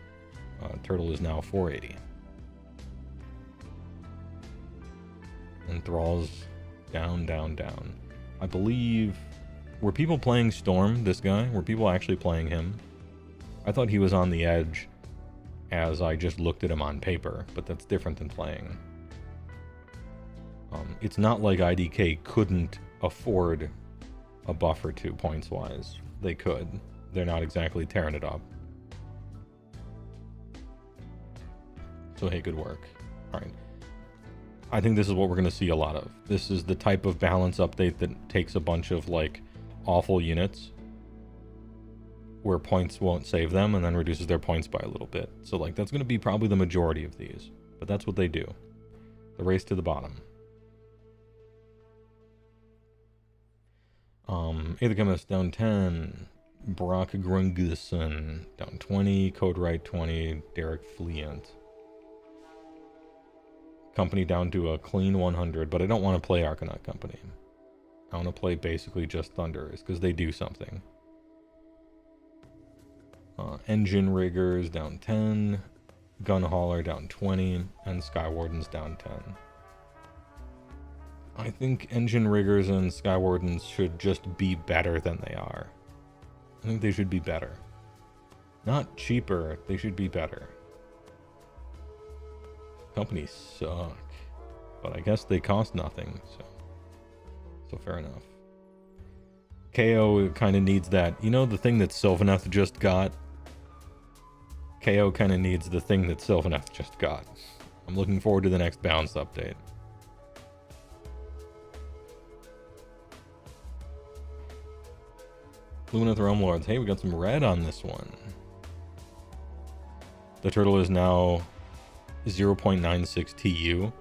Turtle is now 480. And Thralls down, down, down. I believe... Were people playing Storm, this guy? Were people actually playing him? I thought he was on the edge as I just looked at him on paper, but that's different than playing. It's not like IDK couldn't afford a buff or two points-wise. They could. They're not exactly tearing it up. So hey, good work. Alright. I think this is what we're going to see a lot of. This is the type of balance update that takes a bunch of, like, awful units where points won't save them and then reduces their points by a little bit. So, like, that's going to be probably the majority of these. But that's what they do. The race to the bottom. Aether Chemist down 10. Brock Grunguson down 20. Code Right 20. Derek Fleant. Company down to a clean 100, but I don't want to play Arcanaut Company. I want to play basically just Thunderers, because they do something. Engine Riggers down 10. Gun Hauler down 20. And Skywardens down 10. I think Engine Riggers and Skywardens should just be better than they are. I think they should be better. Not cheaper, they should be better. Companies suck. But I guess they cost nothing, so fair enough. KO kind of needs that. You know the thing that Sylvaneth just got? KO kind of needs the thing that Sylvaneth just got. I'm looking forward to the next balance update. Lumineth Realm Lords. Hey, we got some red on this one. The turtle is now 0.96 TU.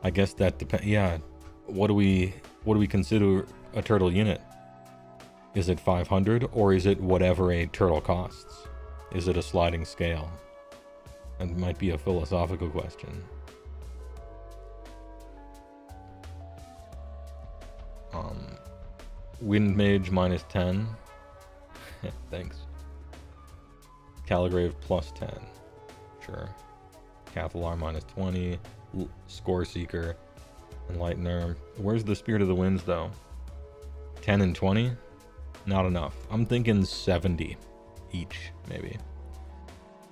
I guess that depends. Yeah. What do we consider a turtle unit? Is it 500 or is it whatever a turtle costs? Is it a sliding scale? That might be a philosophical question. Wind Mage minus 10. Thanks. Caligrave plus 10. Sure. Cathalar minus 20. Score Seeker. Enlightener. Where's the Spirit of the Winds though? 10 and 20? Not enough. I'm thinking 70 each, maybe.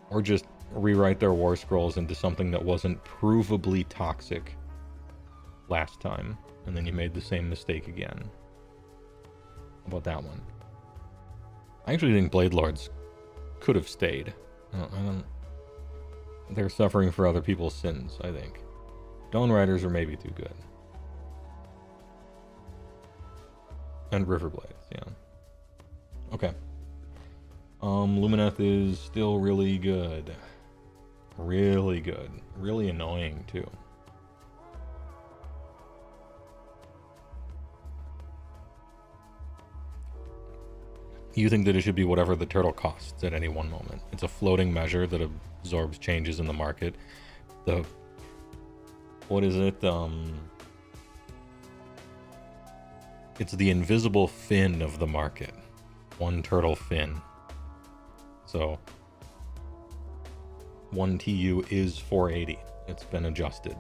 Or just rewrite their War Scrolls into something that wasn't provably toxic last time, and then you made the same mistake again. How about that one? I actually think Blade Lords could have stayed. I don't... They're suffering for other people's sins, I think. Dawn Riders are maybe too good. And Riverblades, yeah. Okay. Lumineth is still really good. Really good. Really annoying, too. You think that it should be whatever the turtle costs at any one moment. It's a floating measure that absorbs changes in the market. What is it? It's the invisible fin of the market. One turtle fin. So 1 TU is 480. It's been adjusted.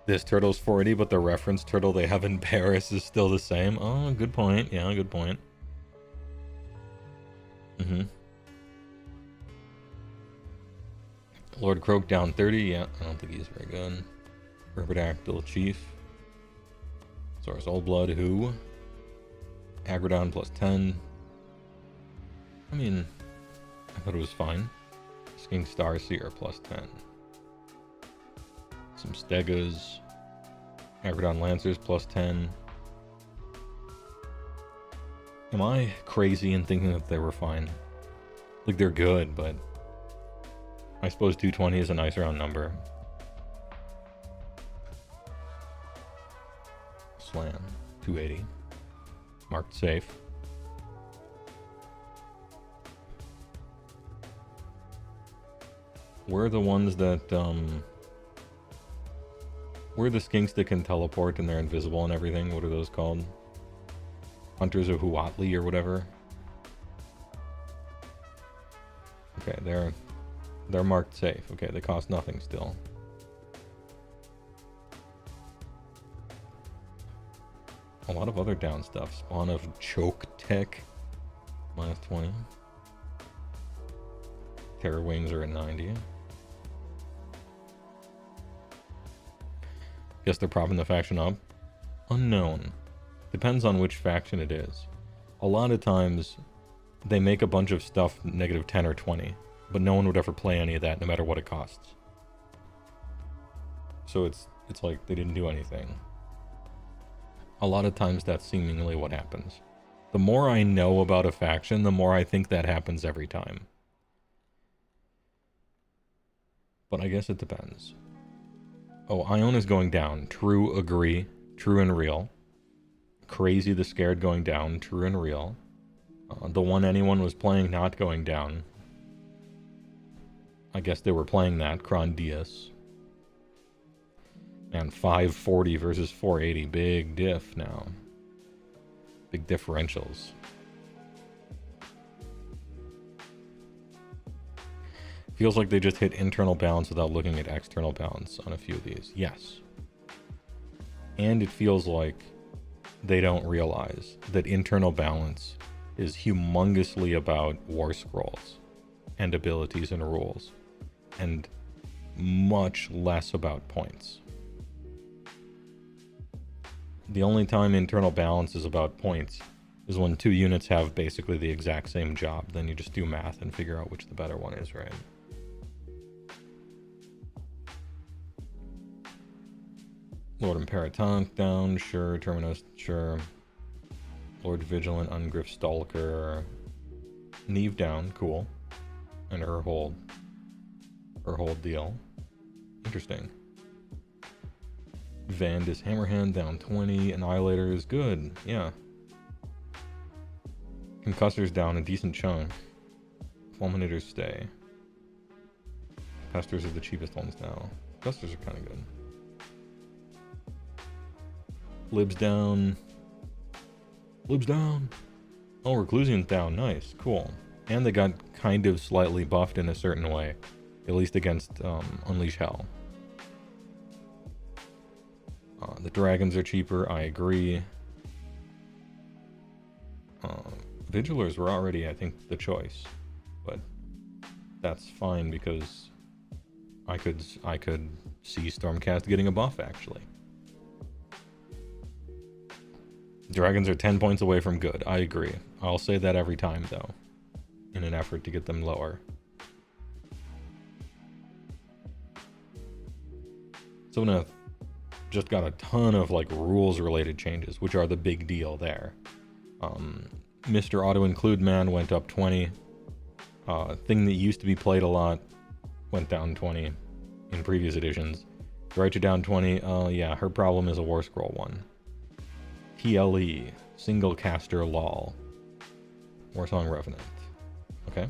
This turtle's 480, but the reference turtle they have in Paris is still the same. Oh, good point. Yeah, good point. Lord Croak down 30. Yeah, I don't think he's very good. Riperdactyl Chief. Source Old Blood, who? Agrodon plus 10. I mean, I thought it was fine. Skink Starseer plus 10. Some Stegas. Agrodon Lancers plus 10. Am I crazy in thinking that they were fine? Like, they're good, but I suppose 220 is a nice round number. Slam. 280. Marked safe. We're the ones that, we're the skinks that can teleport and they're invisible and everything. What are those called? Hunters of Huatli or whatever. Okay, they're marked safe. Okay, they cost nothing still. A lot of other down stuff. Spawn of Choke Tech. Minus 20. Terror Wings are at 90. Guess they're propping the faction up. Unknown. Depends on which faction it is. A lot of times, they make a bunch of stuff negative 10 or 20, but no one would ever play any of that, no matter what it costs. So it's like they didn't do anything. A lot of times, that's seemingly what happens. The more I know about a faction, the more I think that happens every time. But I guess it depends. Oh, Ion is going down. True, agree. True and real. Crazy the Scared going down. True and real. The one anyone was playing not going down. I guess they were playing that. Kron Diaz. Man, 540 versus 480. Big diff now. Big differentials. Feels like they just hit internal balance without looking at external balance on a few of these. Yes. And it feels like they don't realize that internal balance is humongously about war scrolls and abilities and rules, and much less about points. The only time internal balance is about points is when two units have basically the exact same job. Then you just do math and figure out which the better one is, right? Lord Imperatant down, sure. Terminus, sure. Lord Vigilant, Ungriff Stalker. Neve down, cool. And her whole deal. Interesting. Vandus Hammerhand down 20. Annihilator is good, yeah. Concussors down a decent chunk. Fulminators stay. Pesters are the cheapest ones now. Concussors are kind of good. Libs down. Libs down. Oh, Reclusion's down. Nice. Cool. And they got kind of slightly buffed in a certain way. At least against Unleash Hell. The dragons are cheaper. I agree. Vigilers were already, I think, the choice. But that's fine because I could see Stormcast getting a buff, actually. Dragons are 10 points away from good. I agree. I'll say that every time, though, in an effort to get them lower. Sylvaneth just got a ton of like rules-related changes, which are the big deal there. Mr. Auto-Include Man went up 20. Thing that used to be played a lot went down 20 in previous editions. Write you down 20. Yeah, her problem is a War Scroll one. PLE, Single Caster LOL. Warsong Revenant. Okay.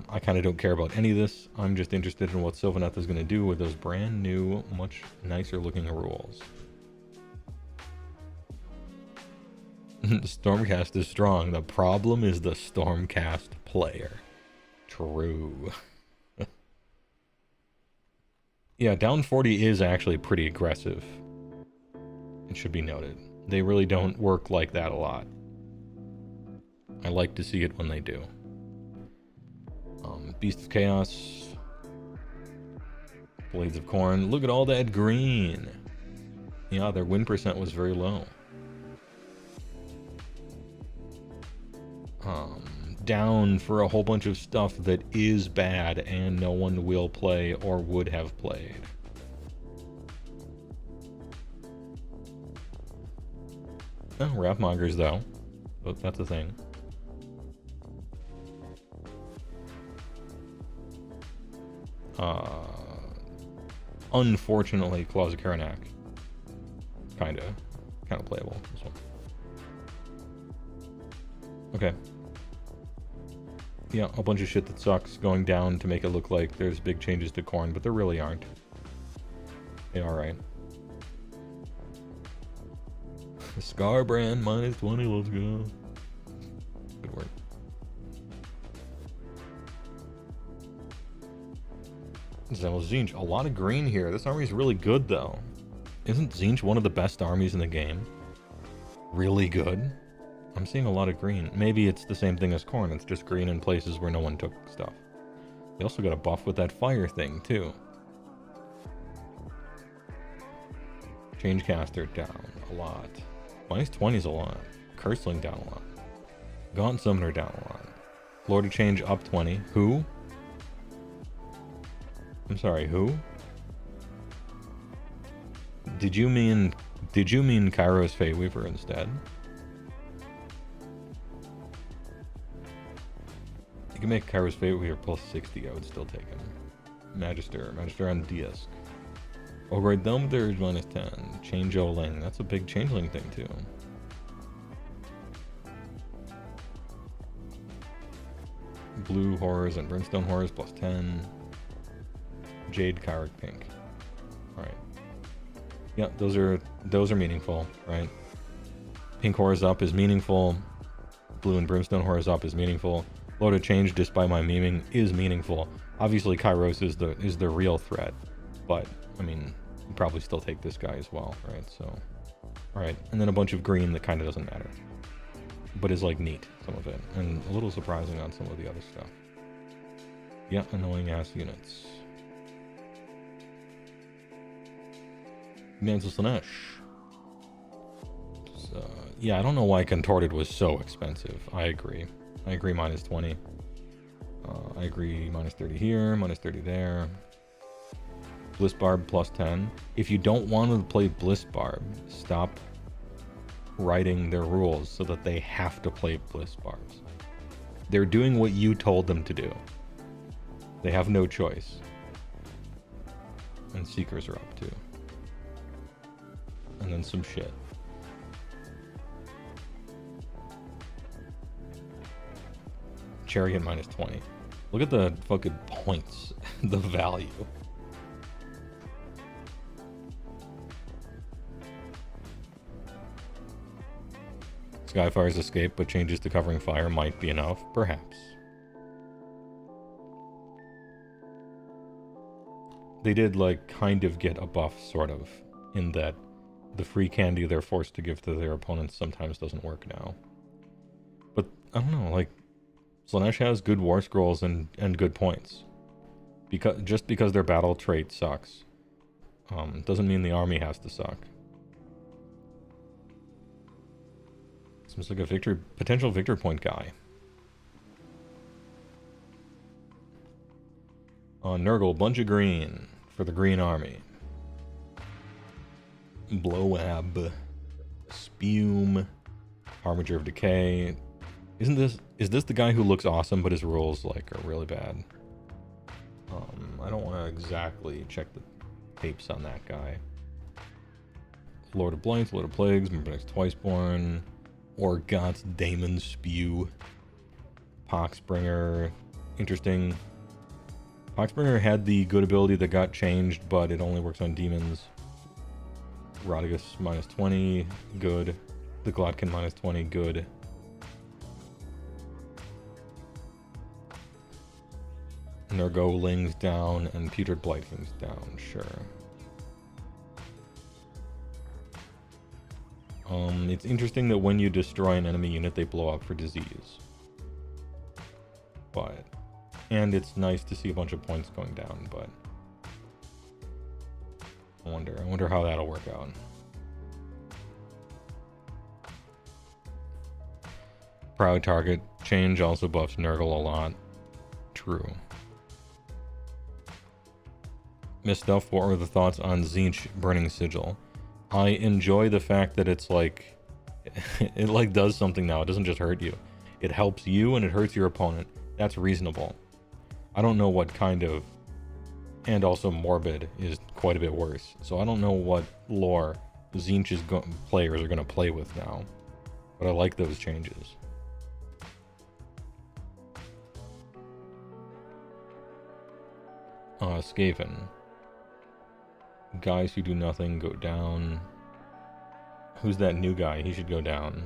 I kind of don't care about any of this. I'm just interested in what Sylvaneth is going to do with those brand new, much nicer looking rules. Stormcast is strong. The problem is the Stormcast player. True. Yeah, down 40 is actually pretty aggressive. It should be noted. They really don't work like that a lot. I like to see it when they do. Beast of Chaos. Blades of Corn. Look at all that green. Yeah, their win percent was very low. down for a whole bunch of stuff that is bad and no one will play or would have played. Oh, Wrathmongers, though. Oh, that's a thing. Unfortunately, Claws of Karanak. Kinda playable, this one. Okay. Yeah, a bunch of shit that sucks going down to make it look like there's big changes to Khorne, but there really aren't. Yeah, alright. Scarbrand minus 20, let's go. Good work. So Tzeentch, a lot of green here. This army is really good, though. Isn't Tzeentch one of the best armies in the game? Really good? I'm seeing a lot of green. Maybe it's the same thing as Khorne. It's just green in places where no one took stuff. They also got a buff with that fire thing, too. Changecaster down a lot. Minus 20 is a lot. Curseling down a lot. Gaunt Summoner down a lot. Lord of Change up 20. Who? I'm sorry, who? Did you mean Kairos Feyweaver instead? You can make Kairos Feyweaver plus 60, I would still take him. Magister on Diask. Ogre Dumbledore is minus 10. Change Oling, that's a big changeling thing too. Blue Horrors and Brimstone Horrors plus 10. Jade Kyric Pink. Alright. Yeah, those are meaningful, right? Pink Horrors up is meaningful. Blue and Brimstone Horrors up is meaningful. Lord of Change, despite my memeing, is meaningful. Obviously Kairos is the real threat, but I mean, you probably still take this guy as well, right? So, alright, and then a bunch of green that kind of doesn't matter, but is like neat, some of it, and a little surprising on some of the other stuff. Yeah, annoying ass units. Manzel Slanesh. Yeah, I don't know why Contorted was so expensive. I agree minus 20. I agree minus 30 here, minus 30 there. Bliss Barb plus 10. If you don't want to play Bliss Barb, stop writing their rules so that they have to play Bliss Barbs. They're doing what you told them to do. They have no choice. And Seekers are up too. And then some shit. Chariot minus 20. Look at the fucking points. The value. Skyfire's escape, but changes to covering fire might be enough. Perhaps. They did, like, kind of get a buff, sort of, in that the free candy they're forced to give to their opponents sometimes doesn't work now. But, I don't know, like, Slanesh has good war scrolls and good points. Just because their battle trait sucks, doesn't mean the army has to suck. Seems like a potential victory point guy. Nurgle, bunch of green for the green army. Blowab, Spume, Harbinger of Decay. Is this the guy who looks awesome but his rules like are really bad? I don't want to exactly check the tapes on that guy. Lord of Blights, Lord of Plagues, Murdernex Twiceborn, Orgoth's Daemon Spew, Poxbringer, interesting. Poxbringer had the good ability that got changed, but it only works on demons. Rodigus minus 20, good. The Glotkin minus 20, good. Nurgolings down and Putrid Blightings down, sure. It's interesting that when you destroy an enemy unit, they blow up for disease. But, and it's nice to see a bunch of points going down, but I wonder how that'll work out. Proud target, change also buffs Nurgle a lot. True. Miss Stuff, what were the thoughts on Tzeentch Burning Sigil? I enjoy the fact that it's like, it like does something now. It doesn't just hurt you. It helps you and it hurts your opponent. That's reasonable. I don't know what kind of, and also Morbid is quite a bit worse. So I don't know what lore Tzeentch's players are going to play with now. But I like those changes. Skaven. Guys who do nothing go down. Who's that new guy? He should go down.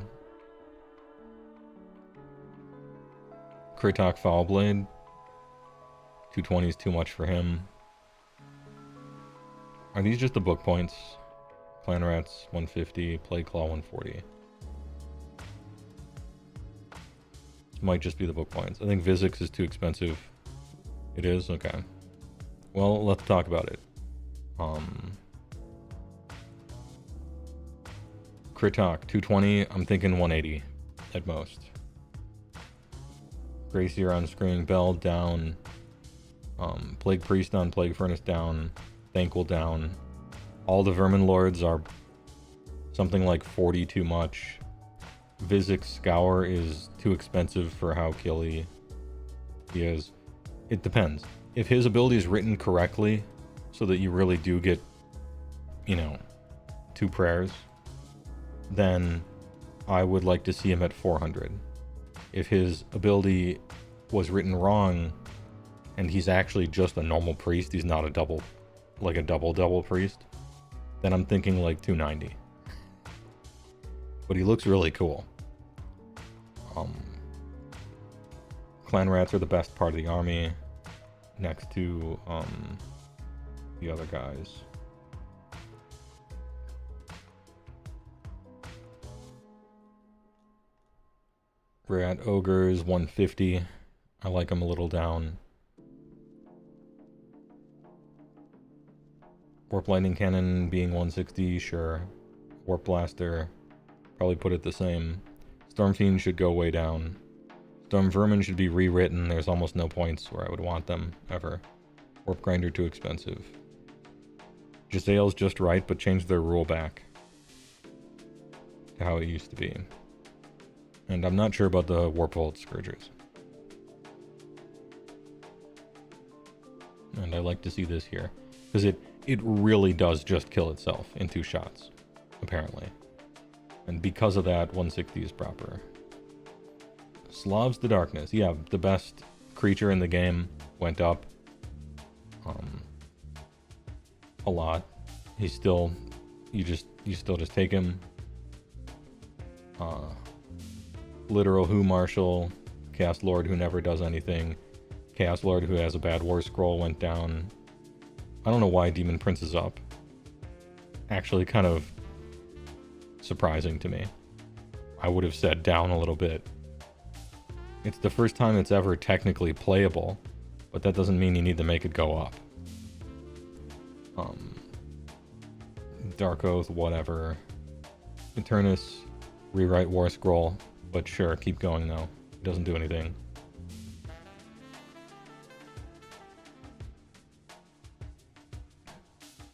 Kritok Foulblade. 220 is too much for him. Are these just the book points? Clan Rats 150, Plague Claw 140. This might just be the book points. I think Vizix is too expensive. It is? Okay. Well, let's talk about it. Kritok 220, I'm thinking 180 at most. Gracier on Screaming Bell down. Plague Priest on Plague Furnace down. Thankful down. All the Vermin Lords are something like 40 too much. Vizix Scour is too expensive for how killy he is. It depends. If his ability is written correctly, so that you really do get, you know, 2 prayers, then I would like to see him at 400. If his ability was written wrong, and he's actually just a normal priest, he's not a double, like a double priest, then I'm thinking like 290. But he looks really cool. Clan Rats are the best part of the army, next to the other guys. We're at Ogres 150. I like them a little down. Warp Lightning Cannon being 160, sure. Warp Blaster, probably put it the same. Storm Fiend should go way down. Storm Vermin should be rewritten. There's almost no points where I would want them, ever. Warp Grinder too expensive. Gisele's just right, but change their rule back to how it used to be. And I'm not sure about the Warp Vault Scourgers. And I like to see this here, because it really does just kill itself in 2 shots, apparently. And because of that, 160 is proper. Slavs the Darkness. Yeah, the best creature in the game went up a lot. He's still, you still just take him. Literal Who Marshal, Chaos Lord who never does anything, Chaos Lord who has a bad War Scroll went down. I don't know why Demon Prince is up. Actually kind of surprising to me. I would have said down a little bit. It's the first time it's ever technically playable, but that doesn't mean you need to make it go up. Dark Oath, whatever. Eternus, rewrite War Scroll, but sure, keep going though. It doesn't do anything.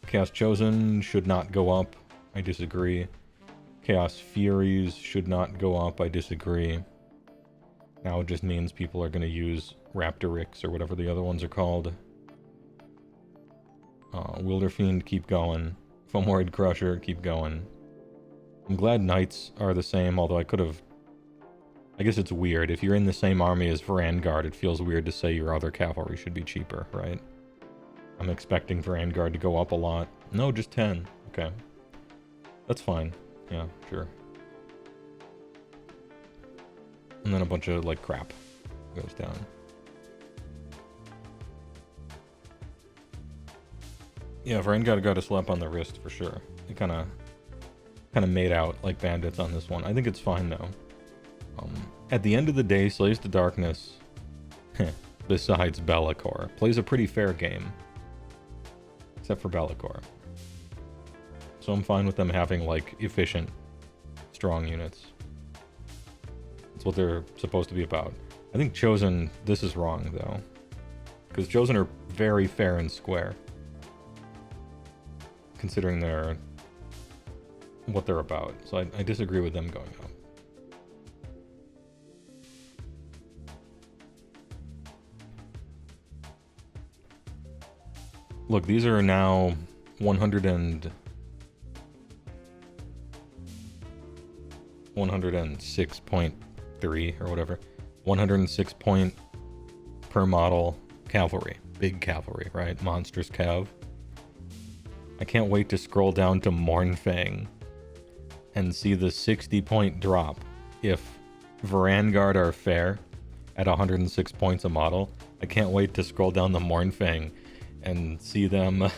Chaos Chosen should not go up. I disagree. Chaos Furies should not go up. I disagree. Now it just means people are going to use Raptorix or whatever the other ones are called. Wilderfiend, keep going. Fomoid Crusher, keep going. I'm glad Knights are the same, although I could have... I guess it's weird. If you're in the same army as Vanguard, it feels weird to say your other cavalry should be cheaper, right? I'm expecting Vanguard to go up a lot. No, just 10. Okay. That's fine. Yeah, sure. And then a bunch of, like, crap goes down. Yeah, Vanguard got a slap on the wrist for sure. It kind of made out like bandits on this one. I think it's fine, though. At the end of the day, Slaves to Darkness, besides Be'lakor, plays a pretty fair game. Except for Be'lakor. So I'm fine with them having, like, efficient, strong units. That's what they're supposed to be about. I think Chosen, this is wrong though. Because Chosen are very fair and square. Considering what they're about. So I disagree with them going up. Look, these are now 106.3 or whatever. 106 point per model cavalry. Big cavalry, right? Monstrous cav. I can't wait to scroll down to Mournfang and see the 60 point drop if Varangard are fair at 106 points a model. I can't wait to scroll down the Mournfang and see them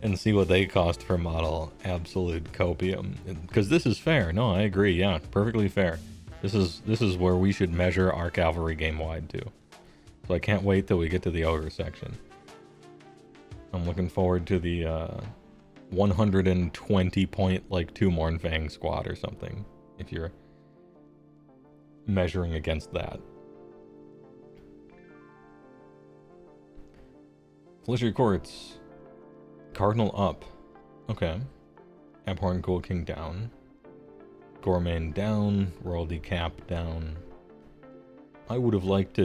and see what they cost per model. Absolute copium. Because this is fair. No, I agree. Yeah, perfectly fair. This is where we should measure our cavalry game wide too. So I can't wait till we get to the Ogre section. I'm looking forward to the 120 point like 2 Mournfang squad or something, if you're measuring against that. Feliciary Courts. Cardinal up. Okay. Abhorrent Ghoul King down. Gormain down. Royal Decap down. I would have liked,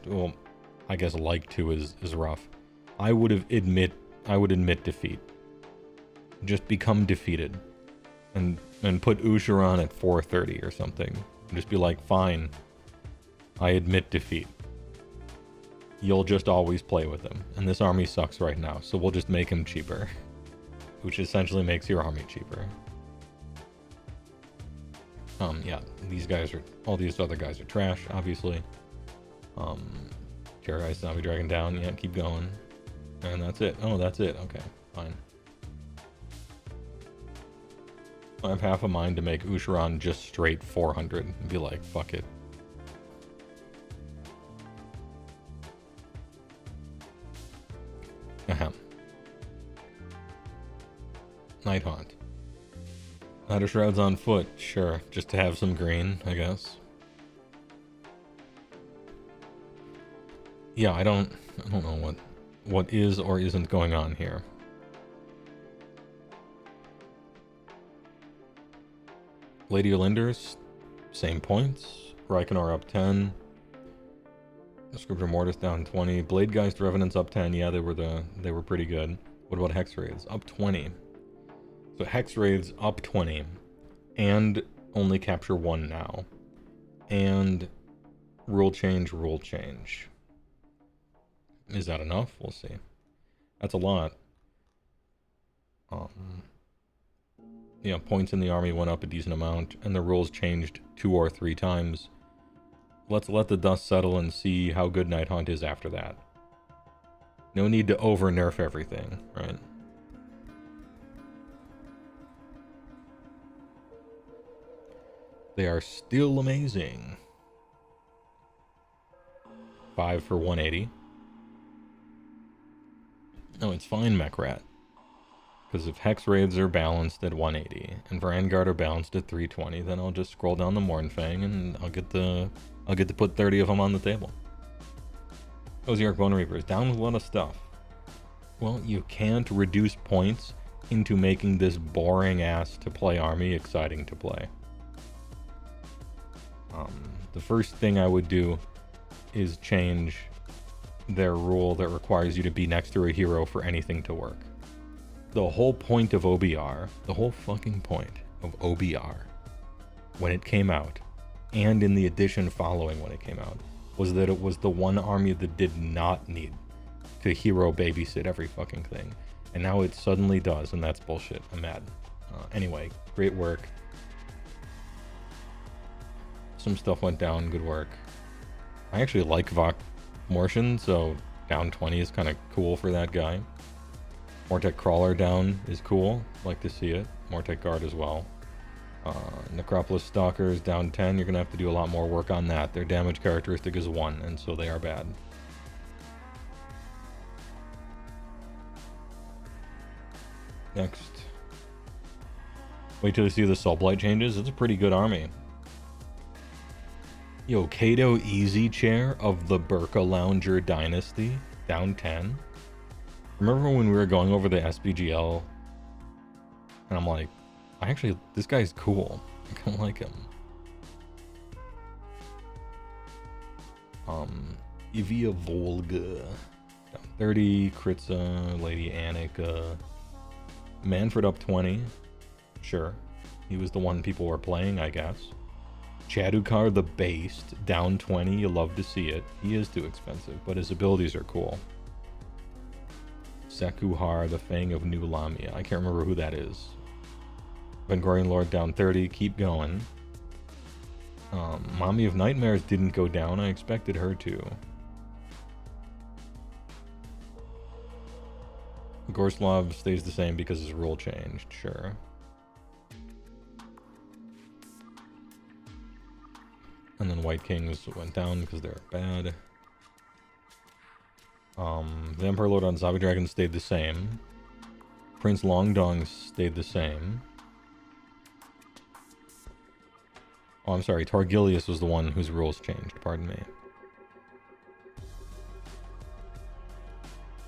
well, I guess like to is rough. I would admit defeat. Just become defeated. And put Usharan at 430 or something. Just be like, fine. I admit defeat. You'll just always play with him. And this army sucks right now, so we'll just make him cheaper. Which essentially makes your army cheaper. Yeah, all these other guys are trash, obviously. Terrorize Zombie Dragon down, yeah, keep going. And that's it. Oh, that's it, okay, fine. I have half a mind to make Usharan just straight 400 and be like, fuck it. Ahem. Nighthaunt. Ladder Shrouds on foot, sure, just to have some green, I guess. Yeah, I don't know what is or isn't going on here. Lady Olinders, same points. Reikenor up 10. Scripture Mortis down 20. Bladegeist Revenants up 10. Yeah, they were pretty good. What about Hex Raids? Up 20. So Hex Raids up 20. And only capture 1 now. And rule change. Is that enough? We'll see. That's a lot. Yeah, points in the army went up a decent amount, and the rules changed 2 or 3 times. Let's let the dust settle and see how good Nighthaunt is after that. No need to over-nerf everything, right? They are still amazing. 5 for 180. No, it's fine, Mechrat. Because if Hex Raids are balanced at 180 and Varangard are balanced at 320, then I'll just scroll down the Mournfang and I'll get to put 30 of them on the table. Ozark Bone Reapers, down with a lot of stuff. Well, you can't reduce points into making this boring ass to play army exciting to play. The first thing I would do is change their rule that requires you to be next to a hero for anything to work. The whole point of OBR, the whole fucking point of OBR, when it came out, and in the edition following when it came out, was that it was the one army that did not need to hero babysit every fucking thing. And now it suddenly does, and that's bullshit. I'm mad. Anyway, great work. Some stuff went down, good work. I actually like Vok Morshan, so down 20 is kind of cool for that guy. Mortek Crawler down is cool, like to see it. Mortek Guard as well. Necropolis Stalkers down 10, you're going to have to do a lot more work on that. Their damage characteristic is 1, and so they are bad. Next. Wait till you see the Soulblight changes. It's a pretty good army. Yo, Kato Easy Chair of the Burka Lounger Dynasty, down 10. Remember when we were going over the SBGL? And I'm like, this guy's cool. I kind of like him. Evia Volga, down 30. Kritza, Lady Annika. Manfred up 20. Sure. He was the one people were playing, I guess. Chadukar the Based, down 20. You love to see it. He is too expensive, but his abilities are cool. Sekuhar, the Fang of New Lamia. I can't remember who that is. Vengorian Lord down 30. Keep going. Mommy of Nightmares didn't go down. I expected her to. Gorslav stays the same because his rule changed. Sure. And then White Kings went down because they're bad. The Emperor Lord on Zombie Dragon stayed the same. Prince Longdong stayed the same. Oh, I'm sorry. Targilius was the one whose rules changed. Pardon me.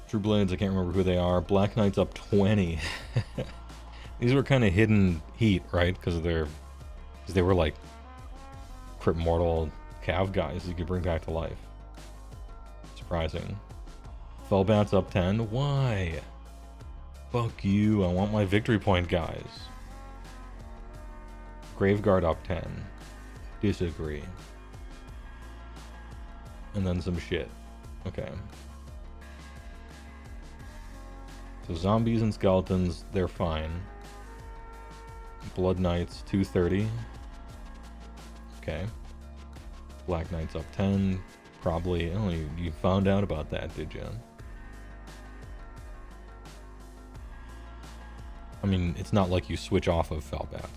True Blades, I can't remember who they are. Black Knights up 20. These were kind of hidden heat, right? Because they were like Crypt Mortal Cav guys you could bring back to life. Surprising. Fellbats up 10. Why? Fuck you. I want my victory point, guys. Graveguard up 10. Disagree. And then some shit. Okay. So zombies and skeletons, they're fine. Blood Knights 230. Okay. Black Knights up 10. Probably. Oh, you found out about that, did you? I mean, it's not like you switch off of Fellbats.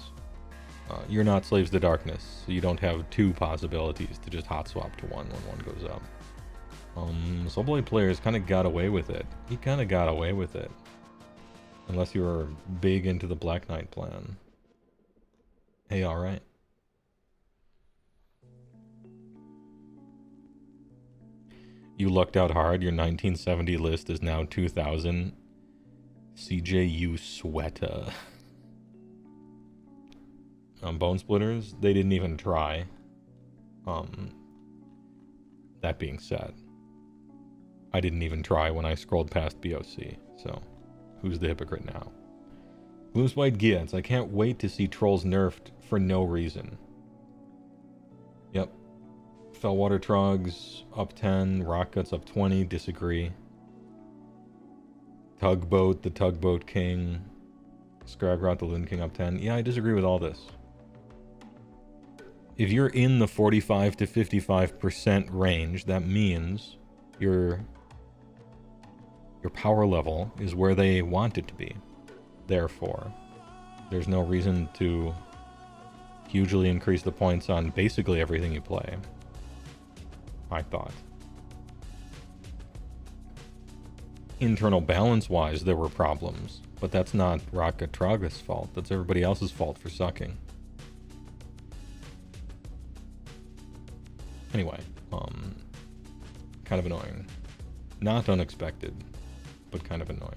You're not Slaves to Darkness, so you don't have two possibilities to just hot swap to one when one goes up. Soulblade players kind of got away with it. He kind of got away with it. Unless you were big into the Black Knight plan. Hey, alright. You lucked out hard. Your 1970 list is now 2000. CJU Sweata. Bone Splitters, they didn't even try. That being said, I didn't even try when I scrolled past BOC, so who's the hypocrite now? Gloomspite Giats, I can't wait to see trolls nerfed for no reason. Yep. Fellwater Trogs up 10, Rock Guts up 20, disagree. Tugboat, the Tugboat King. Scragrot, the Loon King up 10. Yeah, I disagree with all this. If you're in the 45 to 55% range, that means your power level is where they want it to be. Therefore, there's no reason to hugely increase the points on basically everything you play. I thought. Internal balance-wise, there were problems, but that's not Raka Traga's fault. That's everybody else's fault for sucking. Anyway, kind of annoying. Not unexpected, but kind of annoying.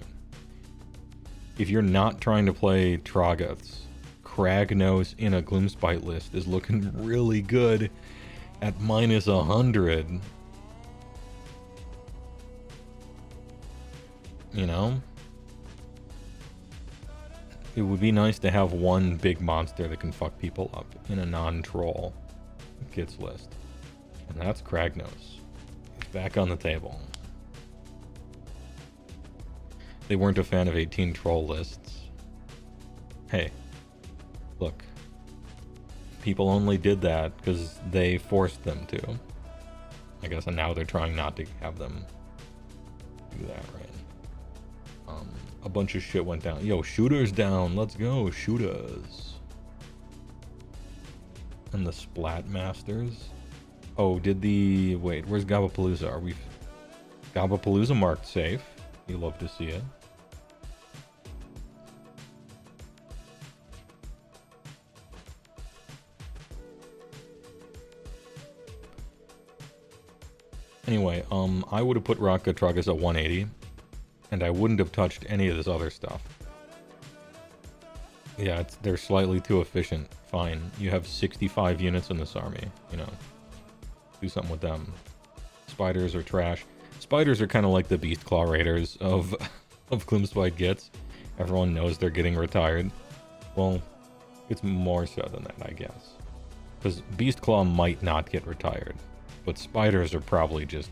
If you're not trying to play Troggoths, Kragnos in a Gloomspite list is looking really good at minus 100. You know? It would be nice to have one big monster that can fuck people up in a non-troll kits list. And that's Kragnos. He's back on the table. They weren't a fan of 18 troll lists. Hey, look. People only did that because they forced them to. I guess, and now they're trying not to have them do that, right? A bunch of shit went down. Yo, shooters down. Let's go, shooters. And the Splat Masters. Oh, did the... Wait, where's Gabapalooza? Are we... Gabapalooza marked safe. You love to see it. Anyway, I would have put Raka Tragus at 180, and I wouldn't have touched any of this other stuff. Yeah, they're slightly too efficient. Fine. You have 65 units in this army, you know. Do something with them. Spiders are trash. Spiders are kind of like the Beast Claw Raiders of Gloomspite gets. Everyone knows they're getting retired. Well, it's more so than that, I guess. Because Beast Claw might not get retired. But spiders are probably just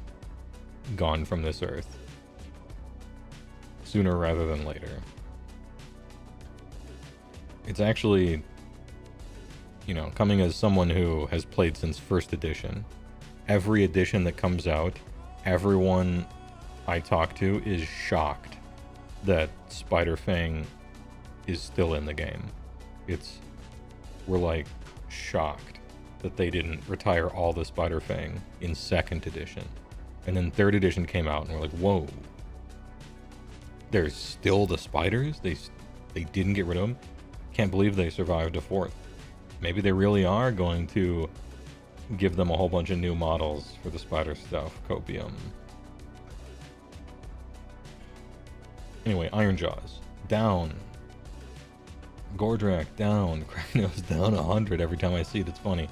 gone from this earth. Sooner rather than later. It's actually, you know, coming as someone who has played since first edition. Every edition that comes out, everyone I talk to is shocked that Spider-Fang is still in the game. We're like shocked that they didn't retire all the Spider-Fang in second edition. And then third edition came out and we're like, whoa. There's still the spiders? They didn't get rid of them? Can't believe they survived a fourth. Maybe they really are going to give them a whole bunch of new models for the spider stuff. Copium. Anyway, Ironjaws. Down. Gordrak down. Kragnos down 100 every time I see it. It's funny.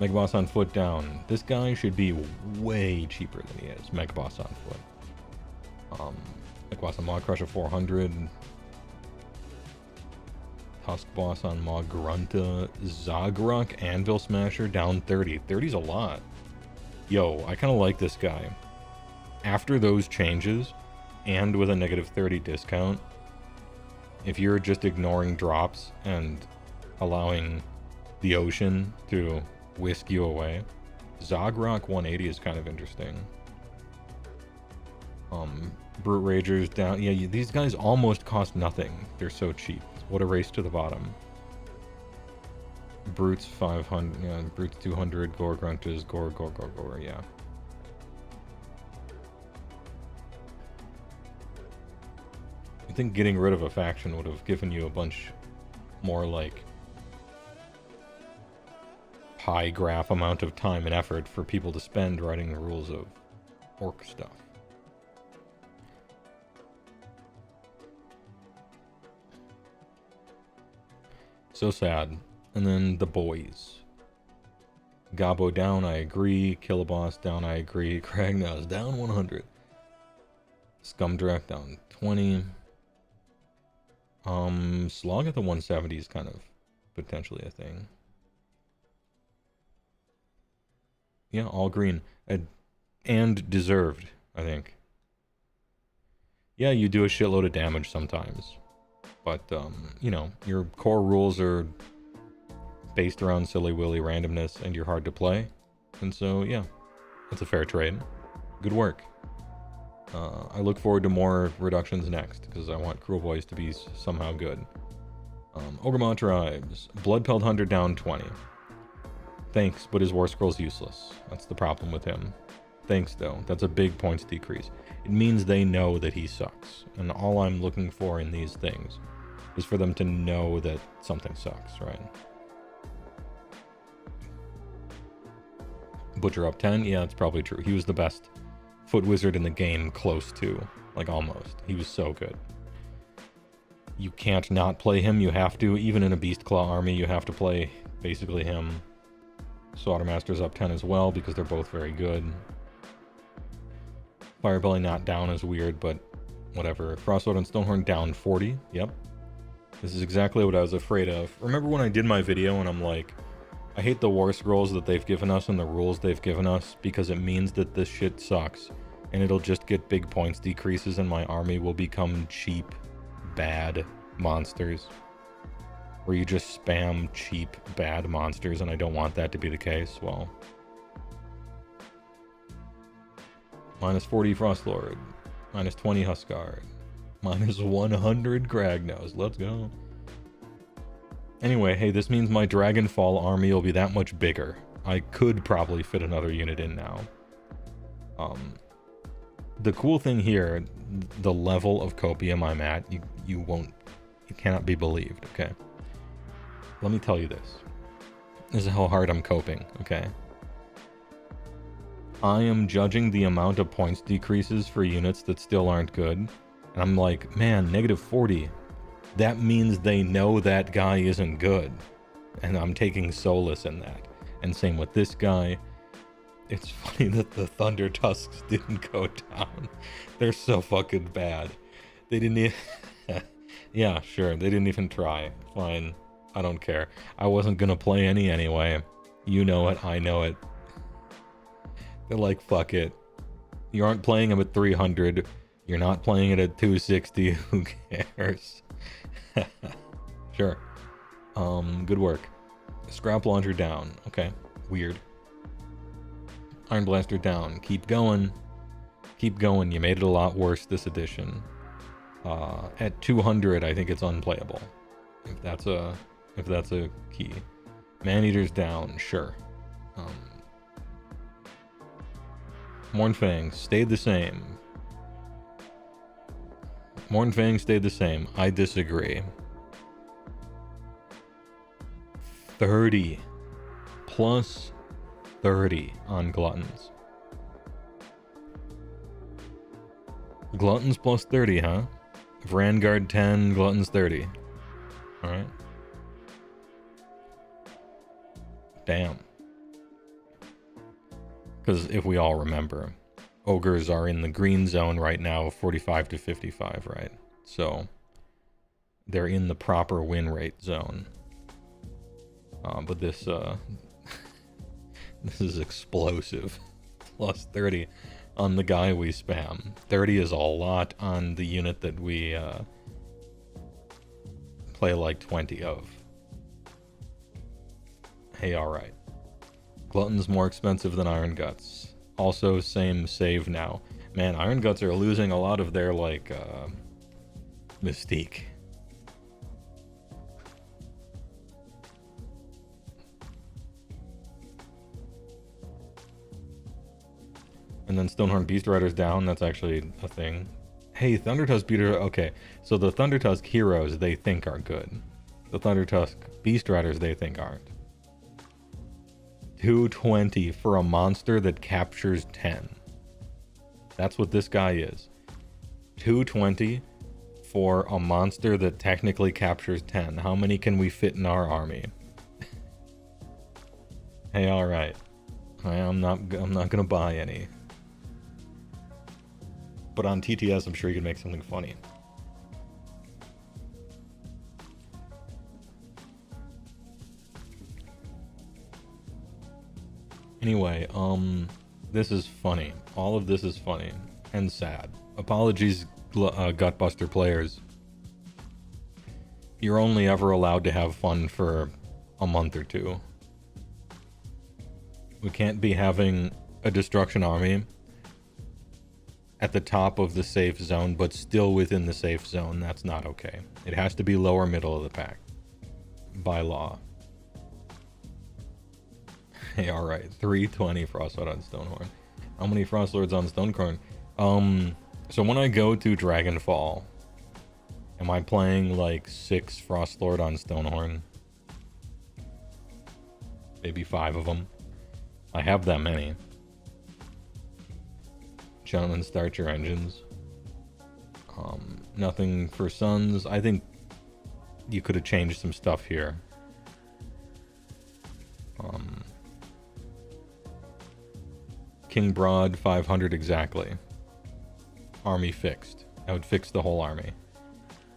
Megaboss on foot down. This guy should be way cheaper than he is. Megaboss on foot. Megaboss on Maw Crusher 400. Husk Boss on Maw Grunta. Zagrok Anvil Smasher down 30. 30's a lot. Yo, I kind of like this guy. After those changes, and with a negative 30 discount, if you're just ignoring drops and allowing the ocean to whisk you away, Zagrok 180 is kind of interesting. Brute Ragers down. Yeah, these guys almost cost nothing. They're so cheap. What a race to the bottom. Brutes 500. Yeah, Brutes 200. Gore Gruntas. Gore. Yeah. I think getting rid of a faction would have given you a bunch more, like, high graph amount of time and effort for people to spend writing the rules of orc stuff. So sad. And then the boys. Gabo down, I agree. Killaboss down, I agree. Kragnos down 100. Scumdrak down 20. Slog at the 170 is kind of potentially a thing. Yeah, all green. And deserved, I think. Yeah, you do a shitload of damage sometimes. But, you know, your core rules are based around silly-willy randomness, and you're hard to play. And so, yeah, it's a fair trade. Good work. I look forward to more reductions next, because I want Cruel Boys to be somehow good. Ogremont Tribes. Bloodpelt Hunter down 20. Thanks, but his War Scroll's useless. That's the problem with him. Thanks, though. That's a big points decrease. It means they know that he sucks. And all I'm looking for in these things is for them to know that something sucks, right? Butcher up 10? Yeah, that's probably true. He was the best foot wizard in the game, close to. Like, almost. He was so good. You can't not play him. You have to. Even in a Beast Claw army, you have to play basically him. Slaughtermaster's up 10 as well, because they're both very good. Firebelly not down is weird, but whatever. Frostwood and Stonehorn down 40. Yep. This is exactly what I was afraid of. Remember when I did my video and I'm like, I hate the War Scrolls that they've given us and the rules they've given us because it means that this shit sucks. And it'll just get big points decreases and my army will become cheap, bad monsters. Where you just spam cheap, bad monsters, and I don't want that to be the case. Well, minus 40 Frostlord, minus 20 Huskard, minus 100 Kragnos. Let's go. Anyway, hey, this means my Dragonfall army will be that much bigger. I could probably fit another unit in now. The cool thing here, the level of copium I'm at, you cannot be believed, okay? Let me tell you this. This is how hard I'm coping, okay? I am judging the amount of points decreases for units that still aren't good. And I'm like, man, -40. That means they know that guy isn't good. And I'm taking solace in that. And same with this guy. It's funny that the Thunder Tusks didn't go down. They're so fucking bad. They didn't even... Yeah, sure. They didn't even try. Fine. I don't care. I wasn't gonna play any anyway. You know it. I know it. They're like, fuck it. You aren't playing them at 300. You're not playing it at 260. Who cares? Sure. Good work. Scrap launcher down. Okay. Weird. Iron blaster down. Keep going. Keep going. You made it a lot worse this edition. At 200, I think it's unplayable. If that's a key. Man-eaters down. Sure. Mornfang stayed the same. Mornfang stayed the same. I disagree. 30. Plus 30 on Gluttons. Gluttons plus 30, huh? Vanguard 10, Gluttons 30. Alright. Damn. Because if we all remember, Ogres are in the green zone right now, 45 to 55, right? So, they're in the proper win rate zone. But this, this is explosive. Plus 30 on the guy we spam. 30 is a lot on the unit that we play like 20 of. Hey, alright. Glutton's more expensive than Iron Guts. Also, same save now. Man, Iron Guts are losing a lot of their, like, mystique. And then Stonehorn Beast Rider's down. That's actually a thing. Hey, Thundertusk Beater. Okay, so the Thundertusk heroes they think are good. The Thundertusk Beast Riders they think aren't. 220 for a monster that captures 10. That's what this guy is. 220 for a monster that technically captures 10. How many can we fit in our army? Hey, all right. I'm not gonna buy any. But on TTS, I'm sure you can make something funny. Anyway, this is funny. All of this is funny and sad. Apologies, Gutbuster players. You're only ever allowed to have fun for a month or two. We can't be having a destruction army at the top of the safe zone, but still within the safe zone. That's not okay. It has to be lower middle of the pack. By law. Hey, alright. 320 Frostlord on Stonehorn. How many Frostlords on Stonecorn? So when I go to Dragonfall, am I playing like 6 Frostlord on Stonehorn? Maybe 5 of them. I have that many. Gentlemen, start your engines. Nothing for Suns. I think you could have changed some stuff here. King Broad, 500 exactly. Army fixed. I would fix the whole army.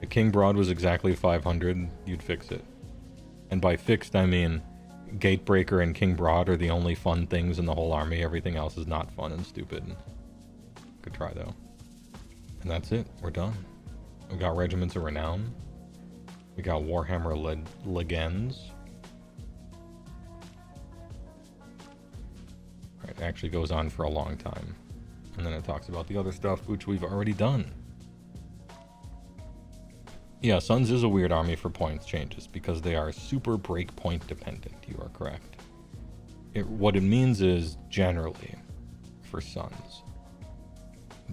If King Broad was exactly 500, you'd fix it. And by fixed, I mean Gatebreaker and King Broad are the only fun things in the whole army. Everything else is not fun and stupid. Good try, though. And that's it. We're done. We got Regiments of Renown. We got Warhammer Legends. It actually goes on for a long time. And then it talks about the other stuff, which we've already done. Yeah, Suns is a weird army for points changes, because they are super breakpoint dependent. You are correct. What it means is, generally, for Suns,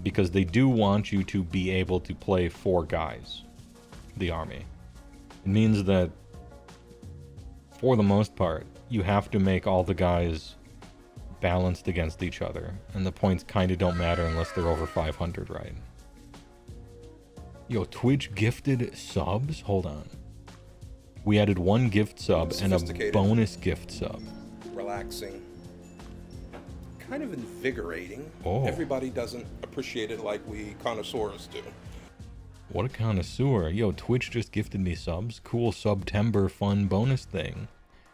because they do want you to be able to play 4 guys, the army. It means that, for the most part, you have to make all the guys balanced against each other, and the points kind of don't matter unless they're over 500, right? Yo, Twitch gifted subs? Hold on. We added 1 gift sub and a bonus gift sub. Relaxing. Kind of invigorating. Oh. Everybody doesn't appreciate it like we connoisseurs do. What a connoisseur. Yo, Twitch just gifted me subs. Cool September fun bonus thing.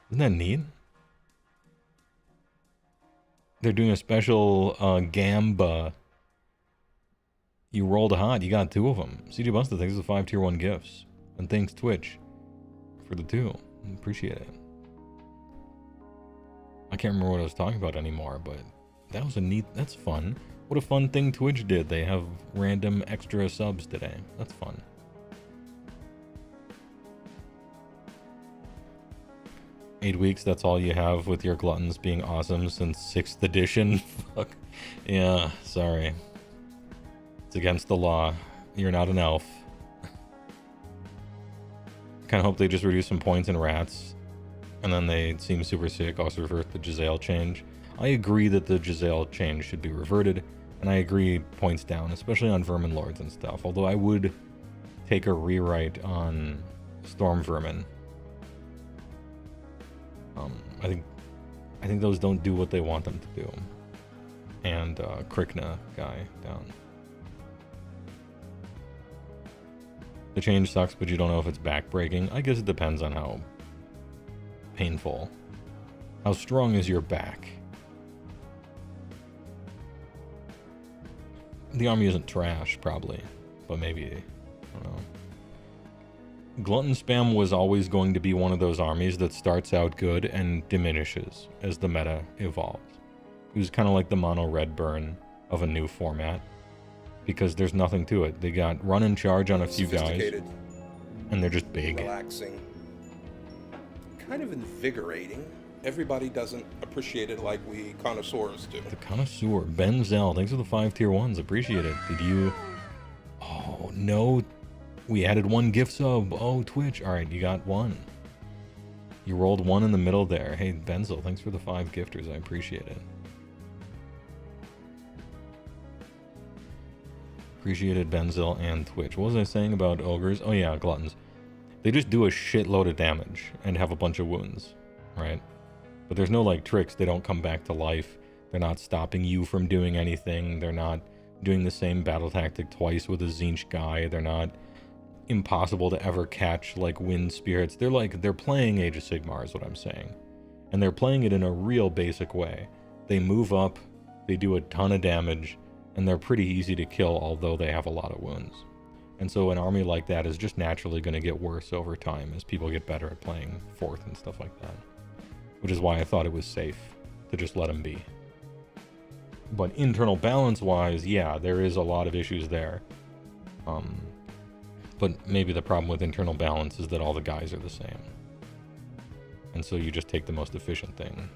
Isn't that neat? They're doing a special Gamba. You rolled a hot. You got 2 of them. CG Buster, thanks for the 5 tier 1 gifts. And thanks Twitch for the 2. Appreciate it. I can't remember what I was talking about anymore, but that was a neat... That's fun. What a fun thing Twitch did. They have random extra subs today. That's fun. Eight weeks, that's all you have with your gluttons being awesome since 6th edition? Fuck. Yeah, sorry. It's against the law. You're not an elf. Kinda hope they just reduce some points in rats. And then they seem super sick. Also revert the Giselle change. I agree that the Giselle change should be reverted. And I agree points down, especially on Vermin Lords and stuff. Although I would take a rewrite on Storm Vermin. I think those don't do what they want them to do. And Krikna guy down. The change sucks, but you don't know if it's backbreaking. I guess it depends on how painful. How strong is your back? The army isn't trash, probably, but maybe, I don't know. Glutton spam was always going to be one of those armies that starts out good and diminishes as the meta evolves. It was kind of like the mono red burn of a new format, because there's nothing to it. They got run and charge on a few guys, and they're just big. Relaxing. Kind of invigorating. Everybody doesn't appreciate it like we connoisseurs do. The connoisseur. Benzel, thanks for the 5 tier 1s. Appreciate it. Did you... Oh, no. We added 1 gift sub. Oh, Twitch. Alright, you got 1. You rolled 1 in the middle there. Hey, Benzel, thanks for the 5 gifters. I appreciate it. Appreciated Benzel and Twitch. What was I saying about ogres? Oh yeah, gluttons. They just do a shitload of damage and have a bunch of wounds, right? But there's no like tricks. They don't come back to life. They're not stopping you from doing anything. They're not doing the same battle tactic twice with a Tzeentch guy. They're not impossible to ever catch like wind spirits. They're playing Age of Sigmar is what I'm saying. And they're playing it in a real basic way. They move up, they do a ton of damage, and they're pretty easy to kill, although they have a lot of wounds. And so an army like that is just naturally going to get worse over time as people get better at playing 4th and stuff like that. Which is why I thought it was safe to just let them be. But internal balance-wise, yeah, there is a lot of issues there. But maybe the problem with internal balance is that all the guys are the same. And so you just take the most efficient thing.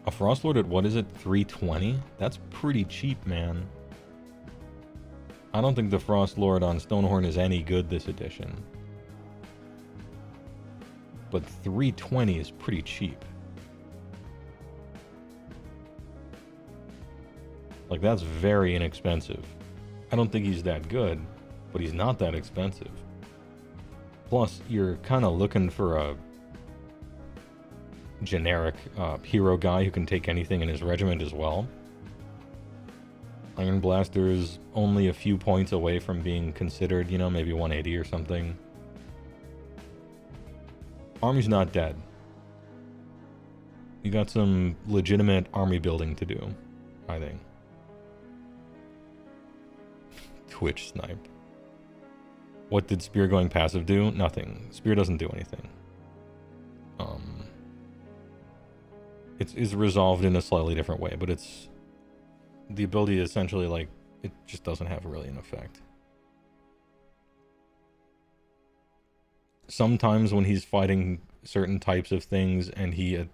A Frostlord at, what is it, 320? That's pretty cheap, man. I don't think the Frostlord on Stonehorn is any good this edition. But 320 is pretty cheap. Like, that's very inexpensive. I don't think he's that good, but he's not that expensive. Plus, you're kind of looking for a generic hero guy who can take anything in his regiment as well. Iron Blaster is only a few points away from being considered, you know, maybe 180 or something. Army's not dead. You got some legitimate army building to do, I think. Twitch snipe. What did Spear going passive do? Nothing. Spear doesn't do anything. It's resolved in a slightly different way, but it's... The ability is essentially like... It just doesn't have really an effect. Sometimes when he's fighting certain types of things and he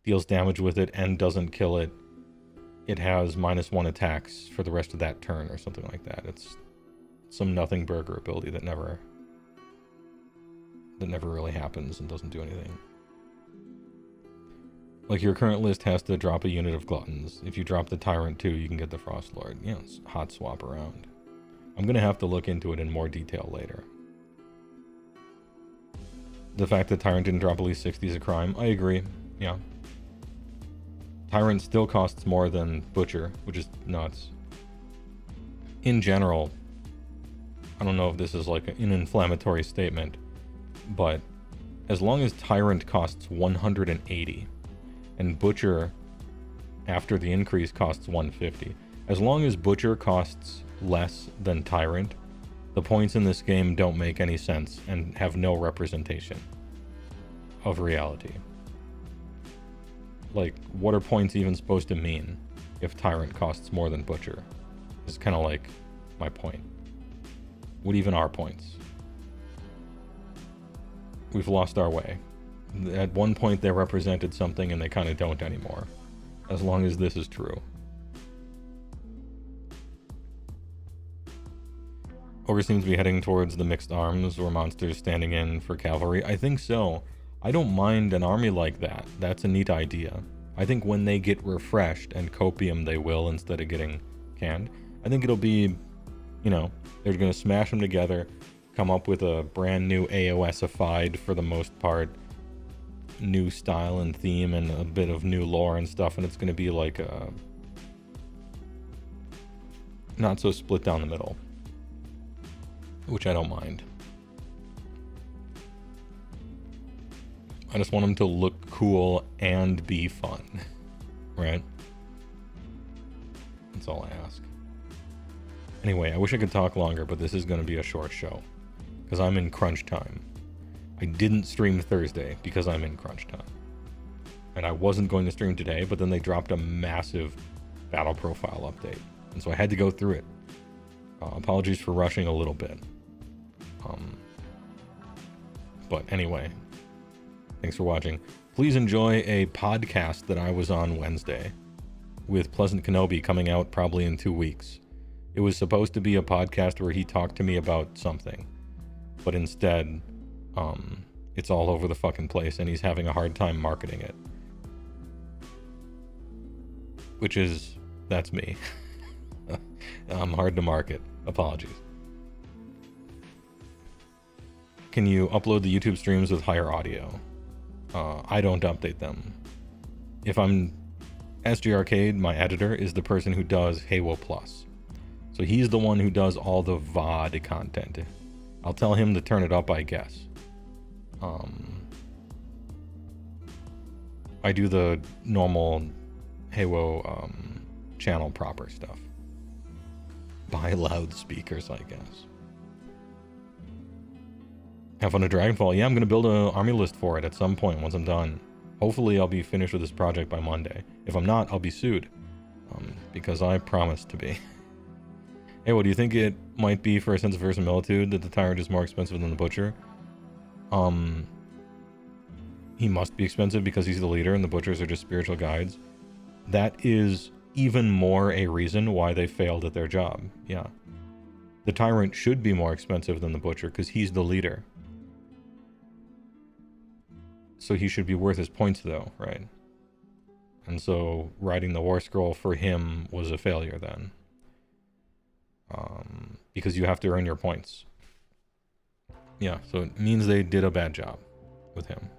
deals damage with it and doesn't kill it, it has -1 attacks for the rest of that turn or something like that. It's some nothing burger ability that never that never really happens and doesn't do anything. Like, your current list has to drop a unit of Gluttons. If you drop the Tyrant too, you can get the Frost Lord. You know, it's hot swap around. I'm gonna have to look into it in more detail later. The fact that Tyrant didn't drop at least 60 is a crime. I agree, yeah. Tyrant still costs more than Butcher, which is nuts. In general, I don't know if this is like an inflammatory statement, but as long as Tyrant costs 180 and Butcher, after the increase, costs 150, as long as Butcher costs less than Tyrant, the points in this game don't make any sense and have no representation of reality. Like, what are points even supposed to mean if Tyrant costs more than Butcher? It's kind of like my point. What even are points? We've lost our way. At one point they represented something and they kind of don't anymore. As long as this is true. Ogre seems to be heading towards the mixed arms where monsters standing in for cavalry. I think so. I don't mind an army like that. That's a neat idea. I think when they get refreshed and copium they will instead of getting canned. I think it'll be, you know, they're going to smash them together, come up with a brand new AoSified, for the most part, new style and theme and a bit of new lore and stuff, and it's going to be like a not so split down the middle, which I don't mind. I just want them to look cool and be fun, right? That's all I ask. Anyway, I wish I could talk longer, but this is going to be a short show because I'm in crunch time. I didn't stream Thursday because I'm in crunch time. And I wasn't going to stream today, but then they dropped a massive battle profile update. And so I had to go through it. Apologies for rushing a little bit. But anyway, thanks for watching. Please enjoy a podcast that I was on Wednesday with Pleasant Kenobi coming out probably in 2 weeks. It was supposed to be a podcast where he talked to me about something, but instead, it's all over the fucking place and he's having a hard time marketing it. Which is, that's me. I'm hard to market. Apologies. Can you upload the YouTube streams with higher audio? I don't update them. If I'm SG Arcade, my editor is the person who does HeyWoah Plus. So he's the one who does all the VOD content. I'll tell him to turn it up, I guess. I do the normal HeyWoah channel proper stuff. Buy loudspeakers, I guess. Have fun at Dragonfall. Yeah, I'm going to build an army list for it at some point once I'm done. Hopefully I'll be finished with this project by Monday. If I'm not, I'll be sued. Because I promised to be. Hey, what do you think it might be for a sense of verisimilitude that the Tyrant is more expensive than the Butcher? He must be expensive because he's the leader and the Butchers are just spiritual guides. That is even more a reason why they failed at their job. Yeah. The Tyrant should be more expensive than the Butcher because he's the leader. So he should be worth his points though, right? And so writing the War Scroll for him was a failure then. Because you have to earn your points. Yeah, so it means they did a bad job with him.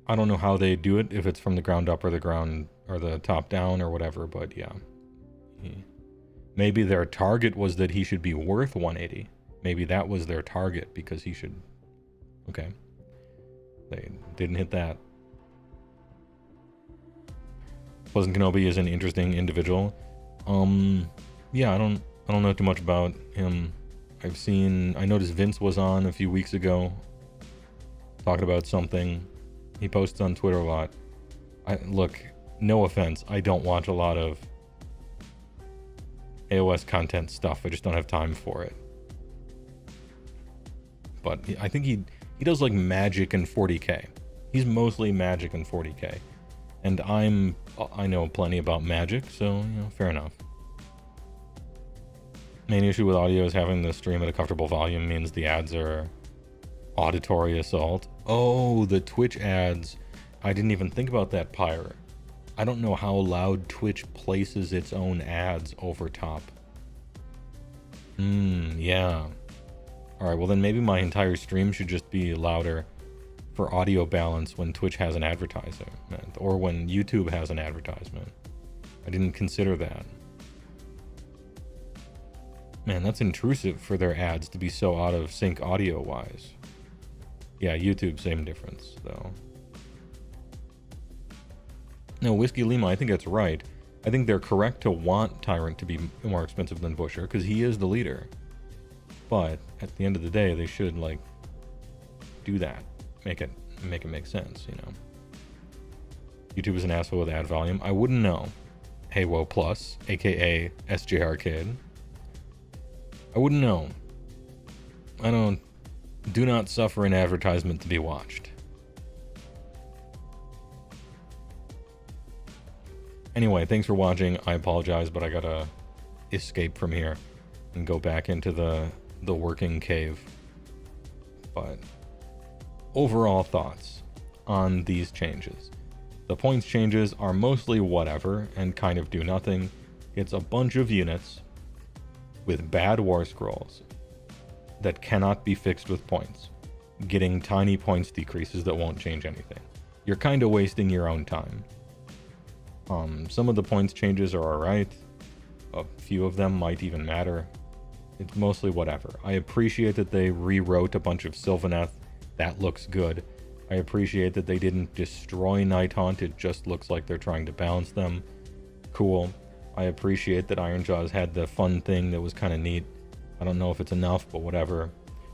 I don't know how they do it, if it's from the ground up or the top down or whatever, but yeah. Maybe their target was that he should be worth 180. Maybe that was their target because he should... Okay. They didn't hit that. Pleasant Kenobi is an interesting individual. Yeah, I don't know too much about him. I noticed Vince was on a few weeks ago talking about something. He posts on Twitter a lot. Look, no offense, I don't watch a lot of AoS content stuff. I just don't have time for it. But I think he does like Magic and 40k. He's mostly Magic and 40k. And I know plenty about Magic, so, you know, fair enough. Main issue with audio is having the stream at a comfortable volume means the ads are auditory assault. Oh, the Twitch ads. I didn't even think about that, Pyre. I don't know how loud Twitch places its own ads over top. Yeah. Alright, well then maybe my entire stream should just be louder for audio balance when Twitch has an advertisement, or when YouTube has an advertisement. I didn't consider that. Man, that's intrusive for their ads to be so out of sync audio-wise. Yeah, YouTube, same difference, though. No, Whiskey Lima, I think that's right. I think they're correct to want Tyrant to be more expensive than Busher, because he is the leader. But, at the end of the day, they should, like, do that. Make it make sense, you know. YouTube is an asshole with ad volume. I wouldn't know. HeyWoah Plus, aka SJ Arcade. I wouldn't know. Do not suffer an advertisement to be watched. Anyway, thanks for watching. I apologize, but I gotta escape from here and go back into the working cave. But overall thoughts on these changes. The points changes are mostly whatever and kind of do nothing. It's a bunch of units with bad war scrolls that cannot be fixed with points, getting tiny points decreases that won't change anything. You're kind of wasting your own time. Some of the points changes are alright. A few of them might even matter. It's mostly whatever. I appreciate that they rewrote a bunch of Sylvaneth. That looks good. I appreciate that they didn't destroy Nighthaunt. It just looks like they're trying to balance them. Cool. I appreciate that Ironjaws had the fun thing that was kind of neat. I don't know if it's enough, but whatever.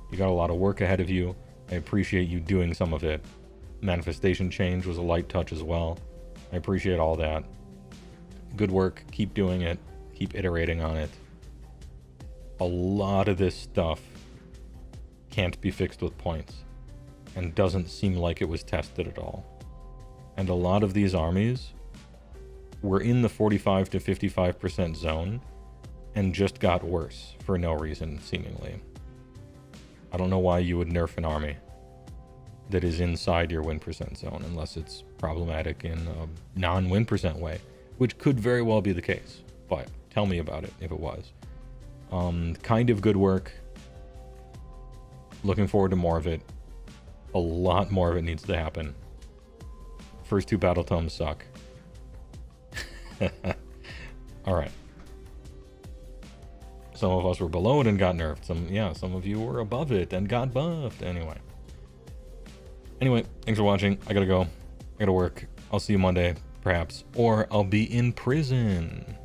You got a lot of work ahead of you. I appreciate you doing some of it. Manifestation change was a light touch as well. I appreciate all that. Good work. Keep doing it. Keep iterating on it. A lot of this stuff can't be fixed with points, and doesn't seem like it was tested at all. And a lot of these armies were in the 45 to 55% zone and just got worse for no reason, seemingly. I don't know why you would nerf an army that is inside your win percent zone unless it's problematic in a non-win percent way, which could very well be the case, but tell me about it if it was. Kind of good work. Looking forward to more of it. A lot more of it needs to happen. First two battle tomes suck. Alright. Some of us were below it and got nerfed. Some of you were above it and got buffed. Anyway, thanks for watching. I gotta go. I gotta work. I'll see you Monday, perhaps. Or I'll be in prison.